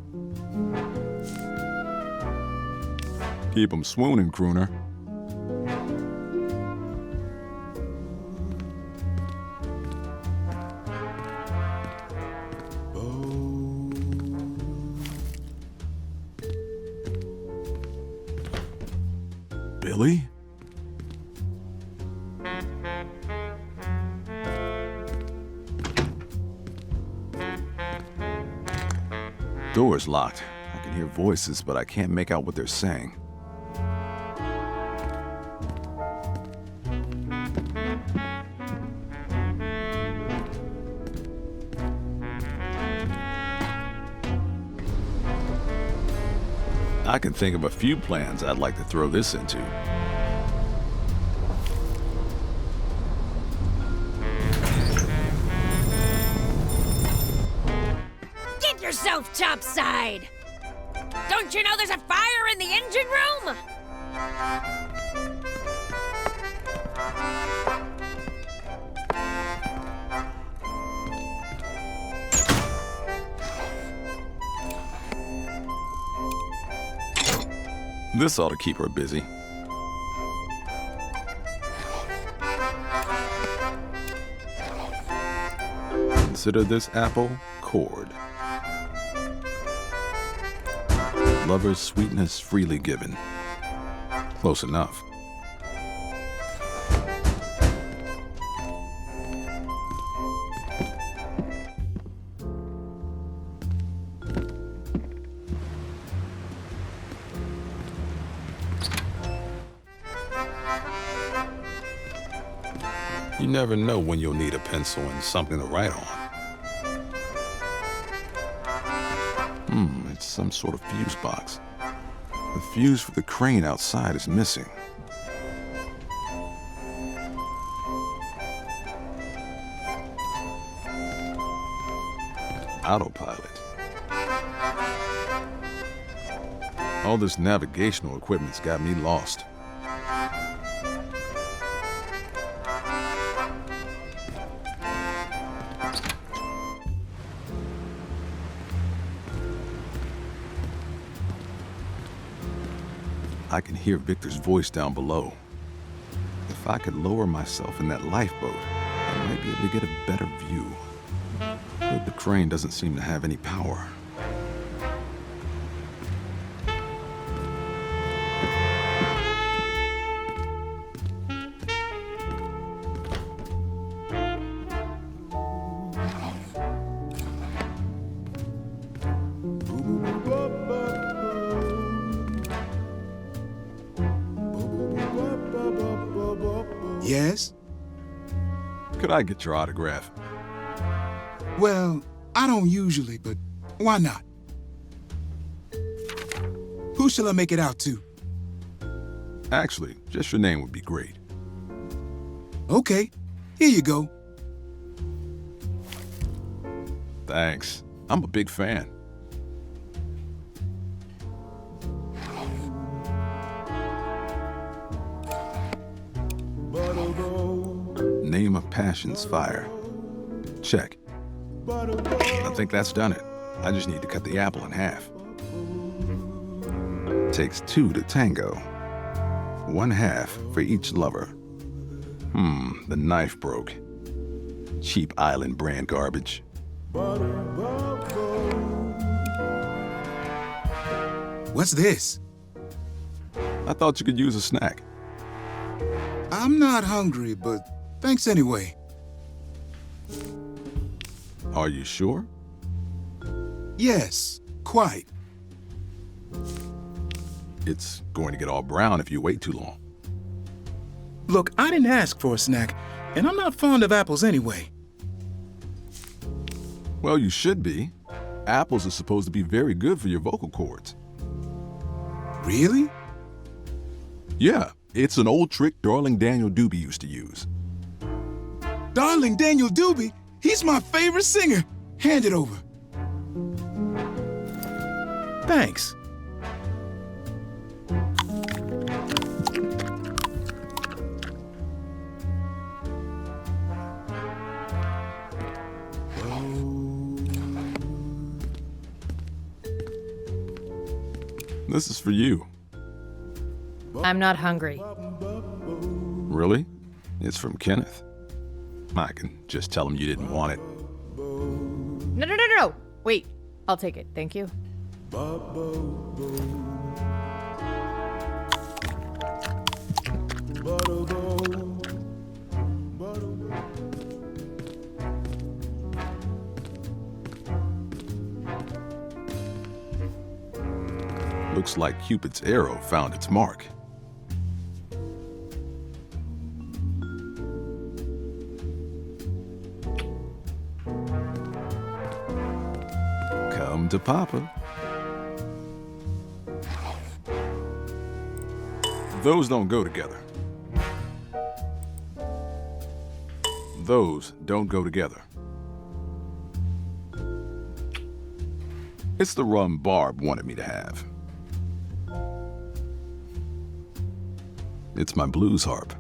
Keep 'em swooning, crooner. Billy? Door's locked. I can hear voices, but I can't make out what they're saying. I can think of a few plans I'd like to throw this into. Get yourself topside! Don't you know there's a fire in the engine room? This ought to keep her busy. Consider this apple cord. Lover's sweetness freely given. Close enough. You never know when you'll need a pencil and something to write on. It's some sort of fuse box. The fuse for the crane outside is missing. Autopilot. All this navigational equipment's got me lost. I can hear Victor's voice down below. If I could lower myself in that lifeboat, I might be able to get a better view. But the crane doesn't seem to have any power. Yes? Could I get your autograph? Well, I don't usually, but why not? Who shall I make it out to? Actually, just your name would be great. Okay, here you go. Thanks. I'm a big fan. Name of passion's fire. Check. I think that's done it. I just need to cut the apple in half. Takes two to tango. 1/2 for each lover. The knife broke. Cheap island brand garbage. What's this? I thought you could use a snack. I'm not hungry, but thanks anyway. Are you sure? Yes, quite. It's going to get all brown if you wait too long. Look, I didn't ask for a snack, and I'm not fond of apples anyway. Well, you should be. Apples are supposed to be very good for your vocal cords. Really? Yeah, it's an old trick Darling Daniel Doobie used to use. Darling Daniel Doobie? He's my favorite singer. Hand it over. Thanks. This is for you. I'm not hungry. Really? It's from Kenneth. I can just tell him you didn't want it. No. Wait, I'll take it. Thank you. Looks like Cupid's arrow found its mark. Come to Papa. Those don't go together. Those don't go together. It's the rum Barb wanted me to have. It's my blues harp.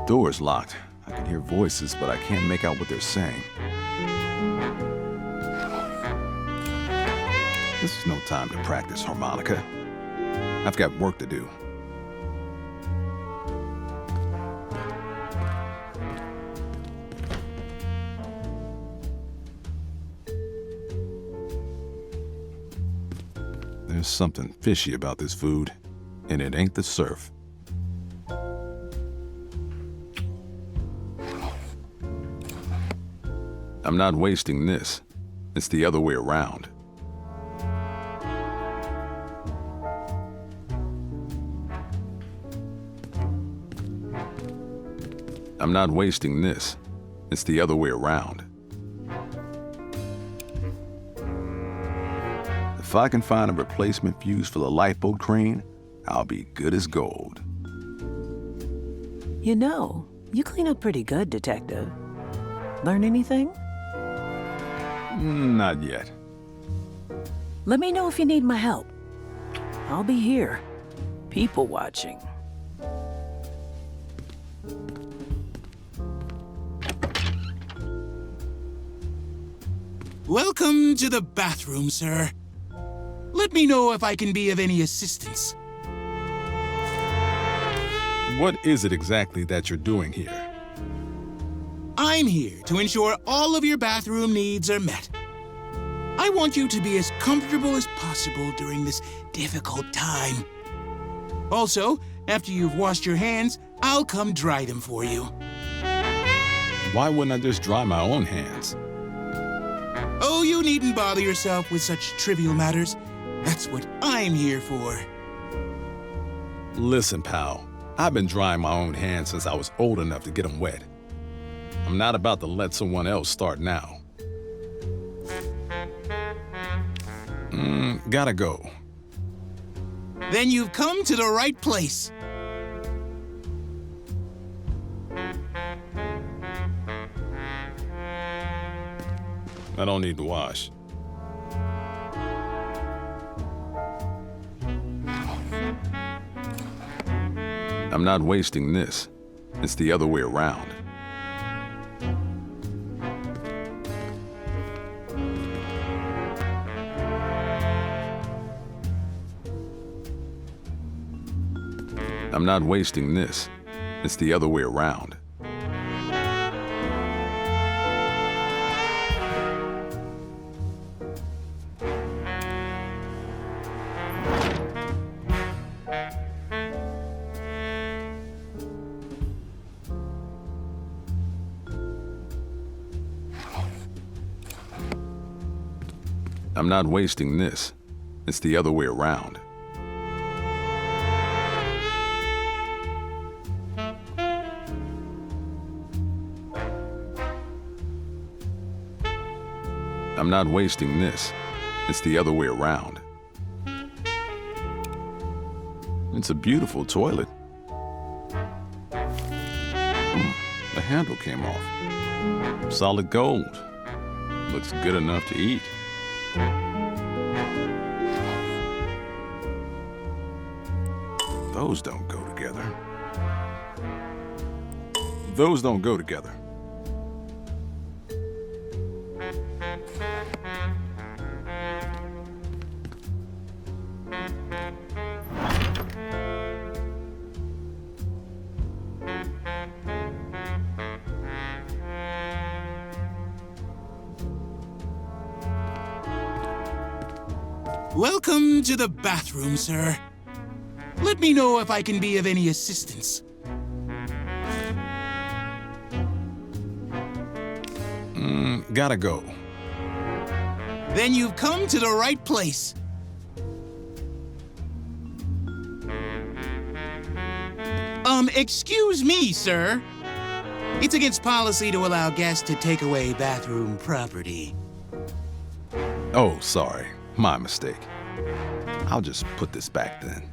Door's locked. I can hear voices, but I can't make out what they're saying. This is no time to practice harmonica. I've got work to do. There's something fishy about this food, and it ain't the surf. I'm not wasting this. It's the other way around. I'm not wasting this. It's the other way around. If I can find a replacement fuse for the lifeboat crane, I'll be good as gold. You know, you clean up pretty good, Detective. Learn anything? Not yet. Let me know if you need my help. I'll be here. People watching. Welcome to the bathroom, sir. Let me know if I can be of any assistance. What is it exactly that you're doing here? I'm here to ensure all of your bathroom needs are met. I want you to be as comfortable as possible during this difficult time. Also, after you've washed your hands, I'll come dry them for you. Why wouldn't I just dry my own hands? Oh, you needn't bother yourself with such trivial matters. That's what I'm here for. Listen, pal. I've been drying my own hands since I was old enough to get them wet. I'm not about to let someone else start now. Gotta go. Then you've come to the right place. I don't need to wash. I'm not wasting this. It's the other way around. I'm not wasting this. It's the other way around. I'm not wasting this. It's the other way around. I'm not wasting this. It's the other way around. It's a beautiful toilet. The handle came off. Solid gold. Looks good enough to eat. Those don't go together. Those don't go together. Welcome to the bathroom, sir. Let me know if I can be of any assistance. Gotta go. Then you've come to the right place. Excuse me, sir. It's against policy to allow guests to take away bathroom property. Oh, sorry. My mistake. I'll just put this back then.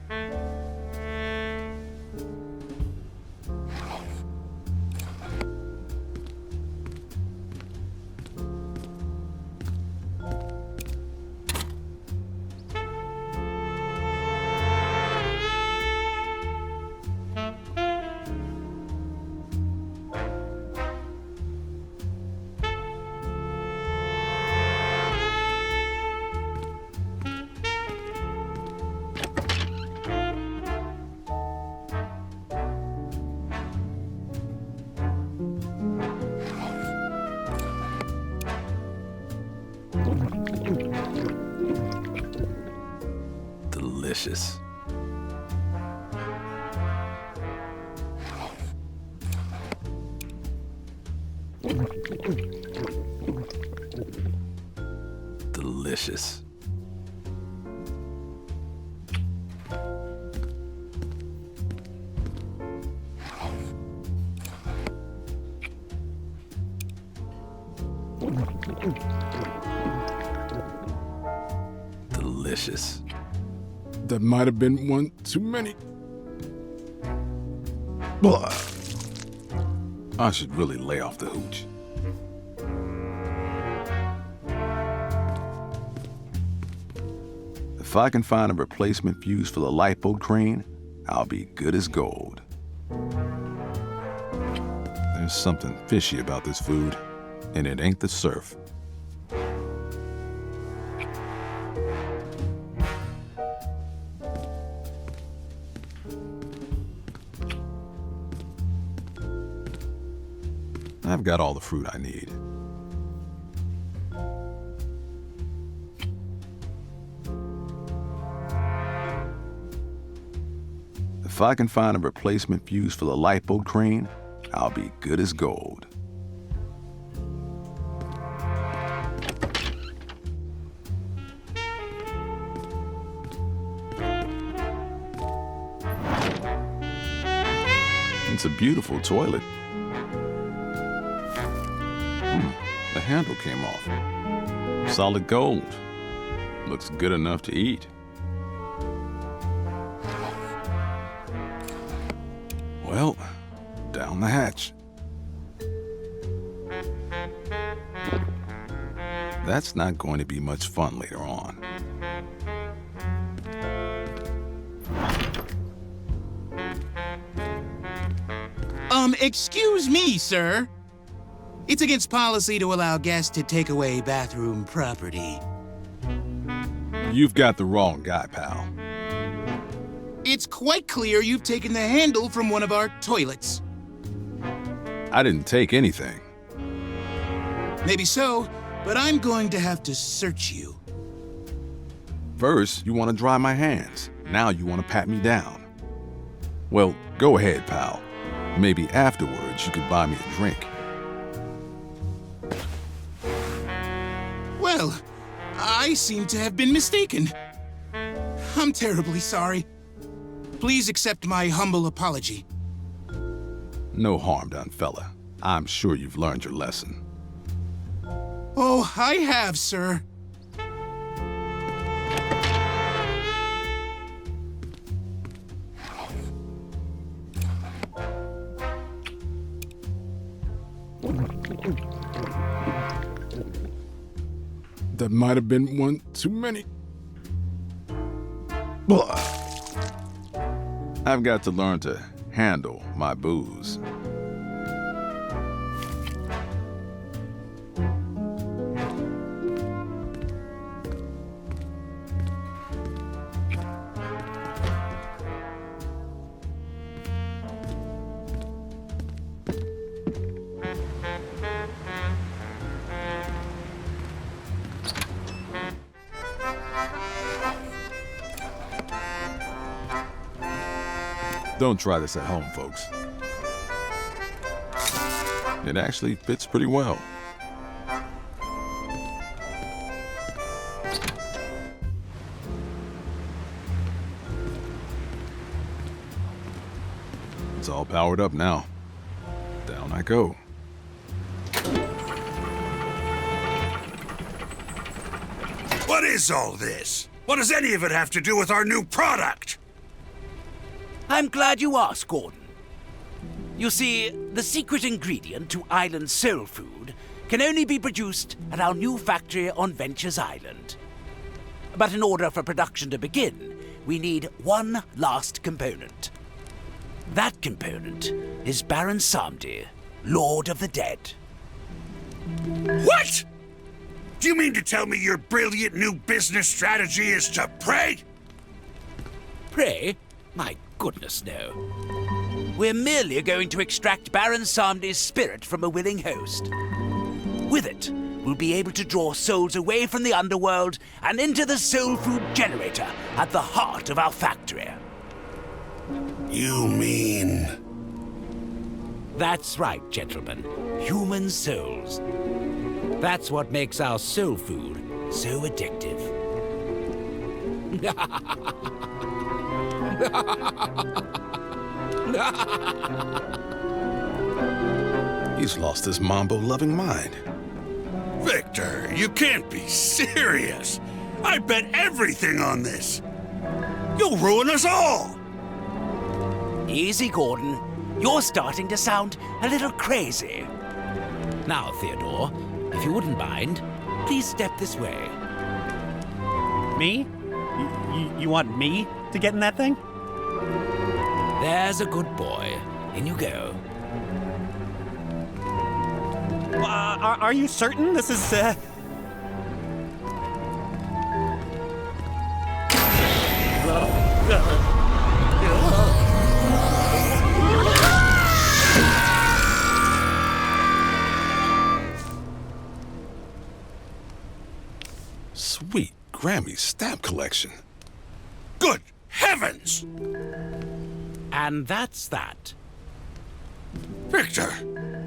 Delicious. Delicious. Delicious. That might have been one too many. Blah. I should really lay off the hooch. If I can find a replacement fuse for the lipo crane, I'll be good as gold. There's something fishy about this food, and it ain't the surf. I've got all the fruit I need. If I can find a replacement fuse for the lipo crane, I'll be good as gold. It's a beautiful toilet. The handle came off. Solid gold. Looks good enough to eat. Well, down the hatch. That's not going to be much fun later on. Excuse me, sir. It's against policy to allow guests to take away bathroom property. You've got the wrong guy, pal. It's quite clear you've taken the handle from one of our toilets. I didn't take anything. Maybe so, but I'm going to have to search you. First, you want to dry my hands. Now you want to pat me down. Well, go ahead, pal. Maybe afterwards you could buy me a drink. Well, I seem to have been mistaken. I'm terribly sorry. Please accept my humble apology. No harm done, fella. I'm sure you've learned your lesson. Oh, I have, sir. That might have been one too many. Blah. I've got to learn to handle my booze. Don't try this at home, folks. It actually fits pretty well. It's all powered up now. Down I go. What is all this? What does any of it have to do with our new product? I'm glad you asked, Gordon. You see, the secret ingredient to Island soul food can only be produced at our new factory on Ventures Island. But in order for production to begin, we need one last component. That component is Baron Samedi, Lord of the Dead. What? Do you mean to tell me your brilliant new business strategy is to pray? Pray? My goodness, no. We're merely going to extract Baron Samedi's spirit from a willing host. With it, we'll be able to draw souls away from the underworld and into the soul food generator at the heart of our factory. You mean... That's right, gentlemen. Human souls. That's what makes our soul food so addictive. He's lost his mambo-loving mind. Victor, you can't be serious. I bet everything on this. You'll ruin us all. Easy, Gordon. You're starting to sound a little crazy. Now, Theodore, if you wouldn't mind, please step this way. Me? You want me to get in that thing? There's a good boy. In you go. Are you certain this is, Sweet Grammy stamp collection. Good heavens! And that's that. Victor,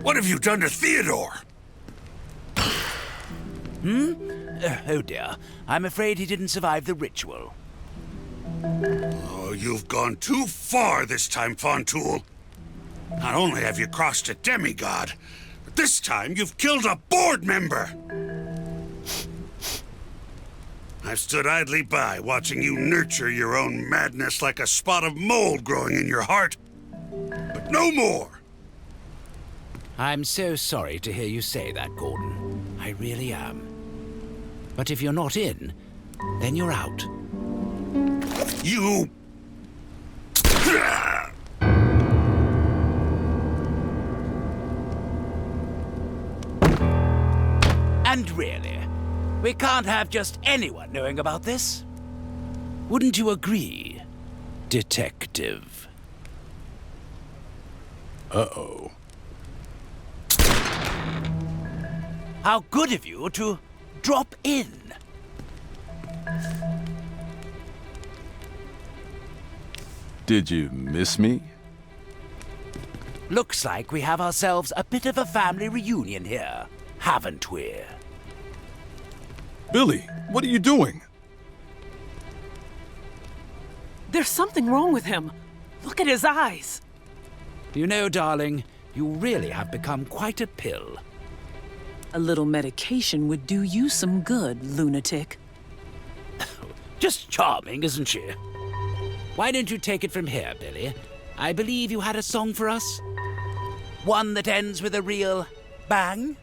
what have you done to Theodore? Oh dear. I'm afraid he didn't survive the ritual. Oh, you've gone too far this time, Fontoul. Not only have you crossed a demigod, but this time you've killed a board member. I've stood idly by watching you nurture your own madness like a spot of mold growing in your heart. But no more! I'm so sorry to hear you say that, Gordon. I really am. But if you're not in, then you're out. You... And really, we can't have just anyone knowing about this. Wouldn't you agree, Detective? Uh-oh. How good of you to drop in. Did you miss me? Looks like we have ourselves a bit of a family reunion here, haven't we? Billy, what are you doing? There's something wrong with him. Look at his eyes. You know, darling, you really have become quite a pill. A little medication would do you some good, lunatic. Just charming, isn't she? Why don't you take it from here, Billy? I believe you had a song for us? One that ends with a real bang?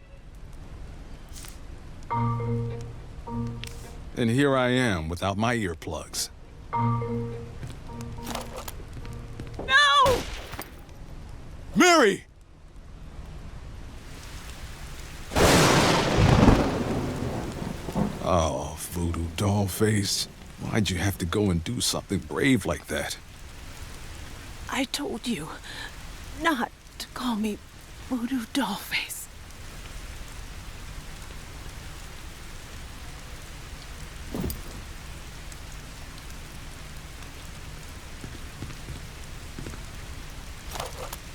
And here I am without my earplugs. No! Mary! Oh, Voodoo Dollface. Why'd you have to go and do something brave like that? I told you not to call me Voodoo Dollface.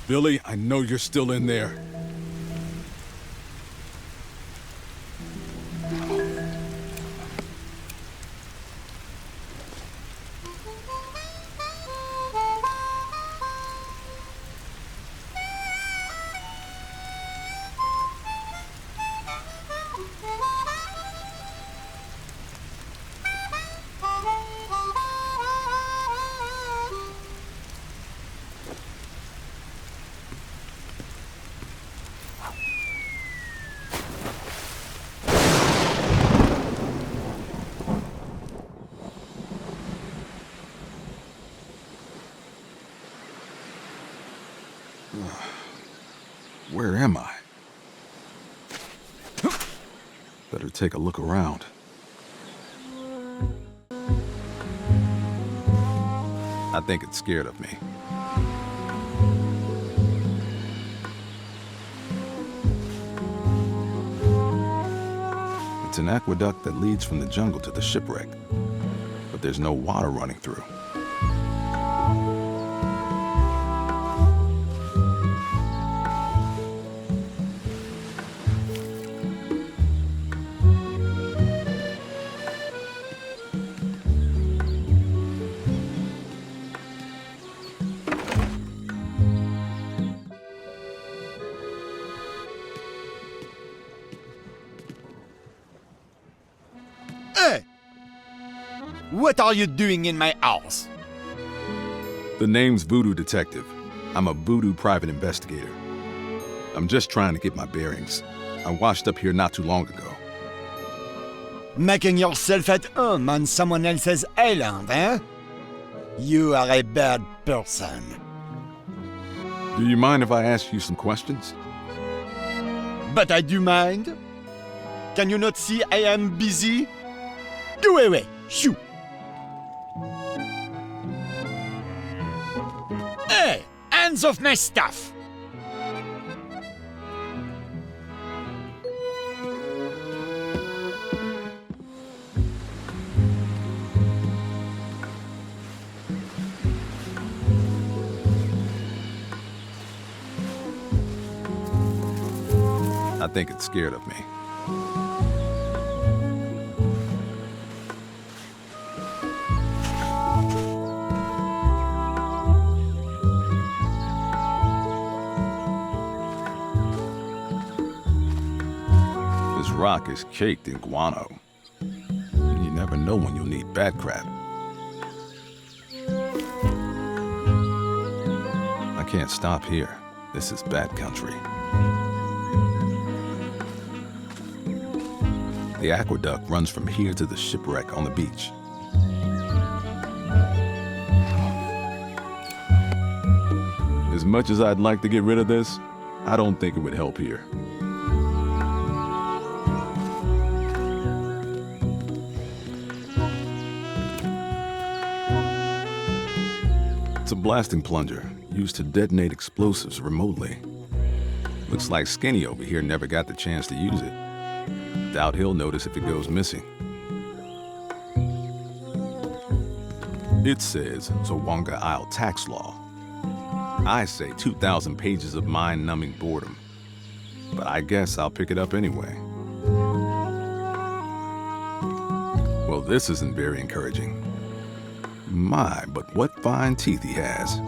Billy, I know you're still in there. Where am I? Better take a look around. I think it's scared of me. It's an aqueduct that leads from the jungle to the shipwreck, but there's no water running through. Hey! What are you doing in my house? The name's Voodoo Detective. I'm a voodoo private investigator. I'm just trying to get my bearings. I washed up here not too long ago. Making yourself at home on someone else's island, eh? You are a bad person. Do you mind if I ask you some questions? But I do mind. Can you not see I am busy? Go away! Shoo! Hey! Hands off my stuff! I think it's scared of me. This rock is caked in guano. You never know when you'll need bat crap. I can't stop here. This is bat country. The aqueduct runs from here to the shipwreck on the beach. As much as I'd like to get rid of this, I don't think it would help here. It's a blasting plunger used to detonate explosives remotely. Looks like Skinny over here never got the chance to use it. Doubt he'll notice if it goes missing. It says Zawanga Isle tax law. I say 2,000 pages of mind-numbing boredom. But I guess I'll pick it up anyway. Well, this isn't very encouraging. My, but what fine teeth he has.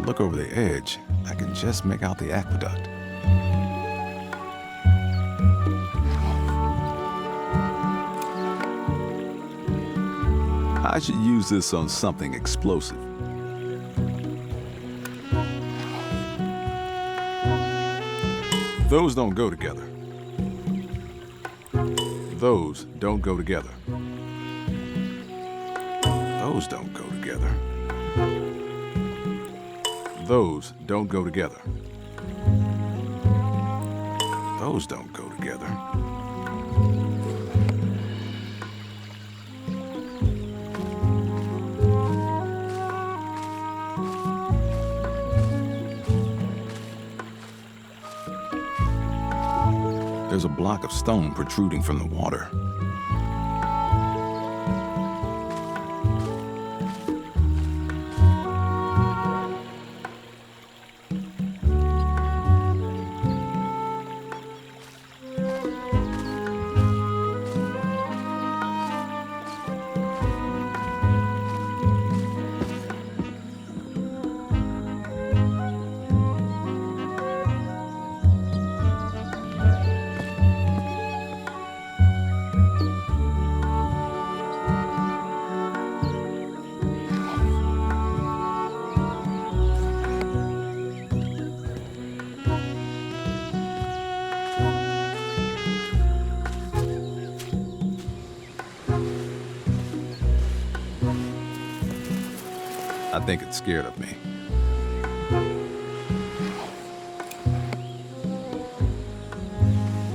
Look over the edge, I can just make out the aqueduct. I should use this on something explosive. Those don't go together. Those don't go together. Those don't go together. Those don't go together. Those don't go together. There's a block of stone protruding from the water. I think it's scared of me.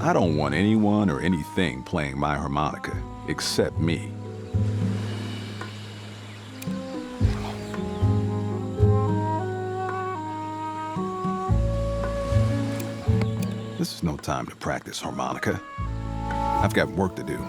I don't want anyone or anything playing my harmonica except me. This is no time to practice harmonica. I've got work to do.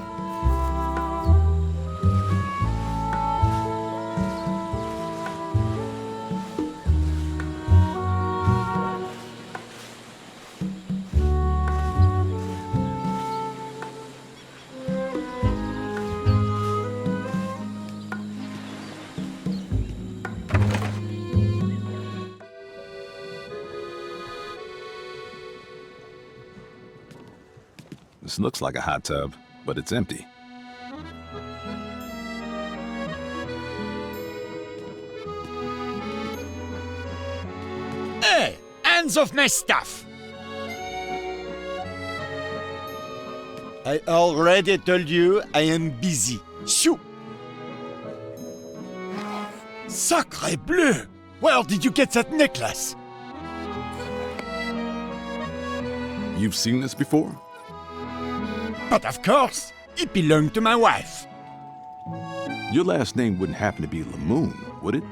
This looks like a hot tub, but it's empty. Hey, hands off my stuff! I already told you I am busy. Shoo! Sacre bleu! Where did you get that necklace? You've seen this before? But of course, it belonged to my wife. Your last name wouldn't happen to be Lamoon, would it?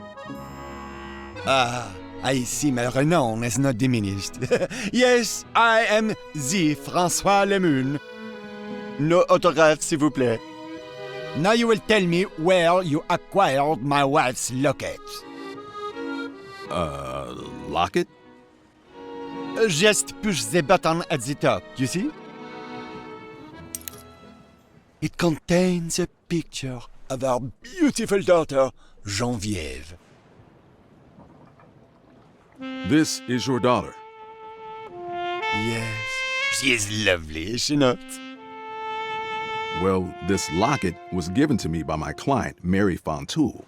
I see my renown is not diminished. Yes, I am the François Lemoun. No autograph, s'il vous plaît. Now you will tell me where you acquired my wife's locket. Locket? Just push the button at the top, you see? It contains a picture of our beautiful daughter, Geneviève. This is your daughter. Yes, she is lovely, is she not? Well, this locket was given to me by my client, Mary Fontoul.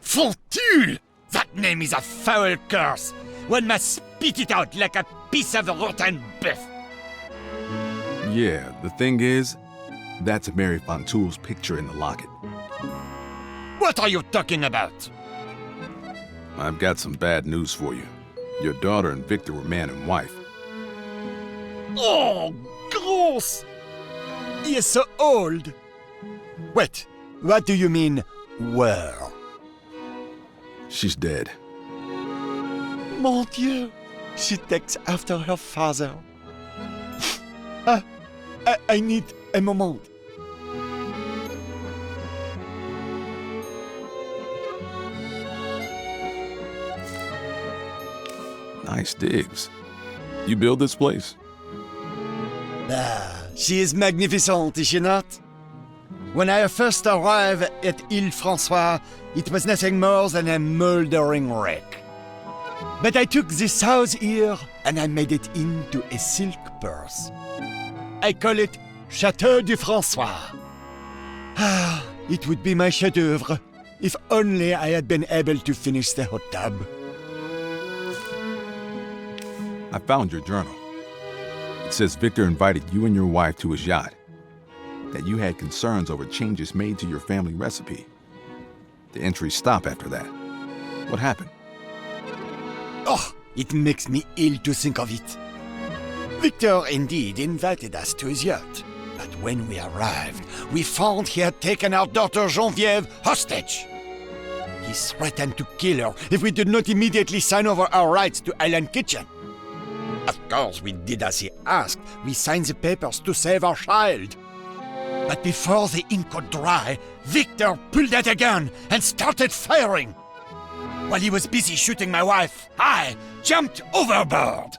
Fontoul! That name is a foul curse. One must spit it out like a piece of rotten beef. Yeah, the thing is, that's Mary Fontoul's picture in the locket. What are you talking about? I've got some bad news for you. Your daughter and Victor were man and wife. Oh, gross! He is so old. Wait, what do you mean, were? She's dead. Mon Dieu, she takes after her father. I need a moment. Nice digs. You build this place? She is magnificent, is she not? When I first arrived at Ile François, it was nothing more than a mouldering wreck. But I took this house here and I made it into a silk purse. I call it Château du François. It would be my chef-d'œuvre if only I had been able to finish the hot tub. I found your journal. It says Victor invited you and your wife to his yacht, that you had concerns over changes made to your family recipe. The entries stop after that. What happened? Oh, it makes me ill to think of it. Victor indeed invited us to his yacht, but when we arrived, we found he had taken our daughter Geneviève hostage. He threatened to kill her if we did not immediately sign over our rights to Island Kitchen. Of course, we did as he asked. We signed the papers to save our child. But before the ink could dry, Victor pulled out a gun and started firing. While he was busy shooting my wife, I jumped overboard.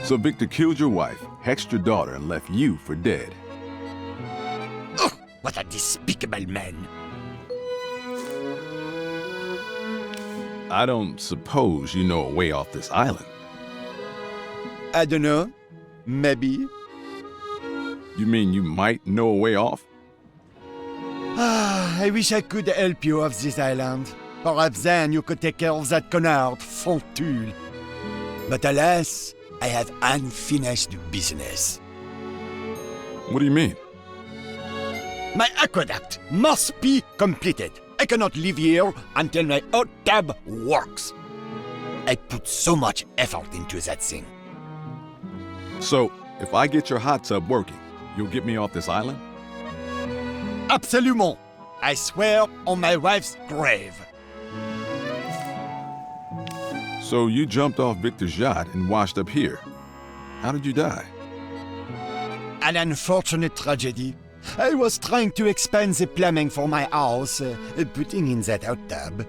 So Victor killed your wife, hexed your daughter, and left you for dead. Ugh, what a despicable man. I don't suppose you know a way off this island. I don't know. Maybe. You mean you might know a way off? I wish I could help you off this island. Perhaps then you could take care of that connard, Fontoul. But alas, I have unfinished business. What do you mean? My aqueduct must be completed. I cannot live here until my hot tub works. I put so much effort into that thing. So, if I get your hot tub working, you'll get me off this island? Absolument. I swear on my wife's grave. So you jumped off Victor's yacht and washed up here. How did you die? An unfortunate tragedy. I was trying to expand the plumbing for my house, putting in that hot tub.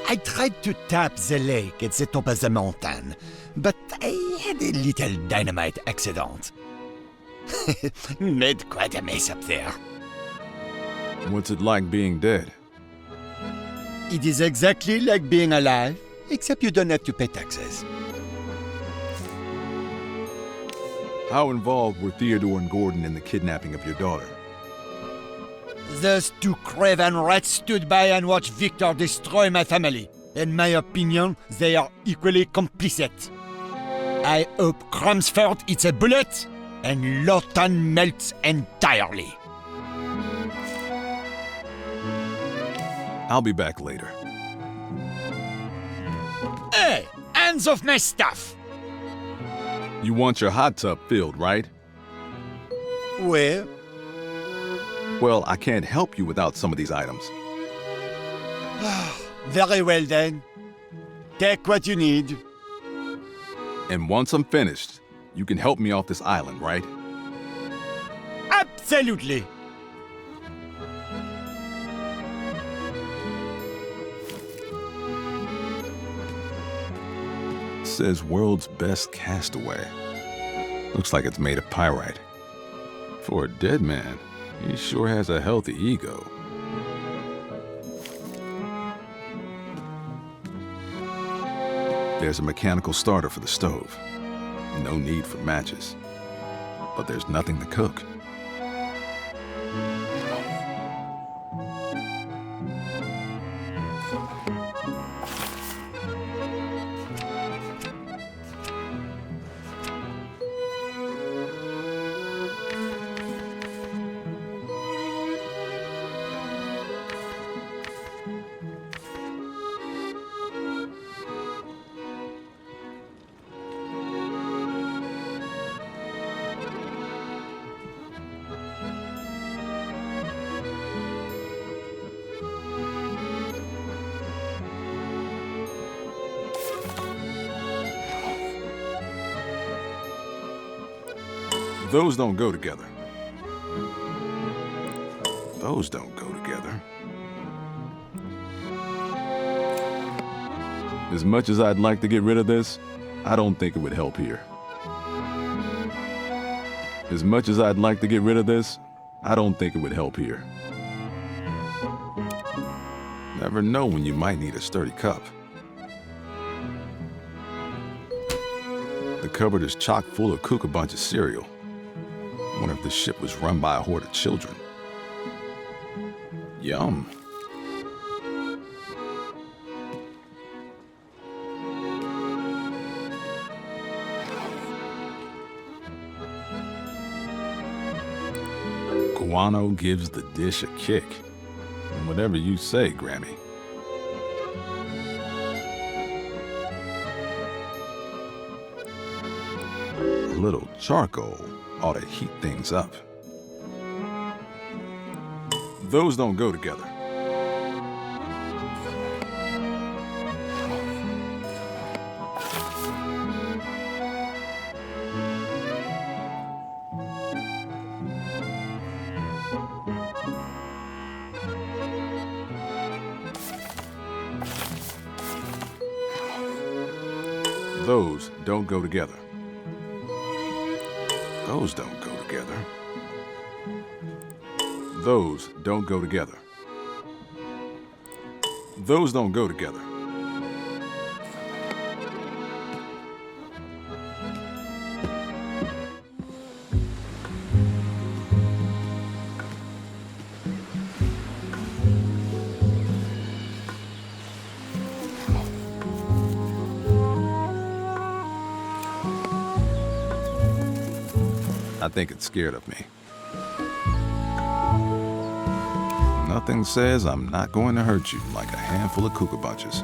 I tried to tap the lake at the top of the mountain, but I had a little dynamite accident. Made quite a mess up there. What's it like being dead? It is exactly like being alive, except you don't have to pay taxes. How involved were Theodore and Gordon in the kidnapping of your daughter? Those two craven rats stood by and watched Victor destroy my family. In my opinion, they are equally complicit. I hope Crumsford eats a bullet and Lawton melts entirely. I'll be back later. Hey, hands off my stuff! You want your hot tub filled, right? Where? Well, I can't help you without some of these items. Very well then. Take what you need. And once I'm finished, you can help me off this island, right? Absolutely. says world's best castaway. Looks like it's made of pyrite. For a dead man, he sure has a healthy ego. There's a mechanical starter for the stove. No need for matches. But there's nothing to cook. Those don't go together. Those don't go together. As much as I'd like to get rid of this, I don't think it would help here. As much as I'd like to get rid of this, I don't think it would help here. Never know when you might need a sturdy cup. The cupboard is chock full of Cook-a-Bunch of cereal. I wonder if the ship was run by a horde of children. Yum. Guano gives the dish a kick. And whatever you say, Grammy. A little charcoal ought to heat things up. Those don't go together. Those don't go together. Those don't go together. Those don't go together. Those don't go together. I think it's scared of me. Nothing says I'm not going to hurt you like a handful of Cook-a-Bunches.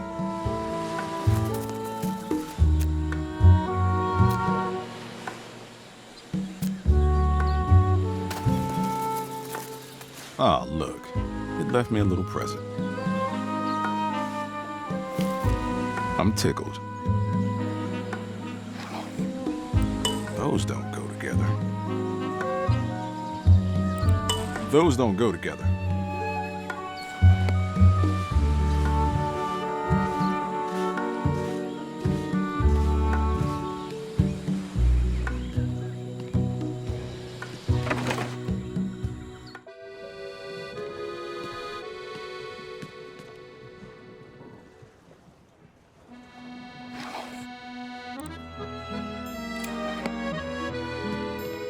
Ah, look. It left me a little present. I'm tickled. Those don't go together. Those don't go together.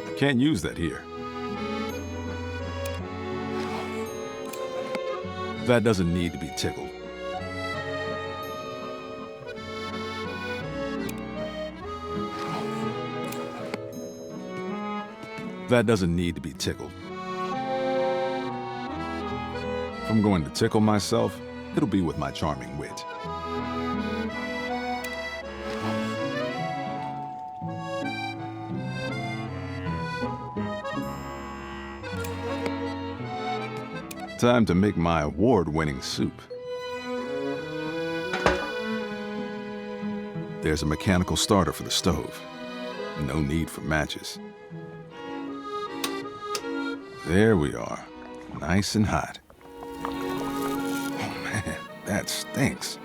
I can't use that here. That doesn't need to be tickled. That doesn't need to be tickled. If I'm going to tickle myself, it'll be with my charming wit. Time to make my award-winning soup. There's a mechanical starter for the stove. No need for matches. There we are, nice and hot. Oh man, that stinks.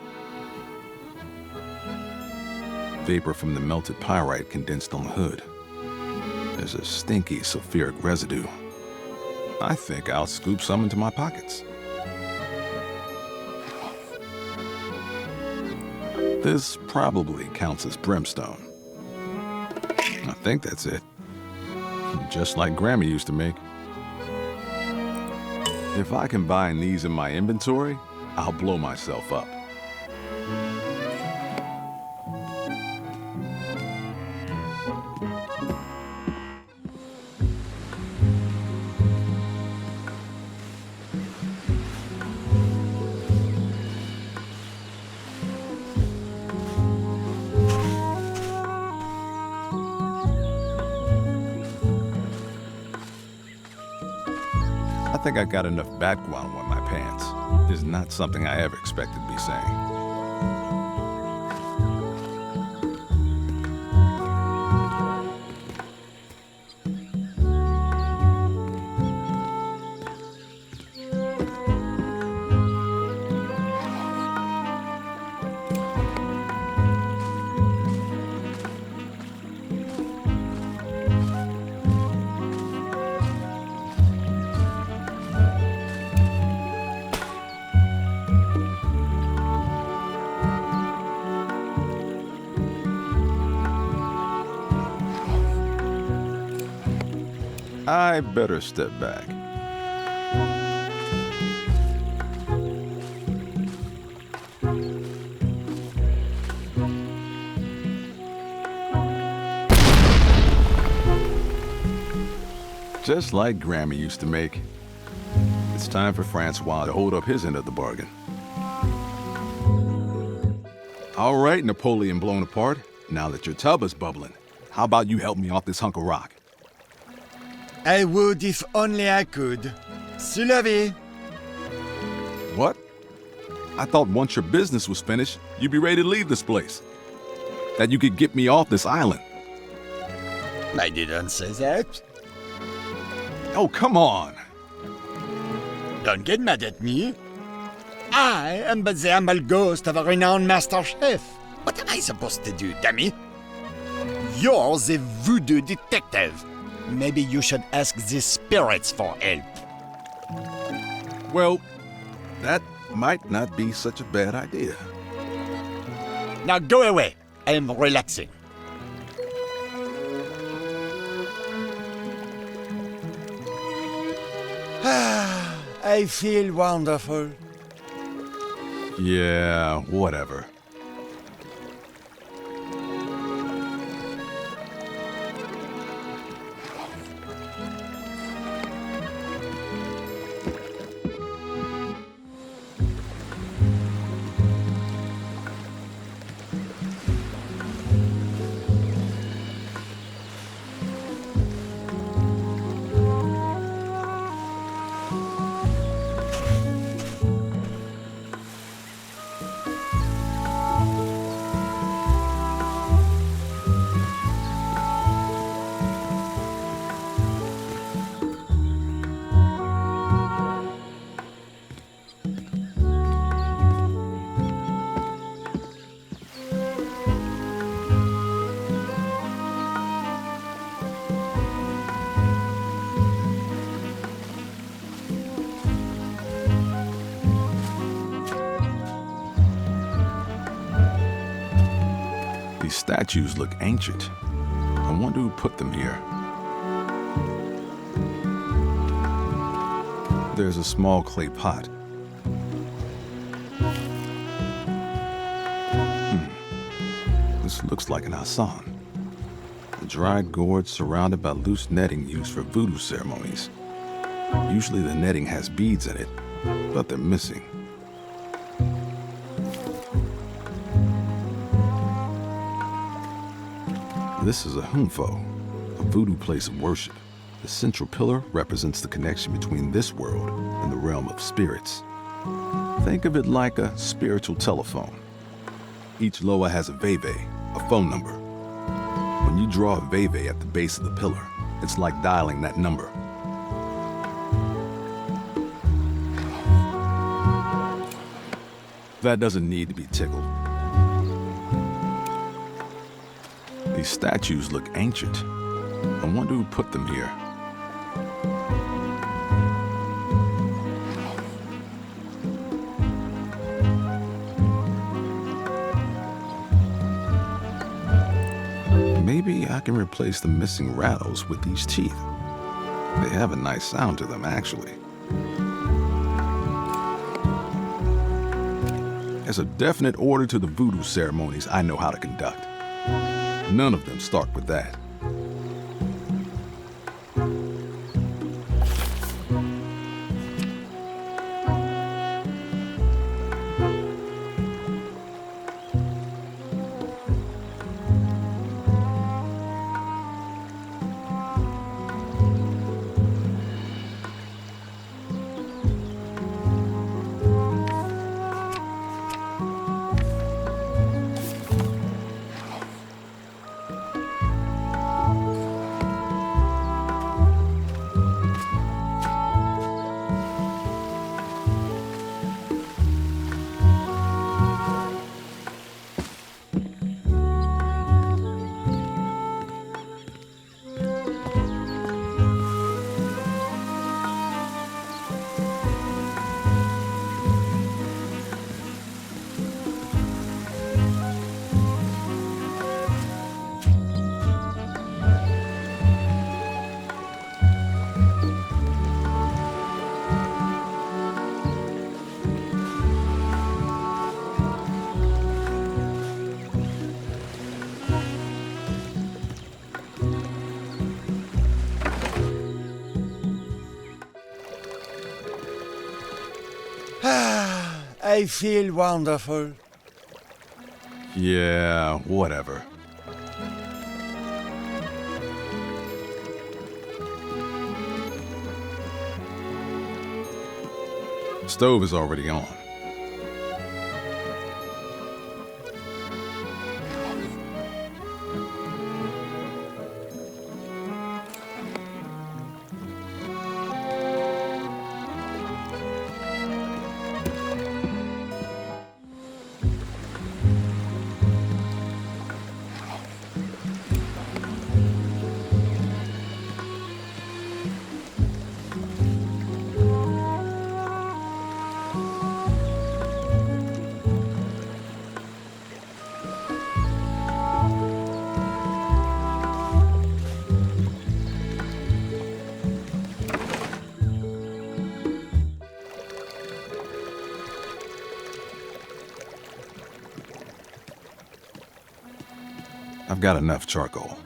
vapor from the melted pyrite condensed on the hood. There's a stinky sulfuric residue. I think I'll scoop some into my pockets. This probably counts as brimstone. I think that's it. Just like Grandma used to make. If I combine these in my inventory, I'll blow myself up. I think I got enough background on my pants. Is not something I ever expected to be saying. I better step back. Just like Grandma used to make. It's time for Francois to hold up his end of the bargain. All right, Napoleon blown apart. Now that your tub is bubbling, how about you help me off this hunk of rock? I would if only I could. C'est la vie. What? I thought once your business was finished, you'd be ready to leave this place. That you could get me off this island. I didn't say that. Oh, come on. Don't get mad at me. I am but the humble ghost of a renowned master chef. What am I supposed to do, dummy? You're the Voodoo Detective. Maybe you should ask the spirits for help. Well, that might not be such a bad idea. Now go away. I am relaxing. I feel wonderful. Yeah, whatever. These statues look ancient. I wonder who put them here. There's a small clay pot. This looks like an asan. A dried gourd surrounded by loose netting used for voodoo ceremonies. Usually the netting has beads in it, but they're missing. This is a humfo, a voodoo place of worship. The central pillar represents the connection between this world and the realm of spirits. Think of it like a spiritual telephone. Each loa has a veve, a phone number. When you draw a veve at the base of the pillar, it's like dialing that number. That doesn't need to be tickled. These statues look ancient. I wonder who put them here. Maybe I can replace the missing rattles with these teeth. They have a nice sound to them, actually. As a definite order to the voodoo ceremonies I know how to conduct. None of them start with that. I feel wonderful. Yeah, whatever. Stove is already on. I've got enough charcoal.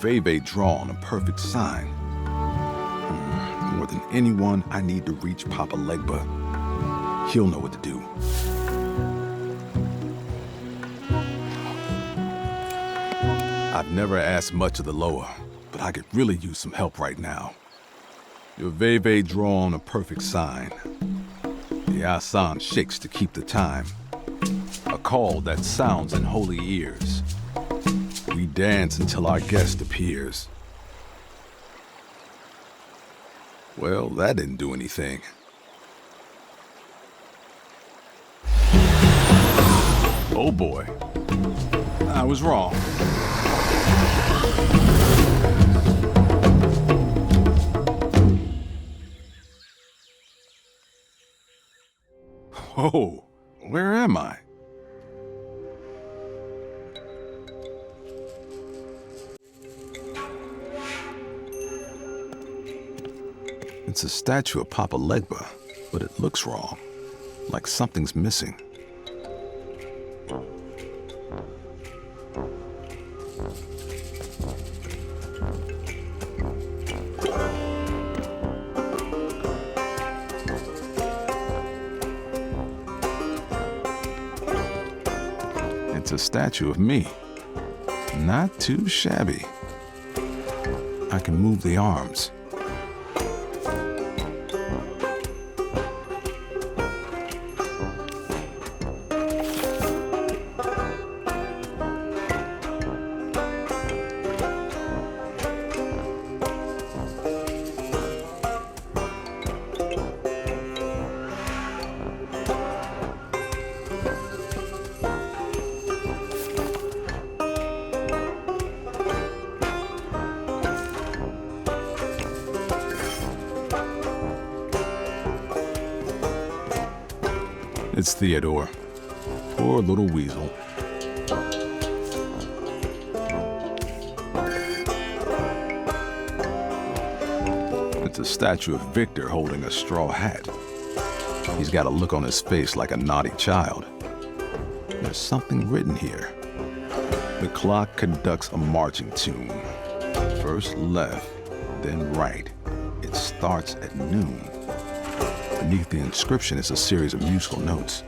Veve drawn a perfect sign. More than anyone, I need to reach Papa Legba. He'll know what to do. I've never asked much of the Loa, but I could really use some help right now. Your Veve drawn a perfect sign. The Asan shakes to keep the time. A call that sounds in holy ears. We dance until our guest appears. Well, that didn't do anything. Oh boy. I was wrong. Whoa, where am I? It's a statue of Papa Legba, but it looks wrong, like something's missing. It's a statue of me. Not too shabby. I can move the arms. It's Theodore. Poor little weasel. It's a statue of Victor holding a straw hat. He's got a look on his face like a naughty child. There's something written here. The clock conducts a marching tune. First left, then right. It starts at noon. Beneath the inscription is a series of musical notes.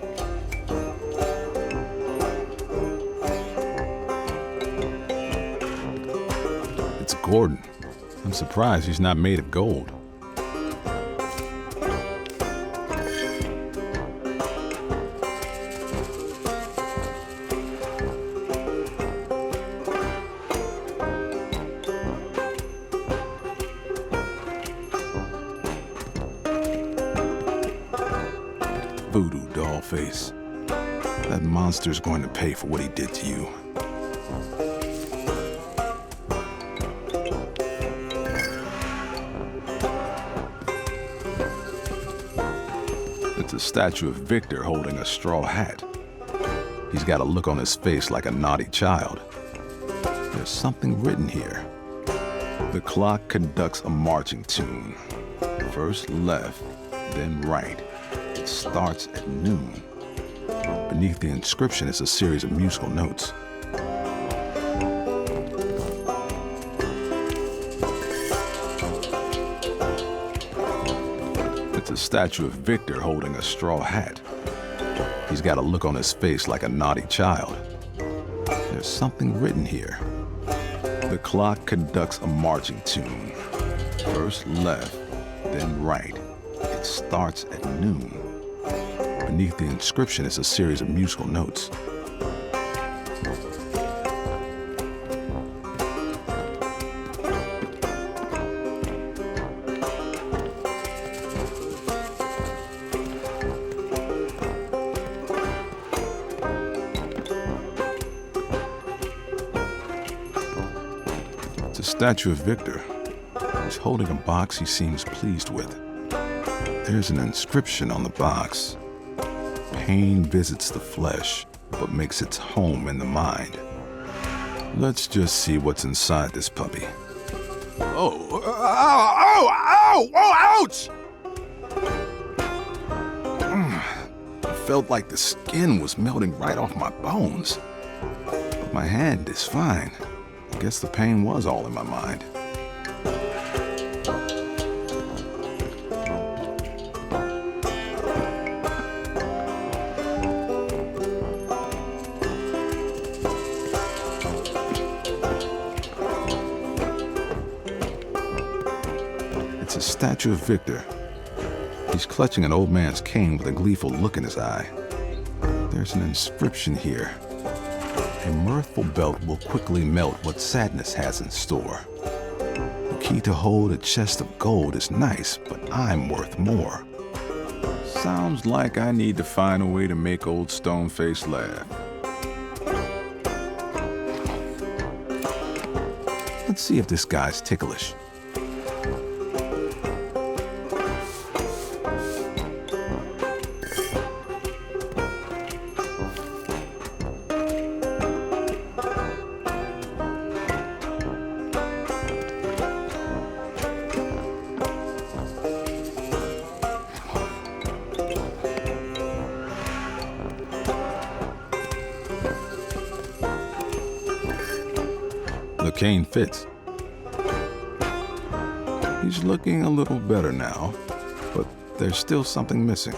It's Gordon. I'm surprised he's not made of gold. Voodoo doll face. That monster's going to pay for what he did to you. It's a statue of Victor holding a straw hat. He's got a look on his face like a naughty child. There's something written here. The clock conducts a marching tune. First left, then right. It starts at noon. Beneath the inscription is a series of musical notes. It's a statue of Victor holding a straw hat. He's got a look on his face like a naughty child. There's something written here. The clock conducts a marching tune. First left, then right. It starts at noon. Beneath the inscription is a series of musical notes. It's a statue of Victor. He's holding a box he seems pleased with. There's an inscription on the box. Pain visits the flesh, but makes its home in the mind. Let's just see what's inside this puppy. Oh, ouch! I felt like the skin was melting right off my bones. But my hand is fine. I guess the pain was all in my mind. It's a statue of Victor. He's clutching an old man's cane with a gleeful look in his eye. There's an inscription here. A mirthful belt will quickly melt what sadness has in store. The key to hold a chest of gold is nice, but I'm worth more. Sounds like I need to find a way to make old Stoneface laugh. Let's see if this guy's ticklish. cane fits. He's looking a little better now, but there's still something missing.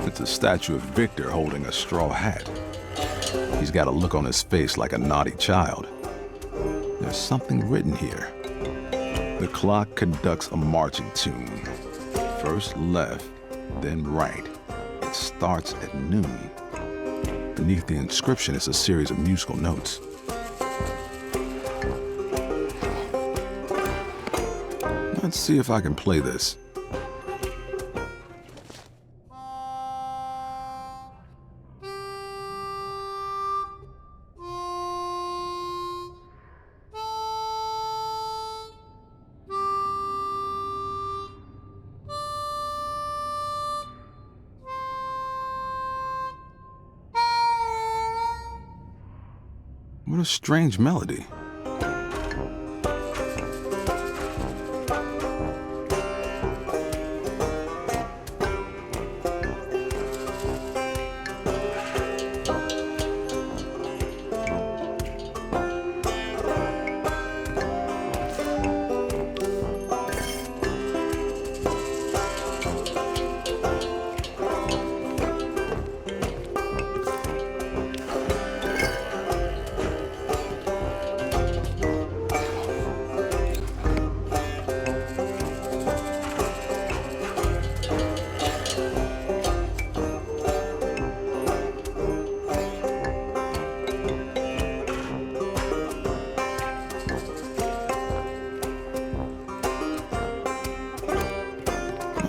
It's a statue of Victor holding a straw hat. He's got a look on his face like a naughty child. There's something written here. The clock conducts a marching tune. First left, then right. It starts at noon. Beneath the inscription is a series of musical notes. Let's see if I can play this. What a strange melody.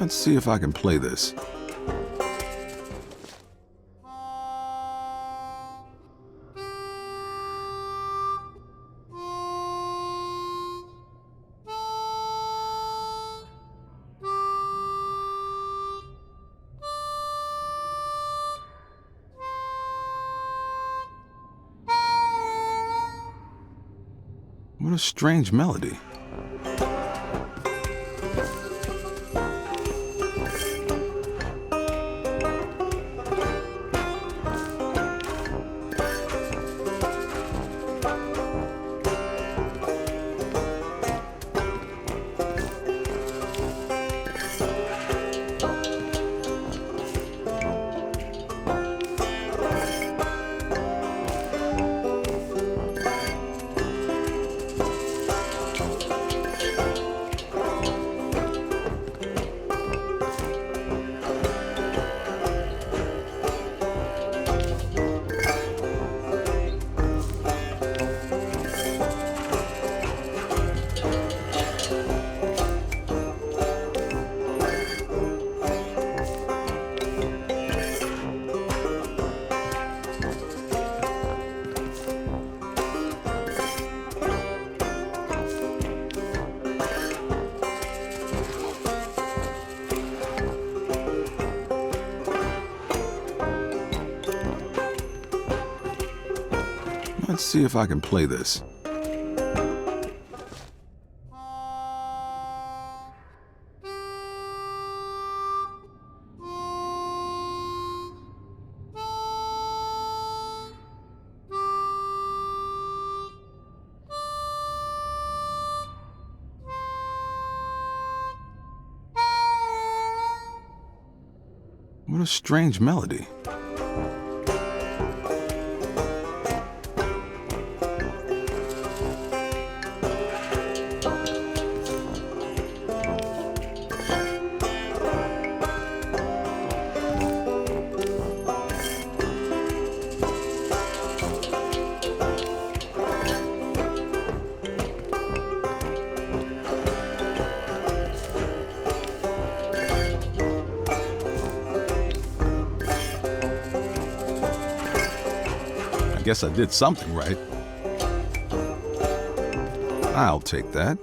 Let's see if I can play this. What a strange melody. Let's see if I can play this. What a strange melody. I guess I did something right. I'll take that.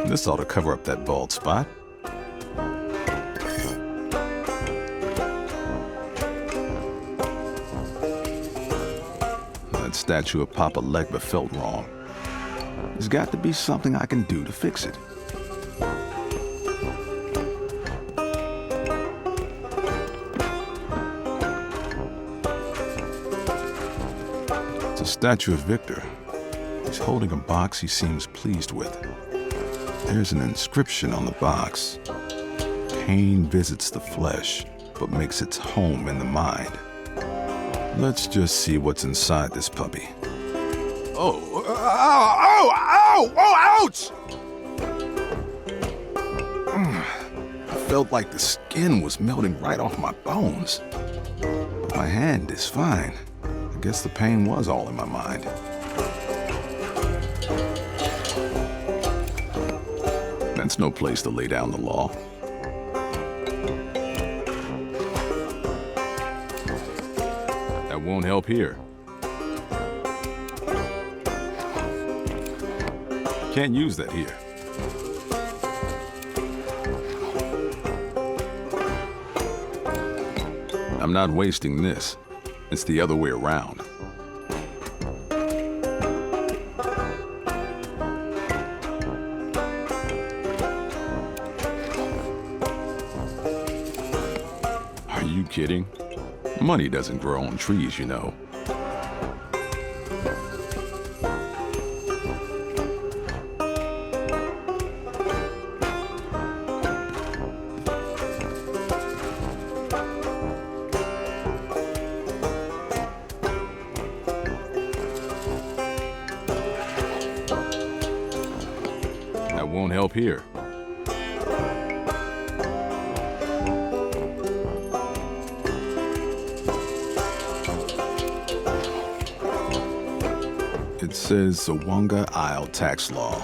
This ought to cover up that bald spot. That statue of Papa Legba felt wrong. There's got to be something I can do to fix it. It's a statue of Victor. He's holding a box he seems pleased with. There's an inscription on the box. Pain visits the flesh, but makes its home in the mind. Let's just see what's inside this puppy. Oh, ouch! I felt like the skin was melting right off my bones. My hand is fine. I guess the pain was all in my mind. That's no place to lay down the law. That won't help here. Can't use that here. I'm not wasting this. It's the other way around. Are you kidding? Money doesn't grow on trees, you know. That won't help here. It says Zawanga Isle Tax Law,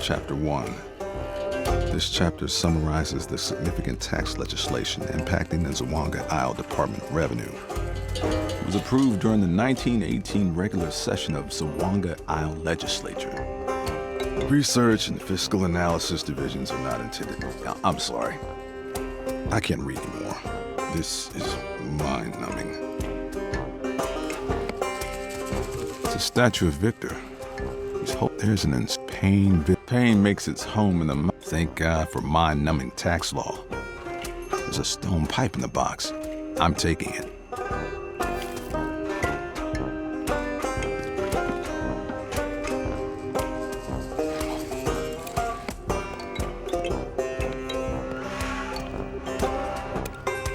Chapter 1. This chapter summarizes the significant tax legislation impacting the Zawanga Isle Department of Revenue. It was approved during the 1918 regular session of Zawanga Isle Legislature. Research and fiscal analysis divisions are not intended. I'm sorry. I can't read anymore. This is mind-numbing. It's a statue of Victor. There's an pain. Pain makes its home in the. Thank God for mind-numbing tax law. There's a stone pipe in the box. I'm taking it.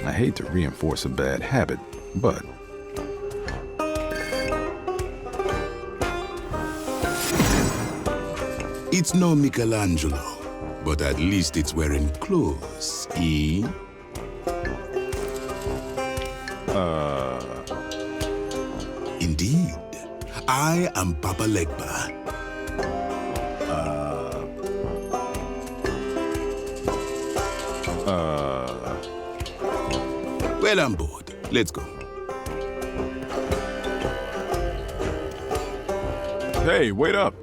I hate to reinforce a bad habit, but it's no Michelangelo, but at least it's wearing clothes, eh? Indeed. I am Papa Legba. Well, I'm bored. Let's go. Hey, wait up.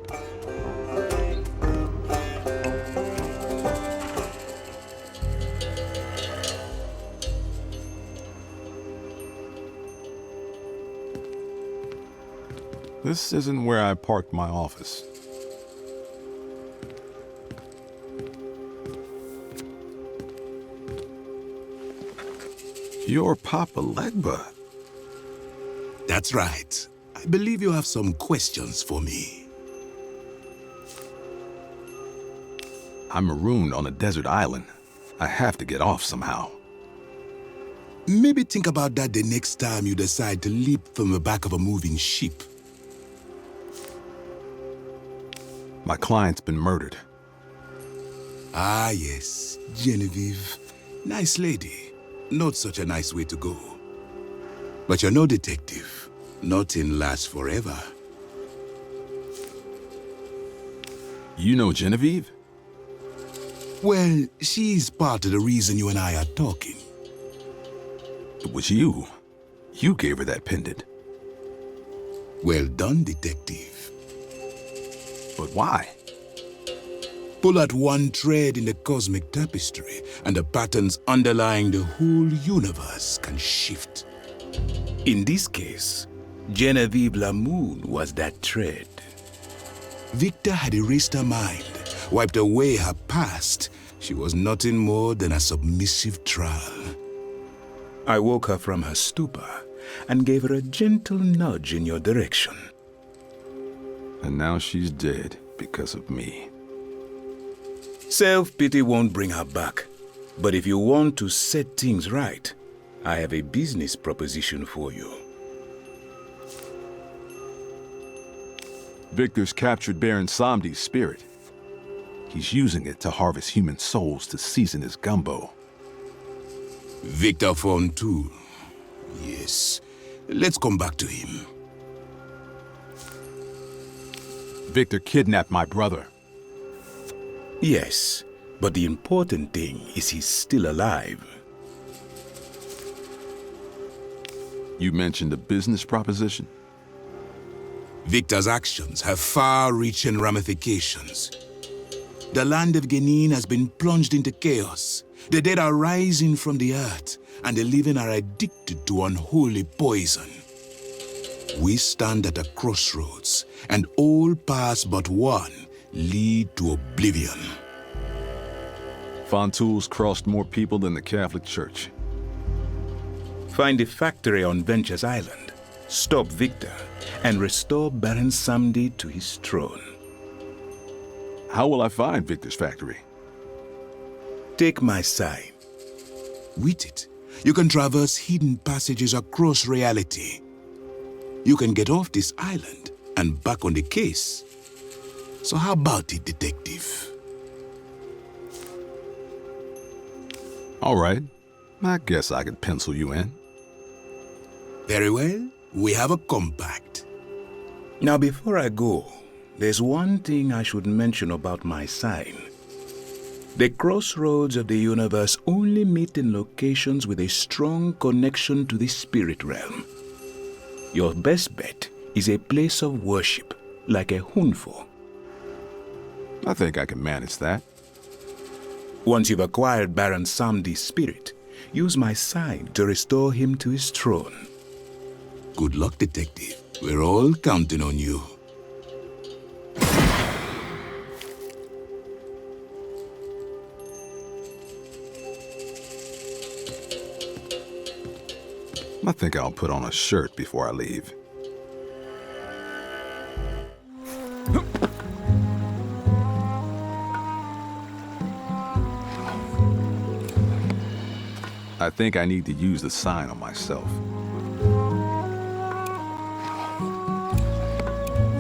This isn't where I parked my office. You're Papa Legba. That's right. I believe you have some questions for me. I'm marooned on a desert island. I have to get off somehow. Maybe think about that the next time you decide to leap from the back of a moving ship. My client's been murdered. Ah, yes. Genevieve. Nice lady. not such a nice way to go. But you're no detective. Nothing lasts forever. You know Genevieve? Well, she's part of the reason you and I are talking. It was you. You gave her that pendant. Well done, detective. But why? Pull out one thread in the cosmic tapestry, and the patterns underlying the whole universe can shift. In this case, Genevieve Lamoon was that thread. Victor had erased her mind, wiped away her past. She was nothing more than a submissive thrall. I woke her from her stupor and gave her a gentle nudge in your direction. And now she's dead because of me. Self-pity won't bring her back. But if you want to set things right, I have a business proposition for you. Victor's captured Baron Samdi's spirit. He's using it to harvest human souls to season his gumbo. Victor Fontoul. Yes. Let's come back to him. Victor kidnapped my brother. Yes, but the important thing is he's still alive. You mentioned a business proposition? Victor's actions have far-reaching ramifications. The land of Genin has been plunged into chaos. The dead are rising from the earth, and the living are addicted to unholy poison. We stand at a crossroads, and all paths but one lead to oblivion. Fontoul's crossed more people than the Catholic Church. Find a factory on Ventures Island, stop Victor, and restore Baron Samdi to his throne. How will I find Victor's factory? Take my sign. With it, you can traverse hidden passages across reality. You can get off this island and back on the case. So how about it, detective? All right. I guess I could pencil you in. Very well. We have a compact. Now, before I go, there's one thing I should mention about my sign. The crossroads of the universe only meet in locations with a strong connection to the spirit realm. Your best bet is a place of worship, like a hunfo. I think I can manage that. Once you've acquired Baron Samdi's spirit, use my sign to restore him to his throne. Good luck, detective. We're all counting on you. I think I'll put on a shirt before I leave. I think I need to use the sign on myself.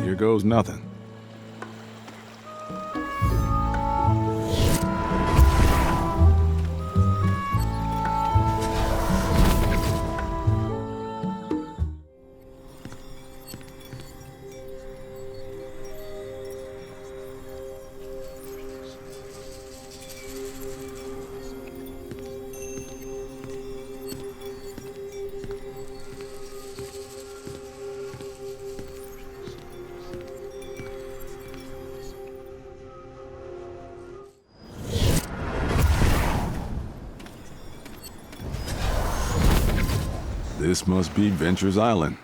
Here goes nothing. This must be Ventures Island.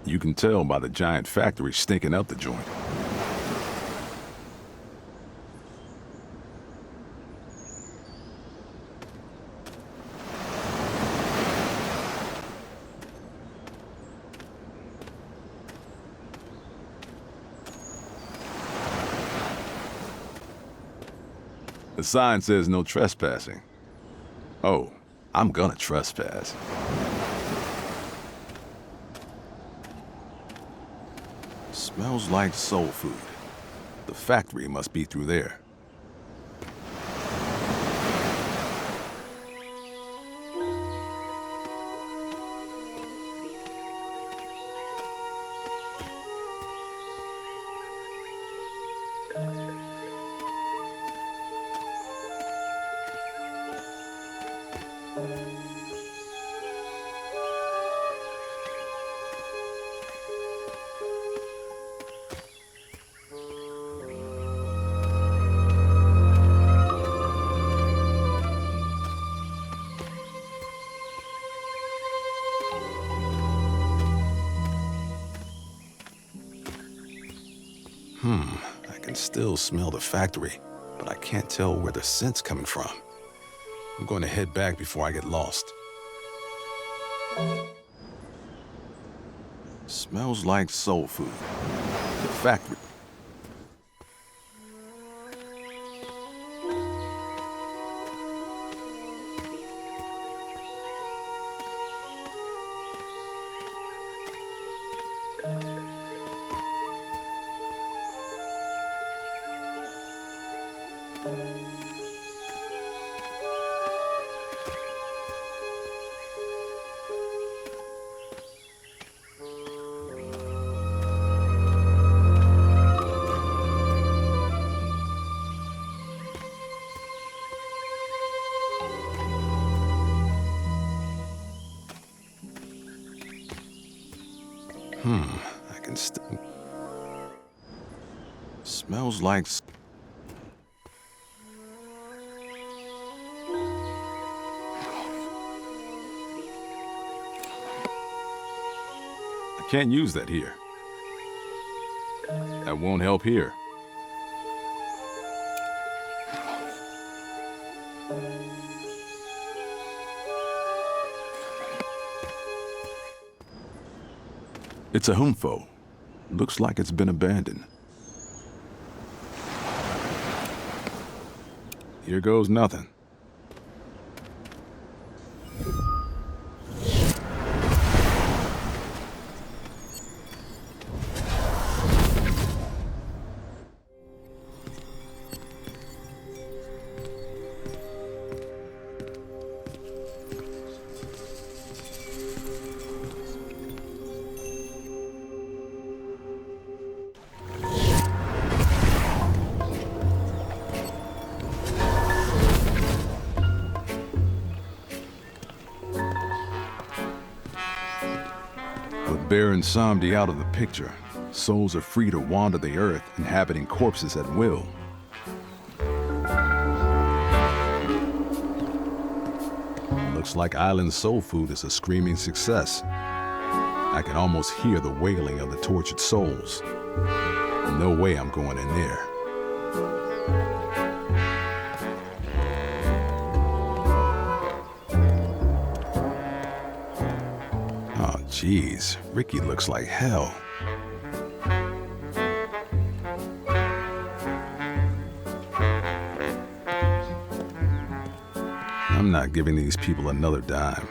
You can tell by the giant factory stinking up the joint. The sign says no trespassing. Oh, I'm gonna trespass. Smells like soul food. The factory must be through there. I can still smell the factory, but I can't tell where the scent's coming from. I'm going to head back before I get lost. Smells like soul food. The factory. I can still... Smells like... I can't use that here. That won't help here. It's a humfo. Looks like it's been abandoned. Here goes nothing. With Baron Samdi out of the picture, souls are free to wander the earth, inhabiting corpses at will. Looks like Island Soul Food is a screaming success. I can almost hear the wailing of the tortured souls. No way I'm going in there. Oh, jeez, Ricky looks like hell. I'm not giving these people another dime.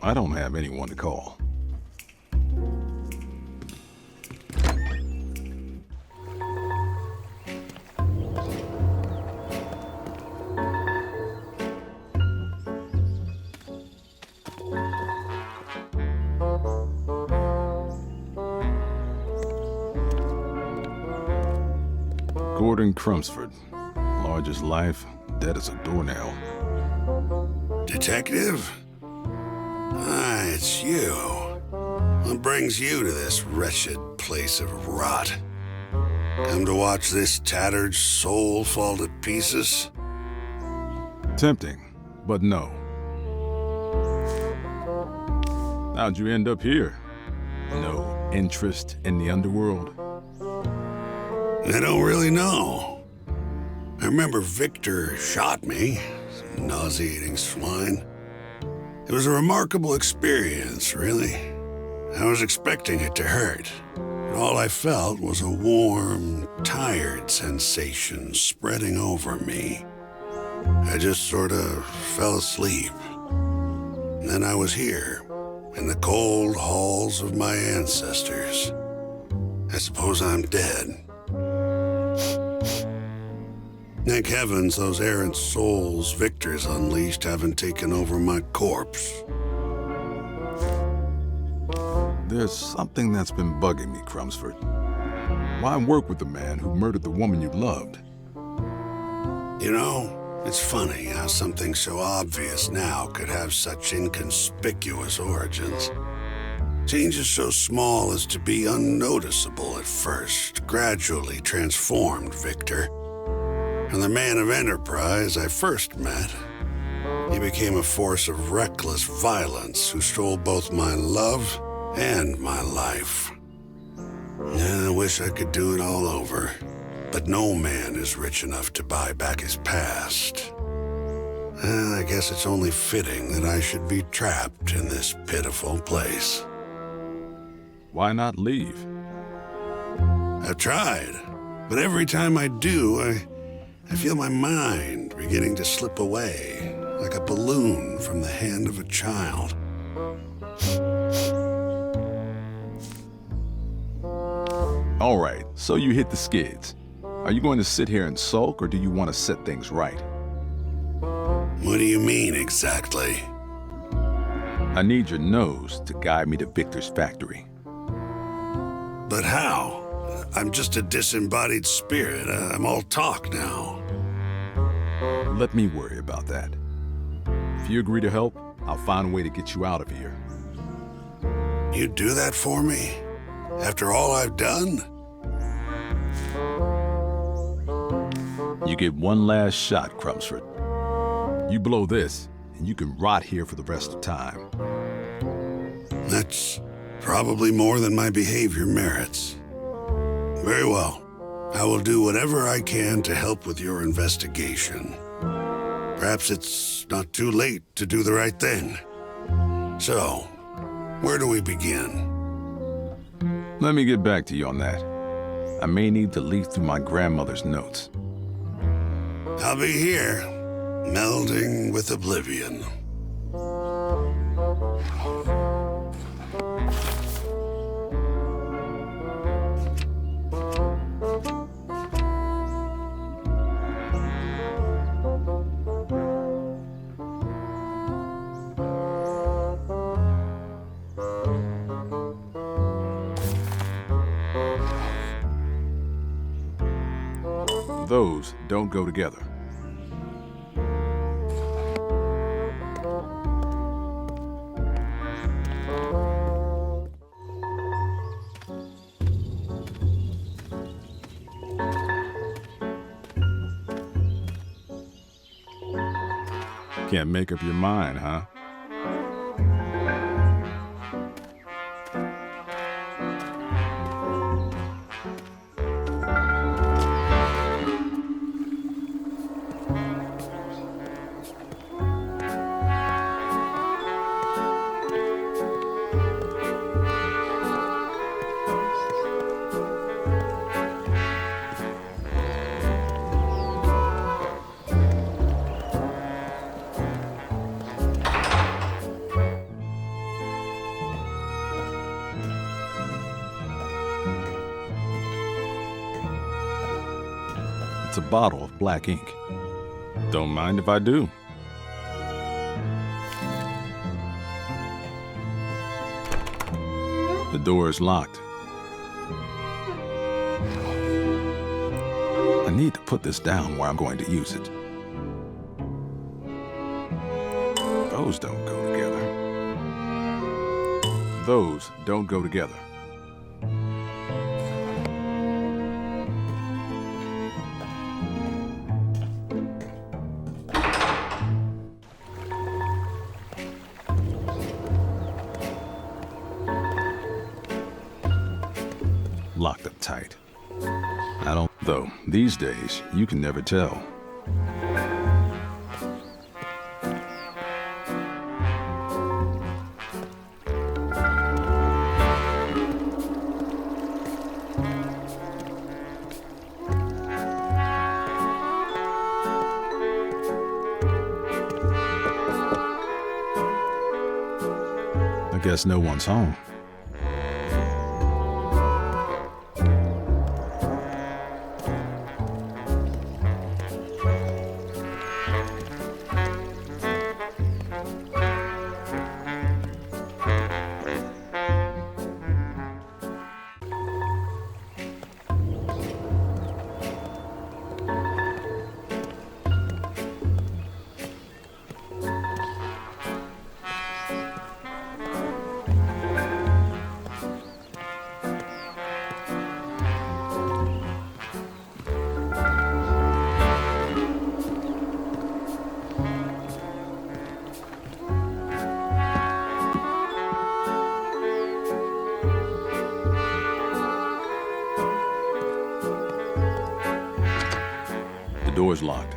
I don't have anyone to call. Gordon Crumsford, large as life, dead as a doornail. Detective? Ah, it's you. What brings you to this wretched place of rot? Come to watch this tattered soul fall to pieces? Tempting, but no. How'd you end up here? No interest in the underworld? I don't really know. I remember Victor shot me, some nauseating swine. It was a remarkable experience, really. I was expecting it to hurt. But all I felt was a warm, tired sensation spreading over me. I just sort of fell asleep. And then I was here, in the cold halls of my ancestors. I suppose I'm dead. Thank heavens those errant souls Victor's unleashed haven't taken over my corpse. There's something that's been bugging me, Crumsford. Why work with the man who murdered the woman you loved? You know, it's funny how something so obvious now could have such inconspicuous origins. Changes so small as to be unnoticeable at first, gradually transformed Victor. From the man of enterprise I first met, he became a force of reckless violence who stole both my love and my life. I wish I could do it all over, but no man is rich enough to buy back his past. I guess it's only fitting that I should be trapped in this pitiful place. Why not leave? I've tried, but every time I do, I feel my mind beginning to slip away, like a balloon from the hand of a child. All right, so you hit the skids. Are you going to sit here and sulk, or do you want to set things right? What do you mean, exactly? I need your nose to guide me to Victor's factory. But how? I'm just a disembodied spirit. I'm all talk now. Let me worry about that. If you agree to help, I'll find a way to get you out of here. You'd do that for me? After all I've done? You get one last shot, Crumsford. You blow this, and you can rot here for the rest of time. That's probably more than my behavior merits. Very well. I will do whatever I can to help with your investigation. Perhaps it's not too late to do the right thing. So, where do we begin? Let me get back to you on that. I may need to leaf through my grandmother's notes. I'll be here, melding with oblivion. Those don't go together. Can't make up your mind, huh? It's a bottle of black ink. Don't mind if I do. The door is locked. I need to put this down where I'm going to use it. Those don't go together. Those don't go together. Locked up tight. I don't, though, these days, you can never tell. I guess no one's home. Door's locked.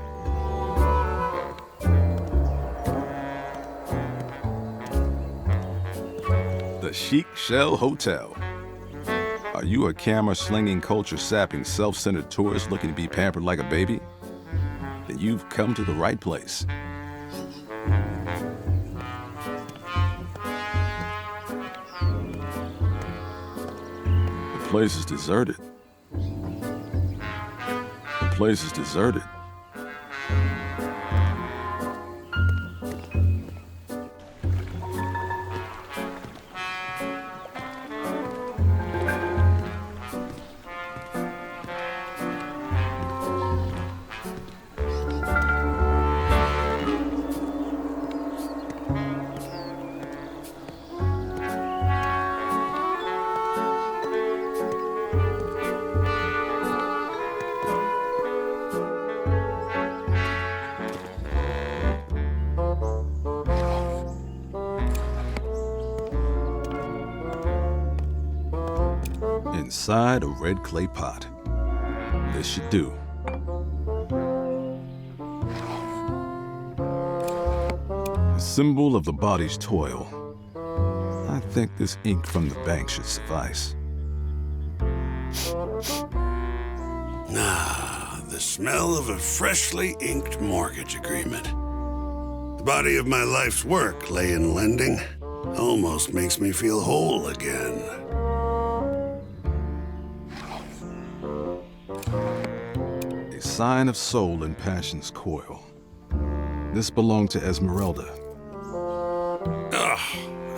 The Chic Shell Hotel. Are you a camera-slinging, culture-sapping, self-centered tourist looking to be pampered like a baby? Then you've come to the right place. The place is deserted. The place is deserted. Inside a red clay pot. This should do. A symbol of the body's toil. I think this ink from the bank should suffice. Ah, the smell of a freshly inked mortgage agreement. The body of my life's work lay in lending. Almost makes me feel whole again. A sign of soul and passion's coil. This belonged to Esmeralda. Ugh,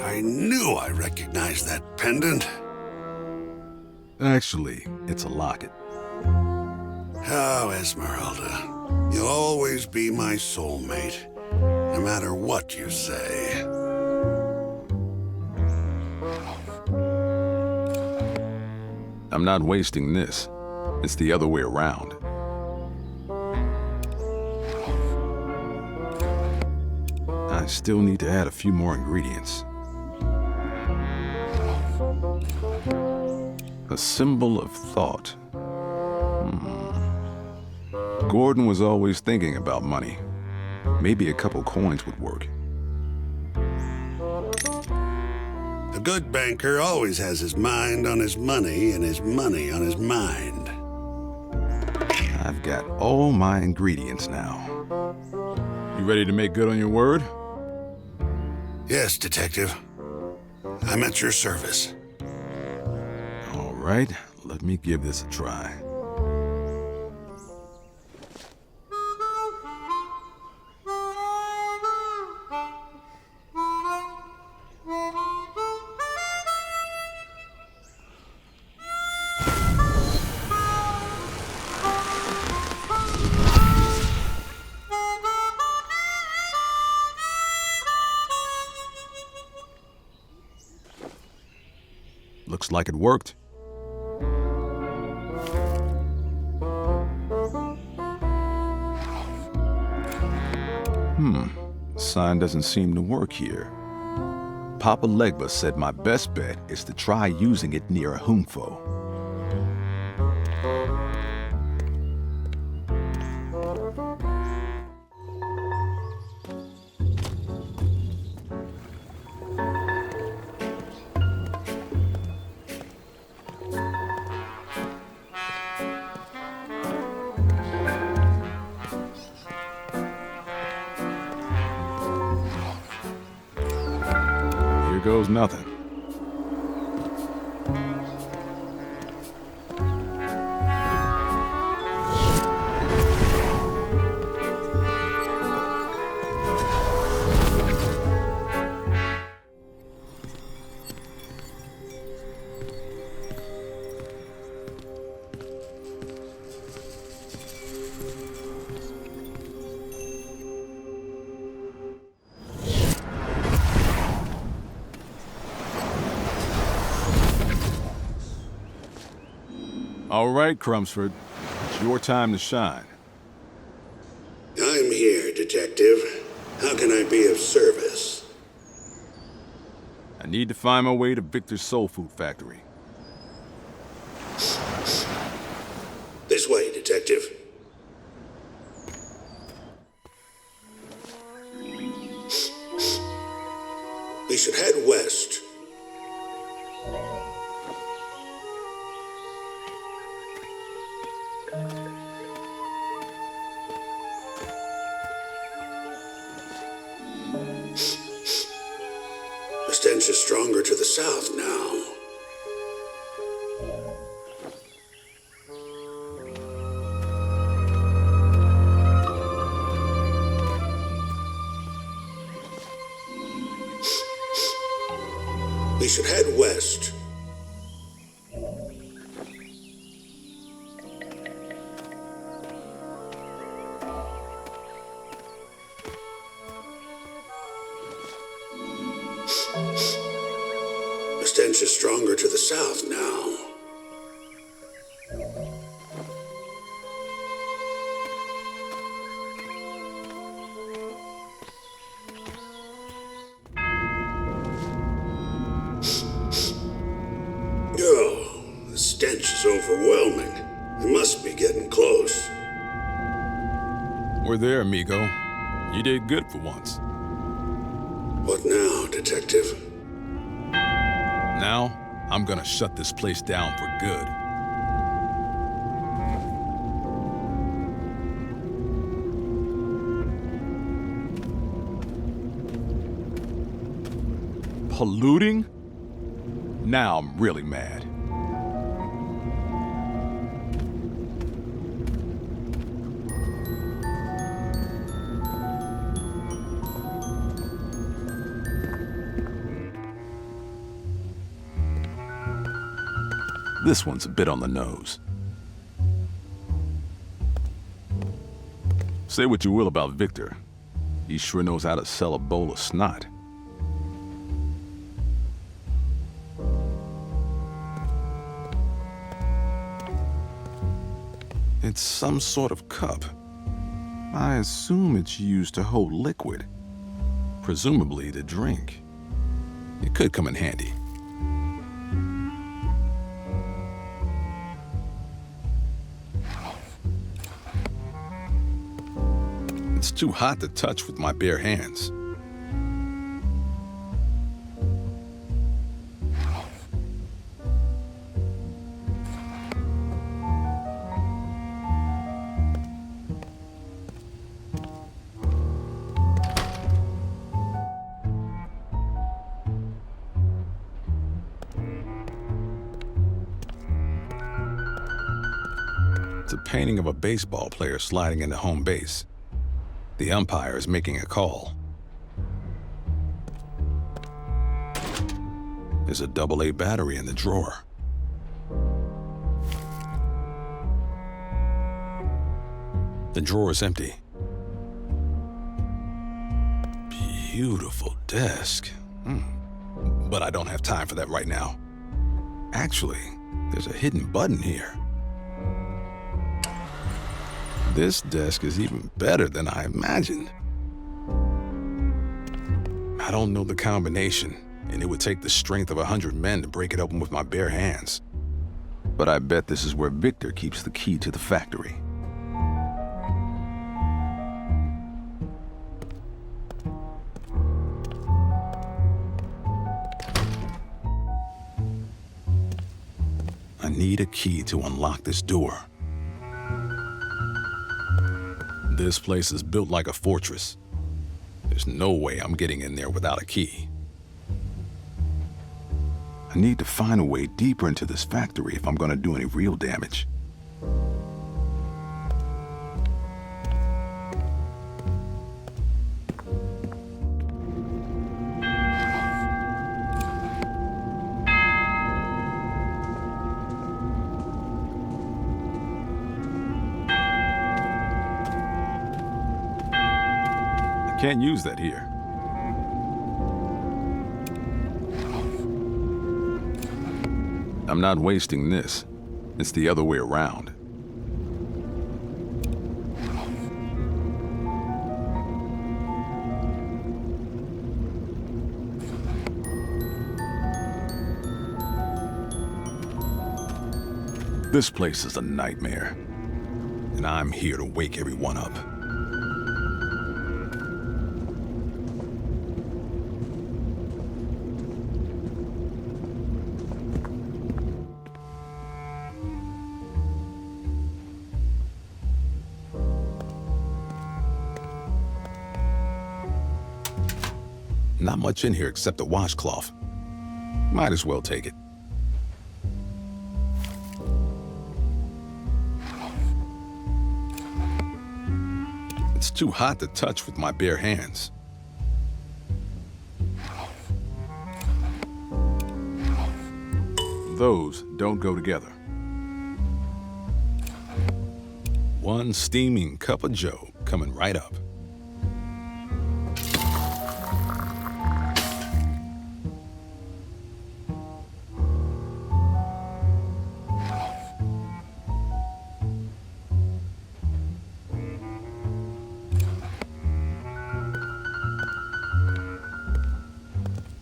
I knew I recognized that pendant. Actually, it's a locket. Oh, Esmeralda, you'll always be my soulmate, no matter what you say. I'm not wasting this. It's the other way around. I still need to add a few more ingredients. A symbol of thought. Gordon was always thinking about money. Maybe a couple coins would work. A good banker always has his mind on his money and his money on his mind. I've got all my ingredients now. You ready to make good on your word? Yes, Detective. I'm at your service. All right, let me give this a try. Looks like it worked. Sign doesn't seem to work here. Papa Legba said my best bet is to try using it near a Humfo. Goes nothing. All right, Crumsford, it's your time to shine. I'm here, Detective. How can I be of service? I need to find my way to Victor's Soul Food Factory. This way, Detective. should head west. The stench is stronger to the south now. We should head west. The stench is stronger to the south now. Oh, the stench is overwhelming. We must be getting close. We're there, amigo. You did good for once. What now, detective? Now, I'm gonna shut this place down for good. Polluting? Now I'm really mad. This one's a bit on the nose. Say what you will about Victor. He sure knows how to sell a bowl of snot. It's some sort of cup. I assume it's used to hold liquid, presumably to drink. It could come in handy. It's too hot to touch with my bare hands. It's a painting of a baseball player sliding into home base. The umpire is making a call. There's a AA battery in the drawer. The drawer is empty. Beautiful desk. But I don't have time for that right now. Actually, there's a hidden button here. This desk is even better than I imagined. I don't know the combination, and it would take the strength of 100 men to break it open with my bare hands. But I bet this is where Victor keeps the key to the factory. I need a key to unlock this door. This place is built like a fortress. There's no way I'm getting in there without a key. I need to find a way deeper into this factory if I'm going to do any real damage. Can't use that here. I'm not wasting this. It's the other way around. This place is a nightmare, and I'm here to wake everyone up. Not much in here except a washcloth. Might as well take it. It's too hot to touch with my bare hands. Those don't go together. One steaming cup of joe coming right up.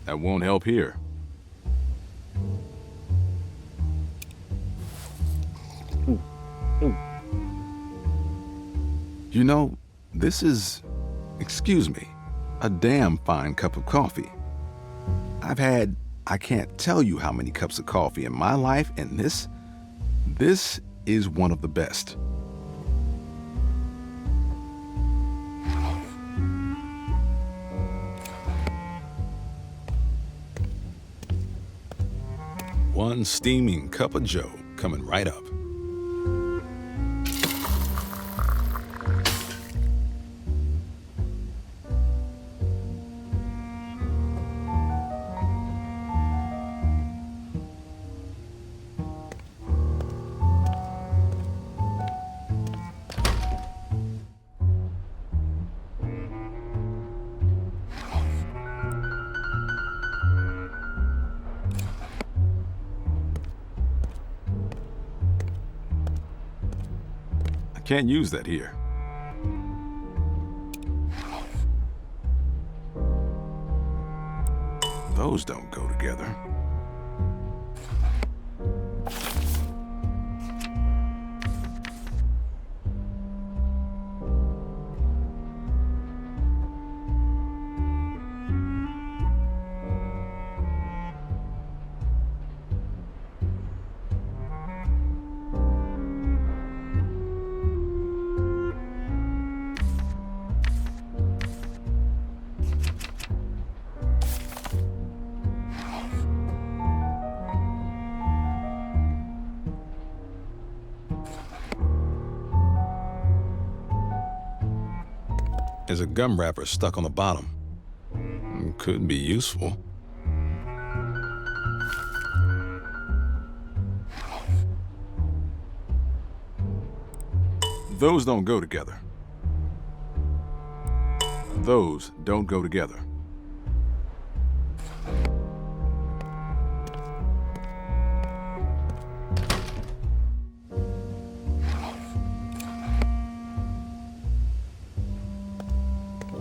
That won't help here. You know, this is, excuse me, a damn fine cup of coffee. I've had, I can't tell you how many cups of coffee in my life, and this is one of the best. One steaming cup of joe coming right up. Can't use that here. Those don't go together. There's a gum wrapper stuck on the bottom. Could be useful. Those don't go together. Those don't go together.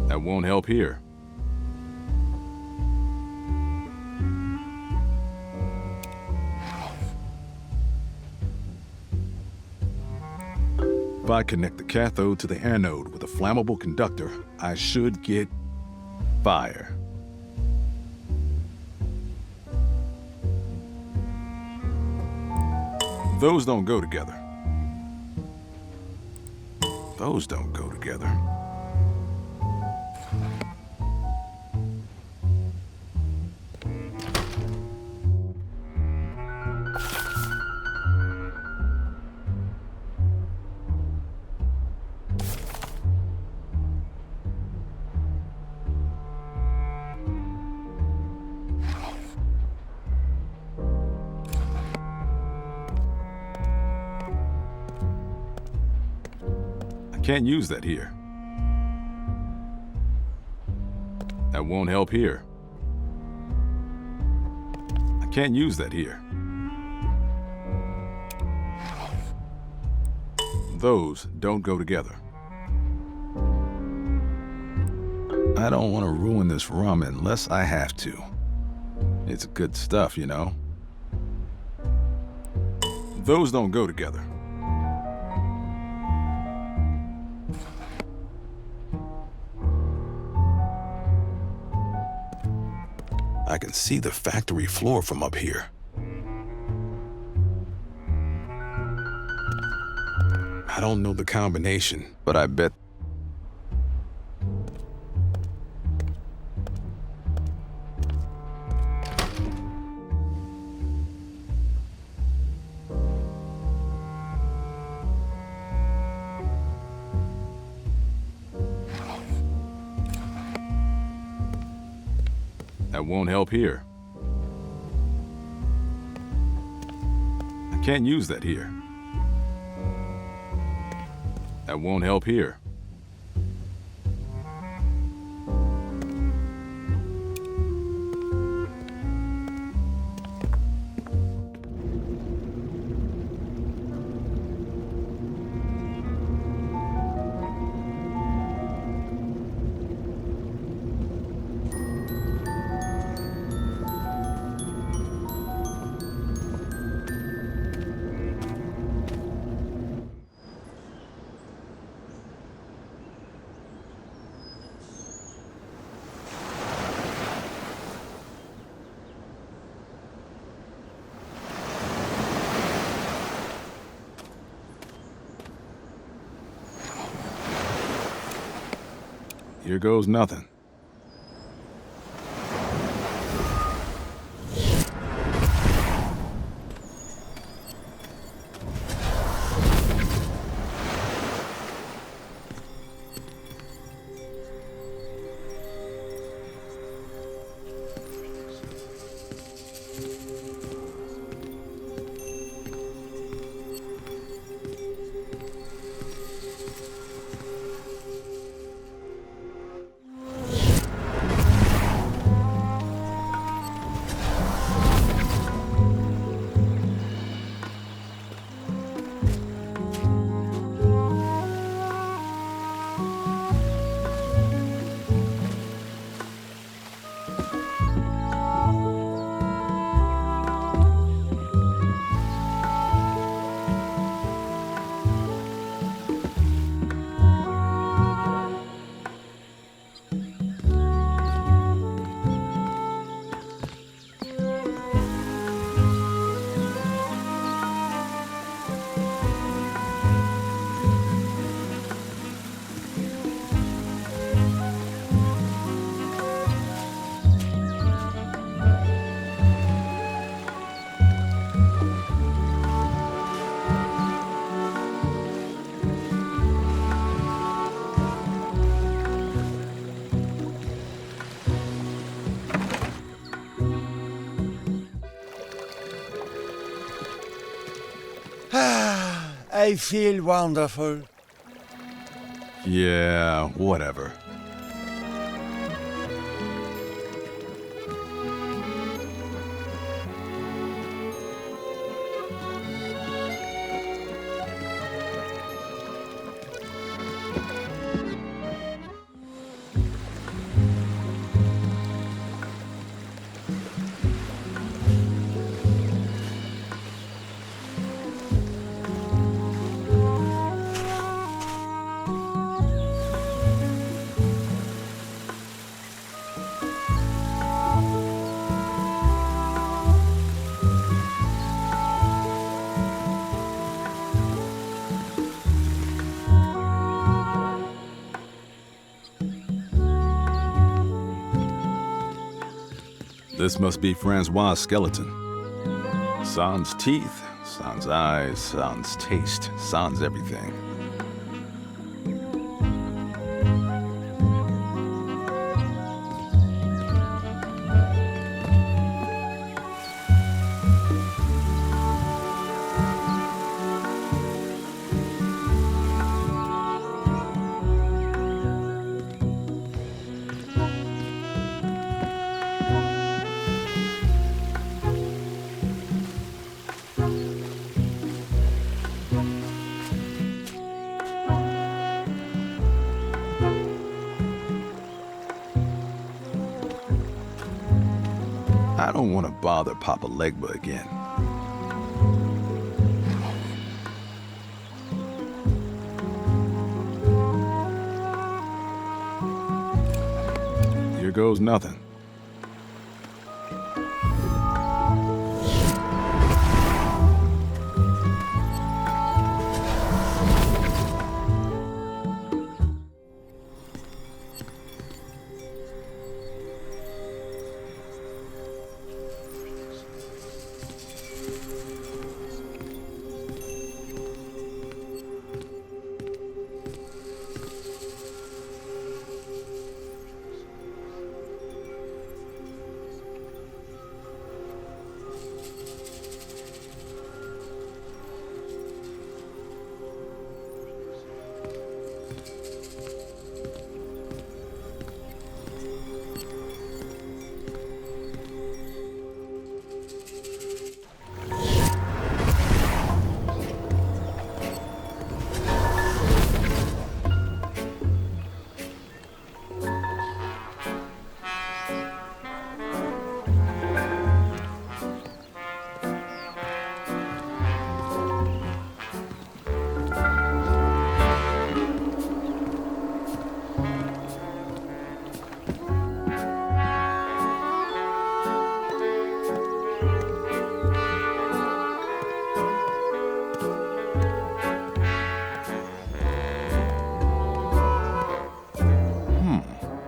That won't help here. If I connect the cathode to the anode with a flammable conductor, I should get fire. Those don't go together. Those don't go together. Can't use that here. That won't help here. I can't use that here. Those don't go together. I don't want to ruin this rum unless I have to. It's good stuff, you know. Those don't go together. I can see the factory floor from up here. I don't know the combination, but I bet That won't help here. I can't use that here. That won't help here. Here goes nothing. I feel wonderful. Yeah, whatever. This must be Francois' skeleton. Sans teeth, sans eyes, sans taste, sans everything. I don't want to bother Papa Legba again. Here goes nothing.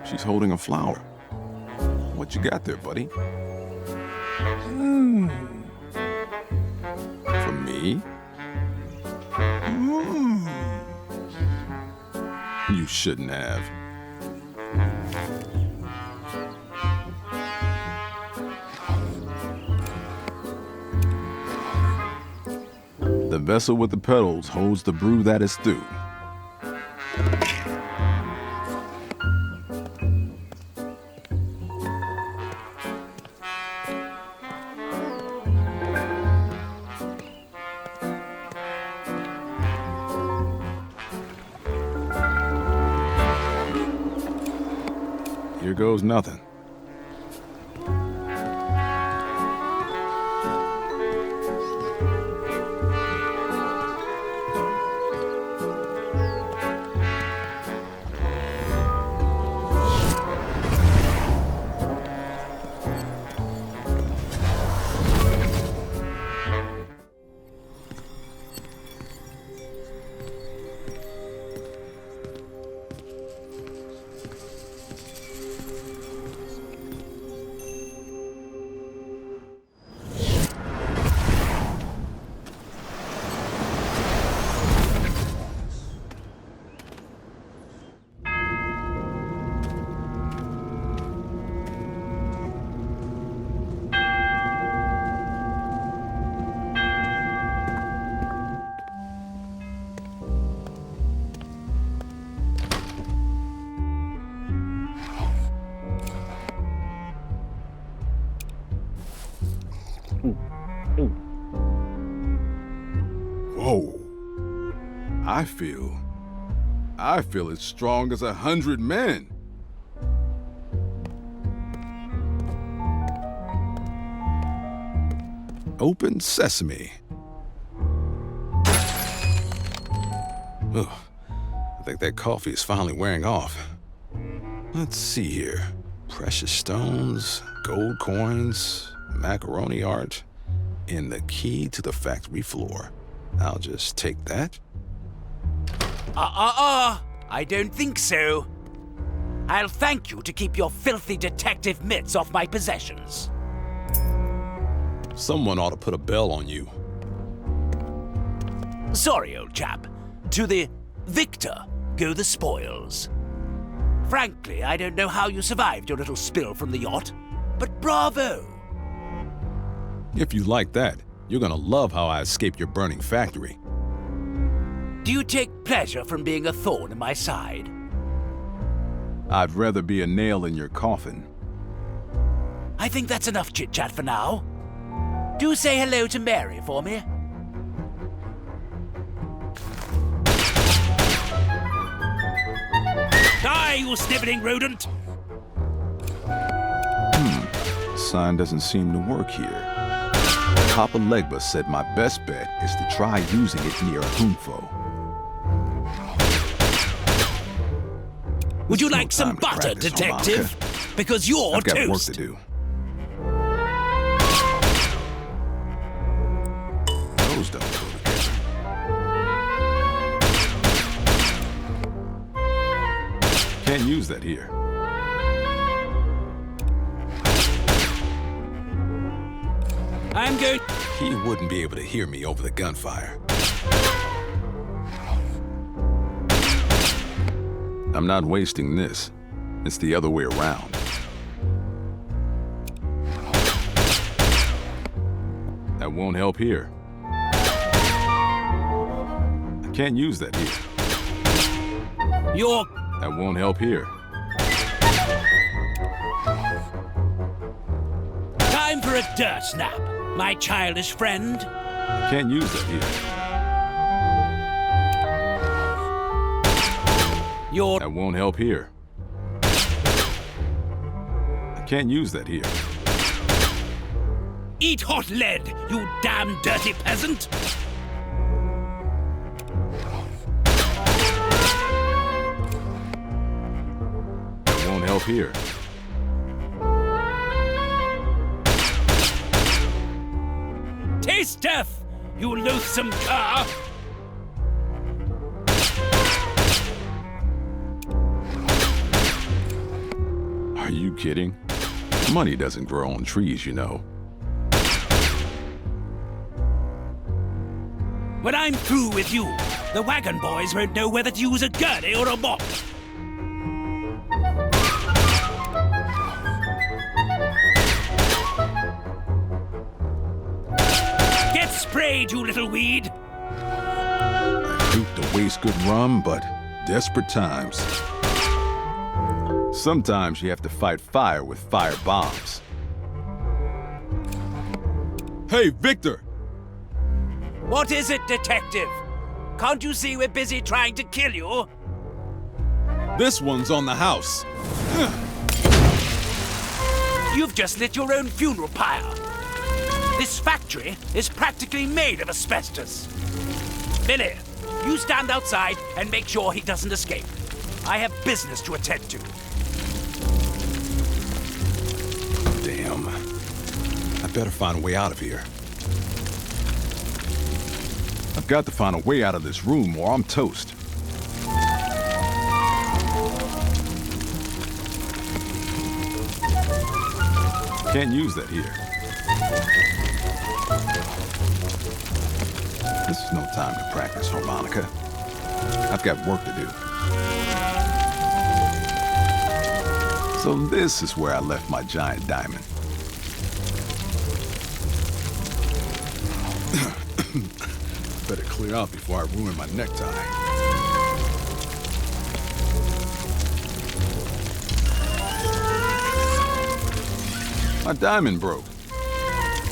She's holding a flower. What you got there, buddy? For me? You shouldn't have. The vessel with the petals holds the brew that is stew. Here goes nothing. Whoa. I feel as strong as 100 men. Open sesame. Ugh, I think that coffee is finally wearing off. Let's see here. Precious stones, gold coins, macaroni art, and the key to the factory floor. I'll just take that. I don't think so. I'll thank you to keep your filthy detective mitts off my possessions. Someone ought to put a bell on you. Sorry, old chap. To the victor go the spoils. Frankly, I don't know how you survived your little spill from the yacht, but bravo! If you like that, you're gonna love how I escaped your burning factory. Do you take pleasure from being a thorn in my side? I'd rather be a nail in your coffin. I think that's enough chit-chat for now. Do say hello to Mary for me. Die, you sniveling rodent! Sign doesn't seem to work here. Papa Legba said my best bet is to try using it near a Hunfo. Would you like some butter, detective? Because you're I've got toast. work to do. Those don't go together. Can't use that here. I'm going. He wouldn't be able to hear me over the gunfire. I'm not wasting this. It's the other way around. That won't help here. I can't use that here. That won't help here. Time for a dirt snap, my childish friend. I can't use that here. That won't help here. I can't use that here. Eat hot lead, you damn dirty peasant! That won't help help here. Taste death, you loathsome cur! Are you kidding? Money doesn't grow on trees, you know. When I'm through with you, the wagon boys won't know whether to use a gurney or a mop. Get sprayed, you little weed! I hate to waste good rum, but desperate times. Sometimes you have to fight fire with fire bombs. Hey, Victor! What is it, detective? Can't you see we're busy trying to kill you? This one's on the house. You've just lit your own funeral pyre. This factory is practically made of asbestos. Billy, you stand outside and make sure he doesn't escape. I have business to attend to. Damn. I better find a way out of here. I've got to find a way out of this room or I'm toast. Can't use that here. This is no time to practice harmonica. I've got work to do. So this is where I left my giant diamond. Better clear out before I ruin my necktie. My diamond broke.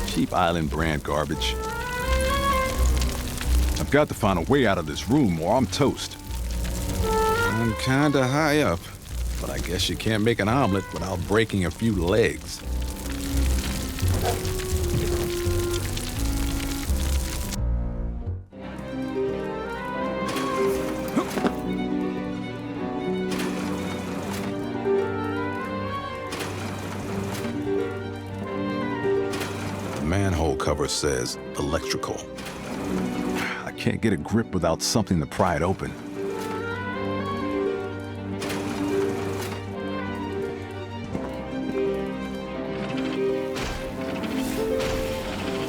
Cheap island brand garbage. I've got to find a way out of this room or I'm toast. I'm kinda high up, but I guess you can't make an omelet without breaking a few legs. Manhole cover says electrical. I can't get a grip without something to pry it open.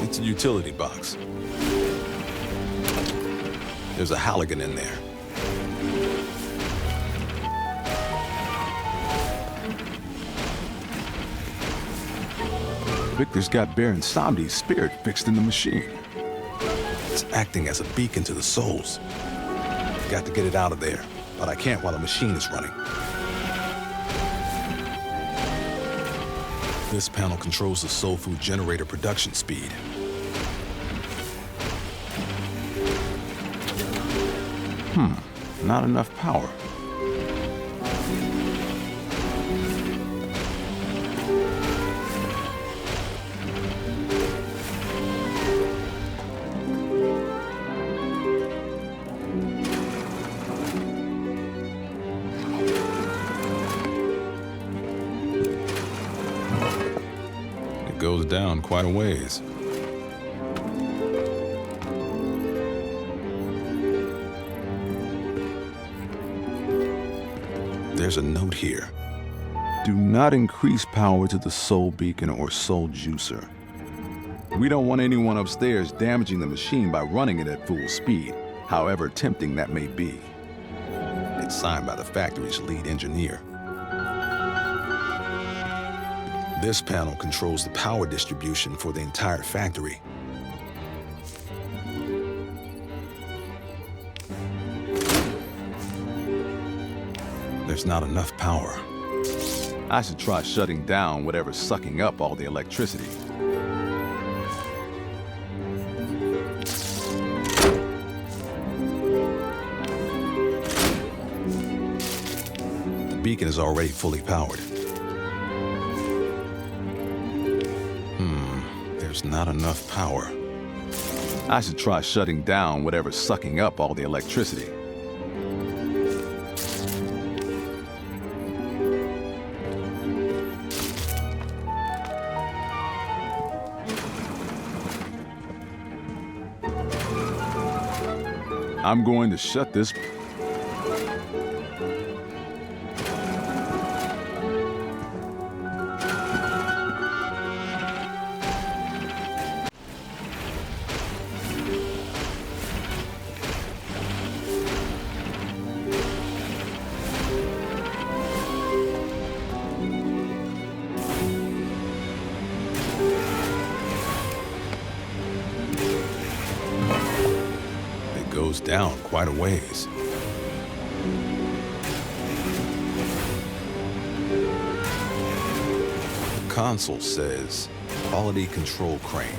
It's a utility box. There's a Halligan in there. Victor's got Baron Samdi's spirit fixed in the machine. It's acting as a beacon to the souls. Got to get it out of there, but I can't while the machine is running. This panel controls the soul food generator production speed. Not enough power. Goes down quite a ways. There's a note here. Do not increase power to the soul beacon or soul juicer. We don't want anyone upstairs damaging the machine by running it at full speed, however tempting that may be. It's signed by the factory's lead engineer. This panel controls the power distribution for the entire factory. There's not enough power. I should try shutting down whatever's sucking up all the electricity. The beacon is already fully powered. There's not enough power. I should try shutting down whatever's sucking up all the electricity. I'm going to shut this. Goes down quite a ways. The console says quality control crane.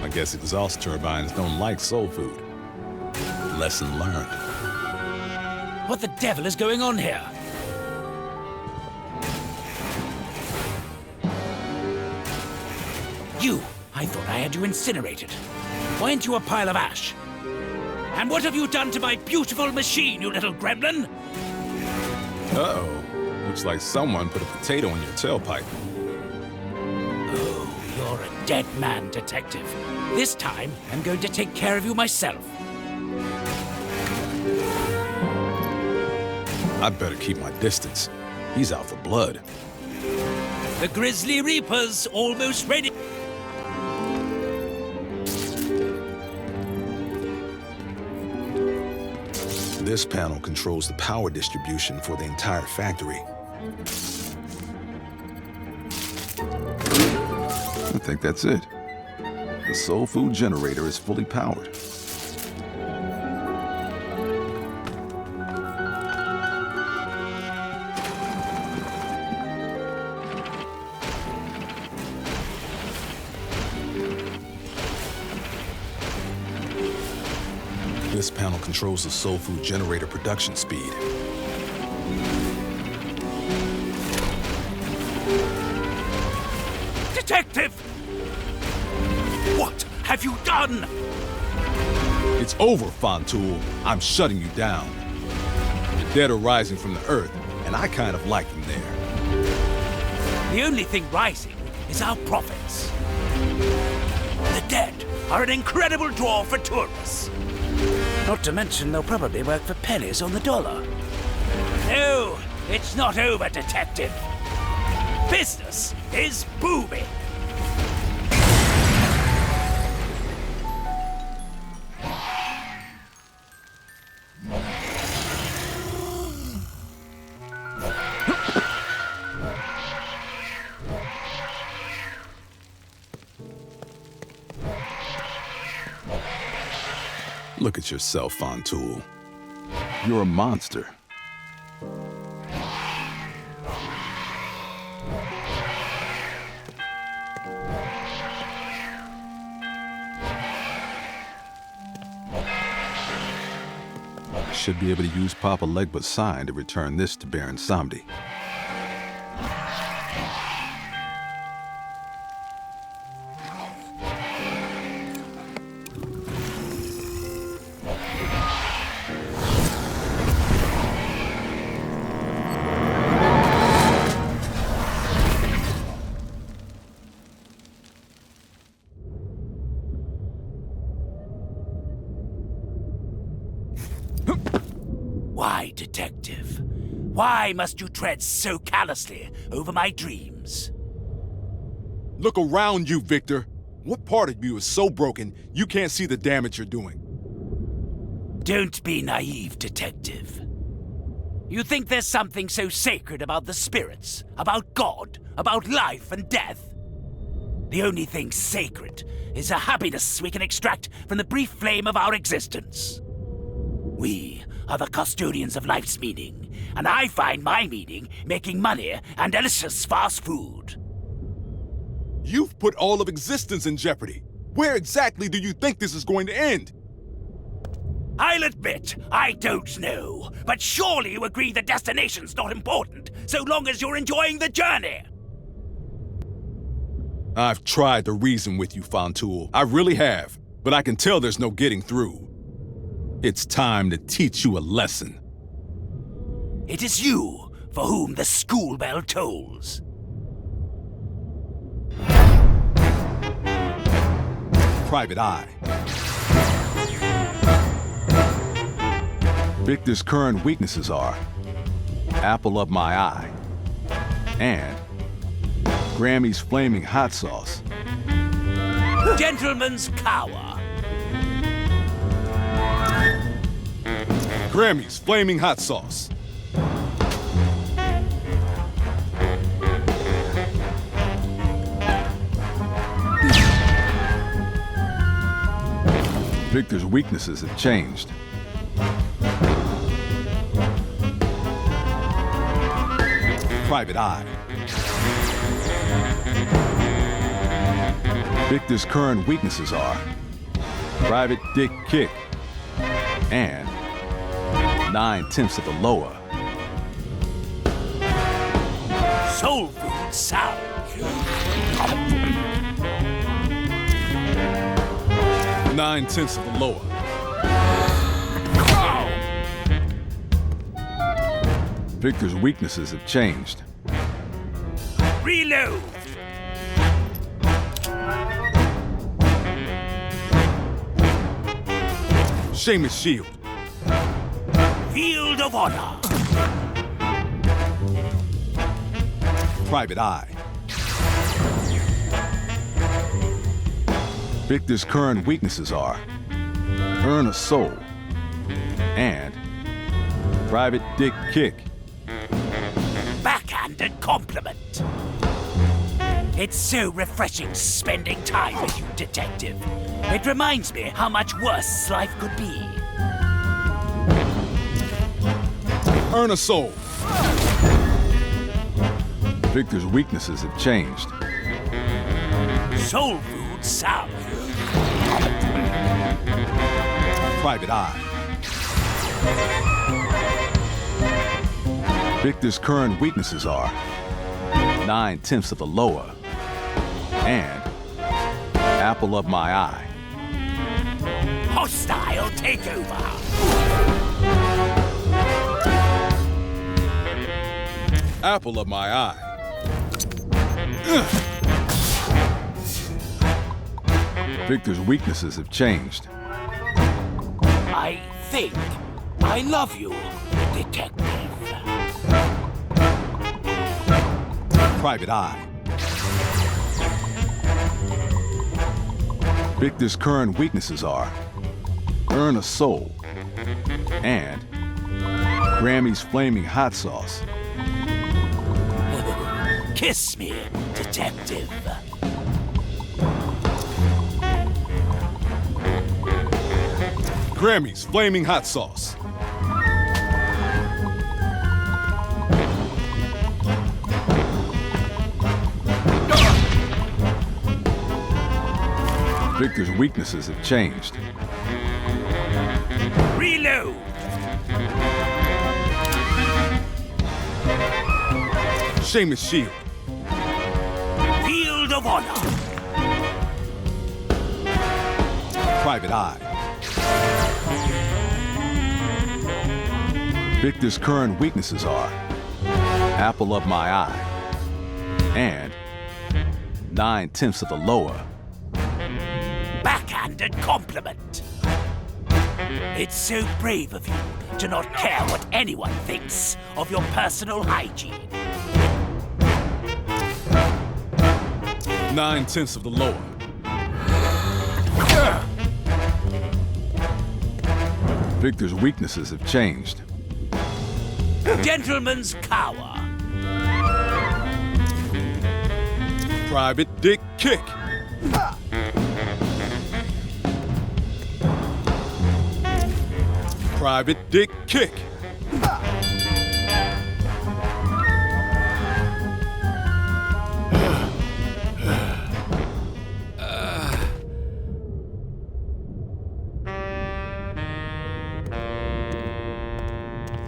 I guess exhaust turbines don't like soul food. Lesson learned. What the devil is going on here? You! I thought I had you incinerated. Why aren't you a pile of ash? And what have you done to my beautiful machine, you little gremlin? Uh-oh. Looks like someone put a potato in your tailpipe. Oh, you're a dead man, detective. This time, I'm going to take care of you myself. I better keep my distance. He's out for blood. The Grizzly Reaper's almost ready. This panel controls the power distribution for the entire factory. I think that's it. The soul food generator is fully powered. This panel controls the soul food generator production speed. Detective! What have you done? It's over, Fontoul. I'm shutting you down. The dead are rising from the earth, and I kind of like them there. The only thing rising is our profits. The dead are an incredible draw for tourists. Not to mention they'll probably work for pennies on the dollar. No, it's not over, Detective. Business is booming. Look at yourself, Fontoul. You're a monster. Should be able to use Papa Legba's sign to return this to Baron Samedi. Why, Detective? Why must you tread so callously over my dreams? Look around you, Victor. What part of you is so broken you can't see the damage you're doing? Don't be naive, Detective. You think there's something so sacred about the spirits, about God, about life and death? The only thing sacred is the happiness we can extract from the brief flame of our existence. We are the custodians of life's meaning, and I find my meaning making money and delicious fast food. You've put all of existence in jeopardy. Where exactly do you think this is going to end? I'll admit, I don't know, but surely you agree the destination's not important, so long as you're enjoying the journey. I've tried to reason with you, Fontoul. I really have, but I can tell there's no getting through. It's time to teach you a lesson. It is you for whom the school bell tolls. Private Eye. Victor's current weaknesses are apple of my eye and Grammy's flaming hot sauce. Gentleman's cower. Grammy's flaming hot sauce. Victor's weaknesses have changed. Private Eye. Victor's current weaknesses are Private Dick Kick and 9/10 of the lower. Soul food salad. 9/10 of the lower. Victor's weaknesses have changed. Reload. Seamus Shield. Field of Honor. Private Eye. Victor's current weaknesses are Earn a Soul and Private Dick Kick. Backhanded compliment. It's so refreshing spending time with you, Detective. It reminds me how much worse life could be. Earn a Soul. Victor's weaknesses have changed. Soul food salad. Private Eye. Victor's current weaknesses are 9/10 of the lower and apple of my eye. Hostile takeover. Apple of my eye. Victor's weaknesses have changed. I think I love you, Detective. Private Eye. Victor's current weaknesses are Earn a Soul and Grammy's flaming hot sauce. Kiss me, Detective. Grammy's flaming hot sauce. Victor's weaknesses have changed. Reload. Seamus Shield. Field of Honor. Private Eye. Victor's current weaknesses are apple of my eye and 9/10 of the lower. Backhanded compliment. It's so brave of you to not care what anyone thinks of your personal hygiene. 9/10 of the lower. Victor's weaknesses have changed. Gentleman's cower. Private Dick Kick. Private Dick Kick.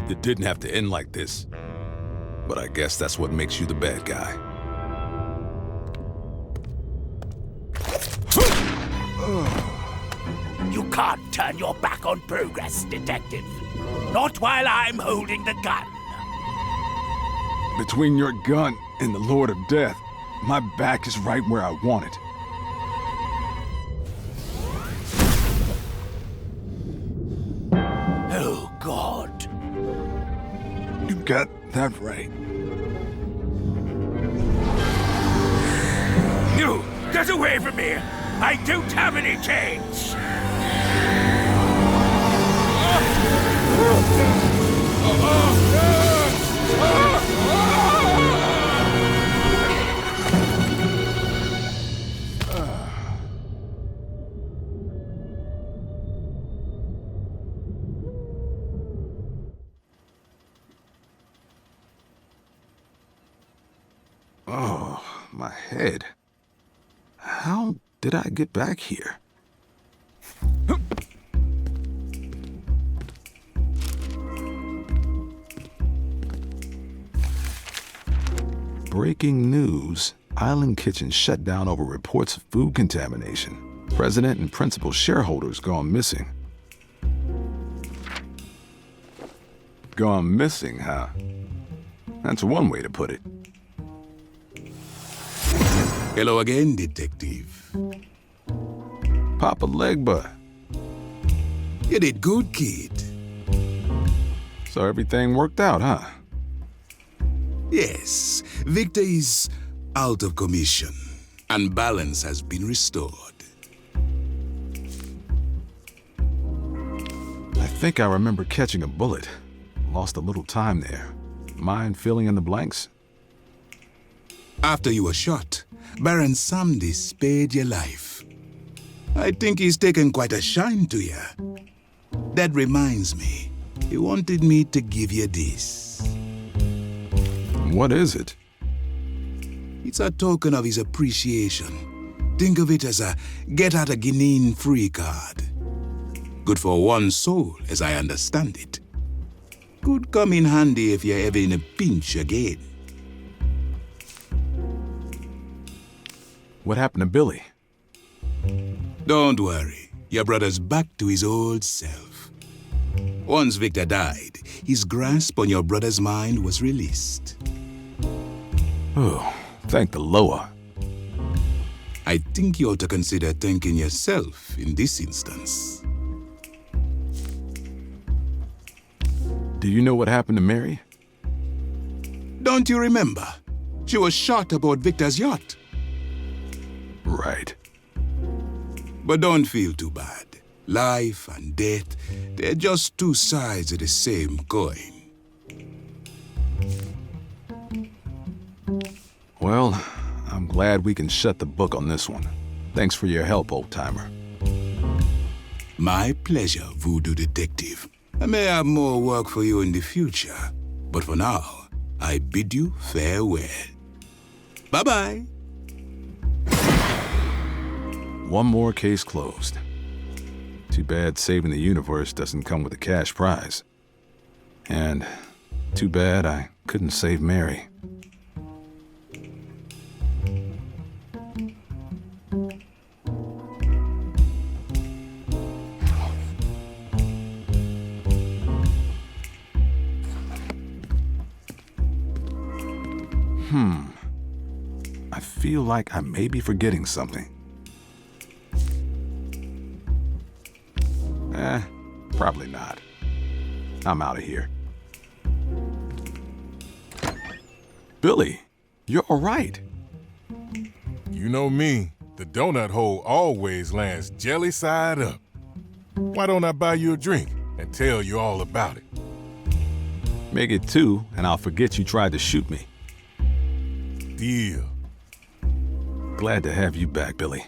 It didn't have to end like this, but I guess that's what makes you the bad guy. You can't turn your back on progress, Detective. Not while I'm holding the gun. Between your gun and the Lord of Death, my back is right where I want it. Oh, God. You got that right. You! Get away from me! I don't have any chains! Oh, my head. How did I get back here? Breaking news. Island Kitchen shut down over reports of food contamination. President and principal shareholders gone missing. Gone missing, huh? That's one way to put it. Hello again, Detective. Papa Legba. You did good, kid. So everything worked out, huh? Yes, Victor is out of commission, and balance has been restored. I think I remember catching a bullet. Lost a little time there. Mind filling in the blanks? After you were shot, Baron Samdi spared your life. I think he's taken quite a shine to you. That reminds me, he wanted me to give you this. What is it? It's a token of his appreciation. Think of it as a get-out-of-Guinea-free card. Good for one soul, as I understand it. Could come in handy if you're ever in a pinch again. What happened to Billy? Don't worry. Your brother's back to his old self. Once Victor died, his grasp on your brother's mind was released. Oh, thank the Loa. I think you ought to consider thanking yourself in this instance. Do you know what happened to Mary? Don't you remember? She was shot aboard Victor's yacht. Right. But don't feel too bad. Life and death, they're just two sides of the same coin. Well, I'm glad we can shut the book on this one. Thanks for your help, old-timer. My pleasure, Voodoo Detective. I may have more work for you in the future, but for now, I bid you farewell. Bye-bye. One more case closed. Too bad saving the universe doesn't come with a cash prize. And too bad I couldn't save Mary. I feel like I may be forgetting something. Probably not. I'm out of here. Billy, you're all right. You know me, the donut hole always lands jelly side up. Why don't I buy you a drink and tell you all about it? Make it two, and I'll forget you tried to shoot me. Deal. Glad to have you back, Billy.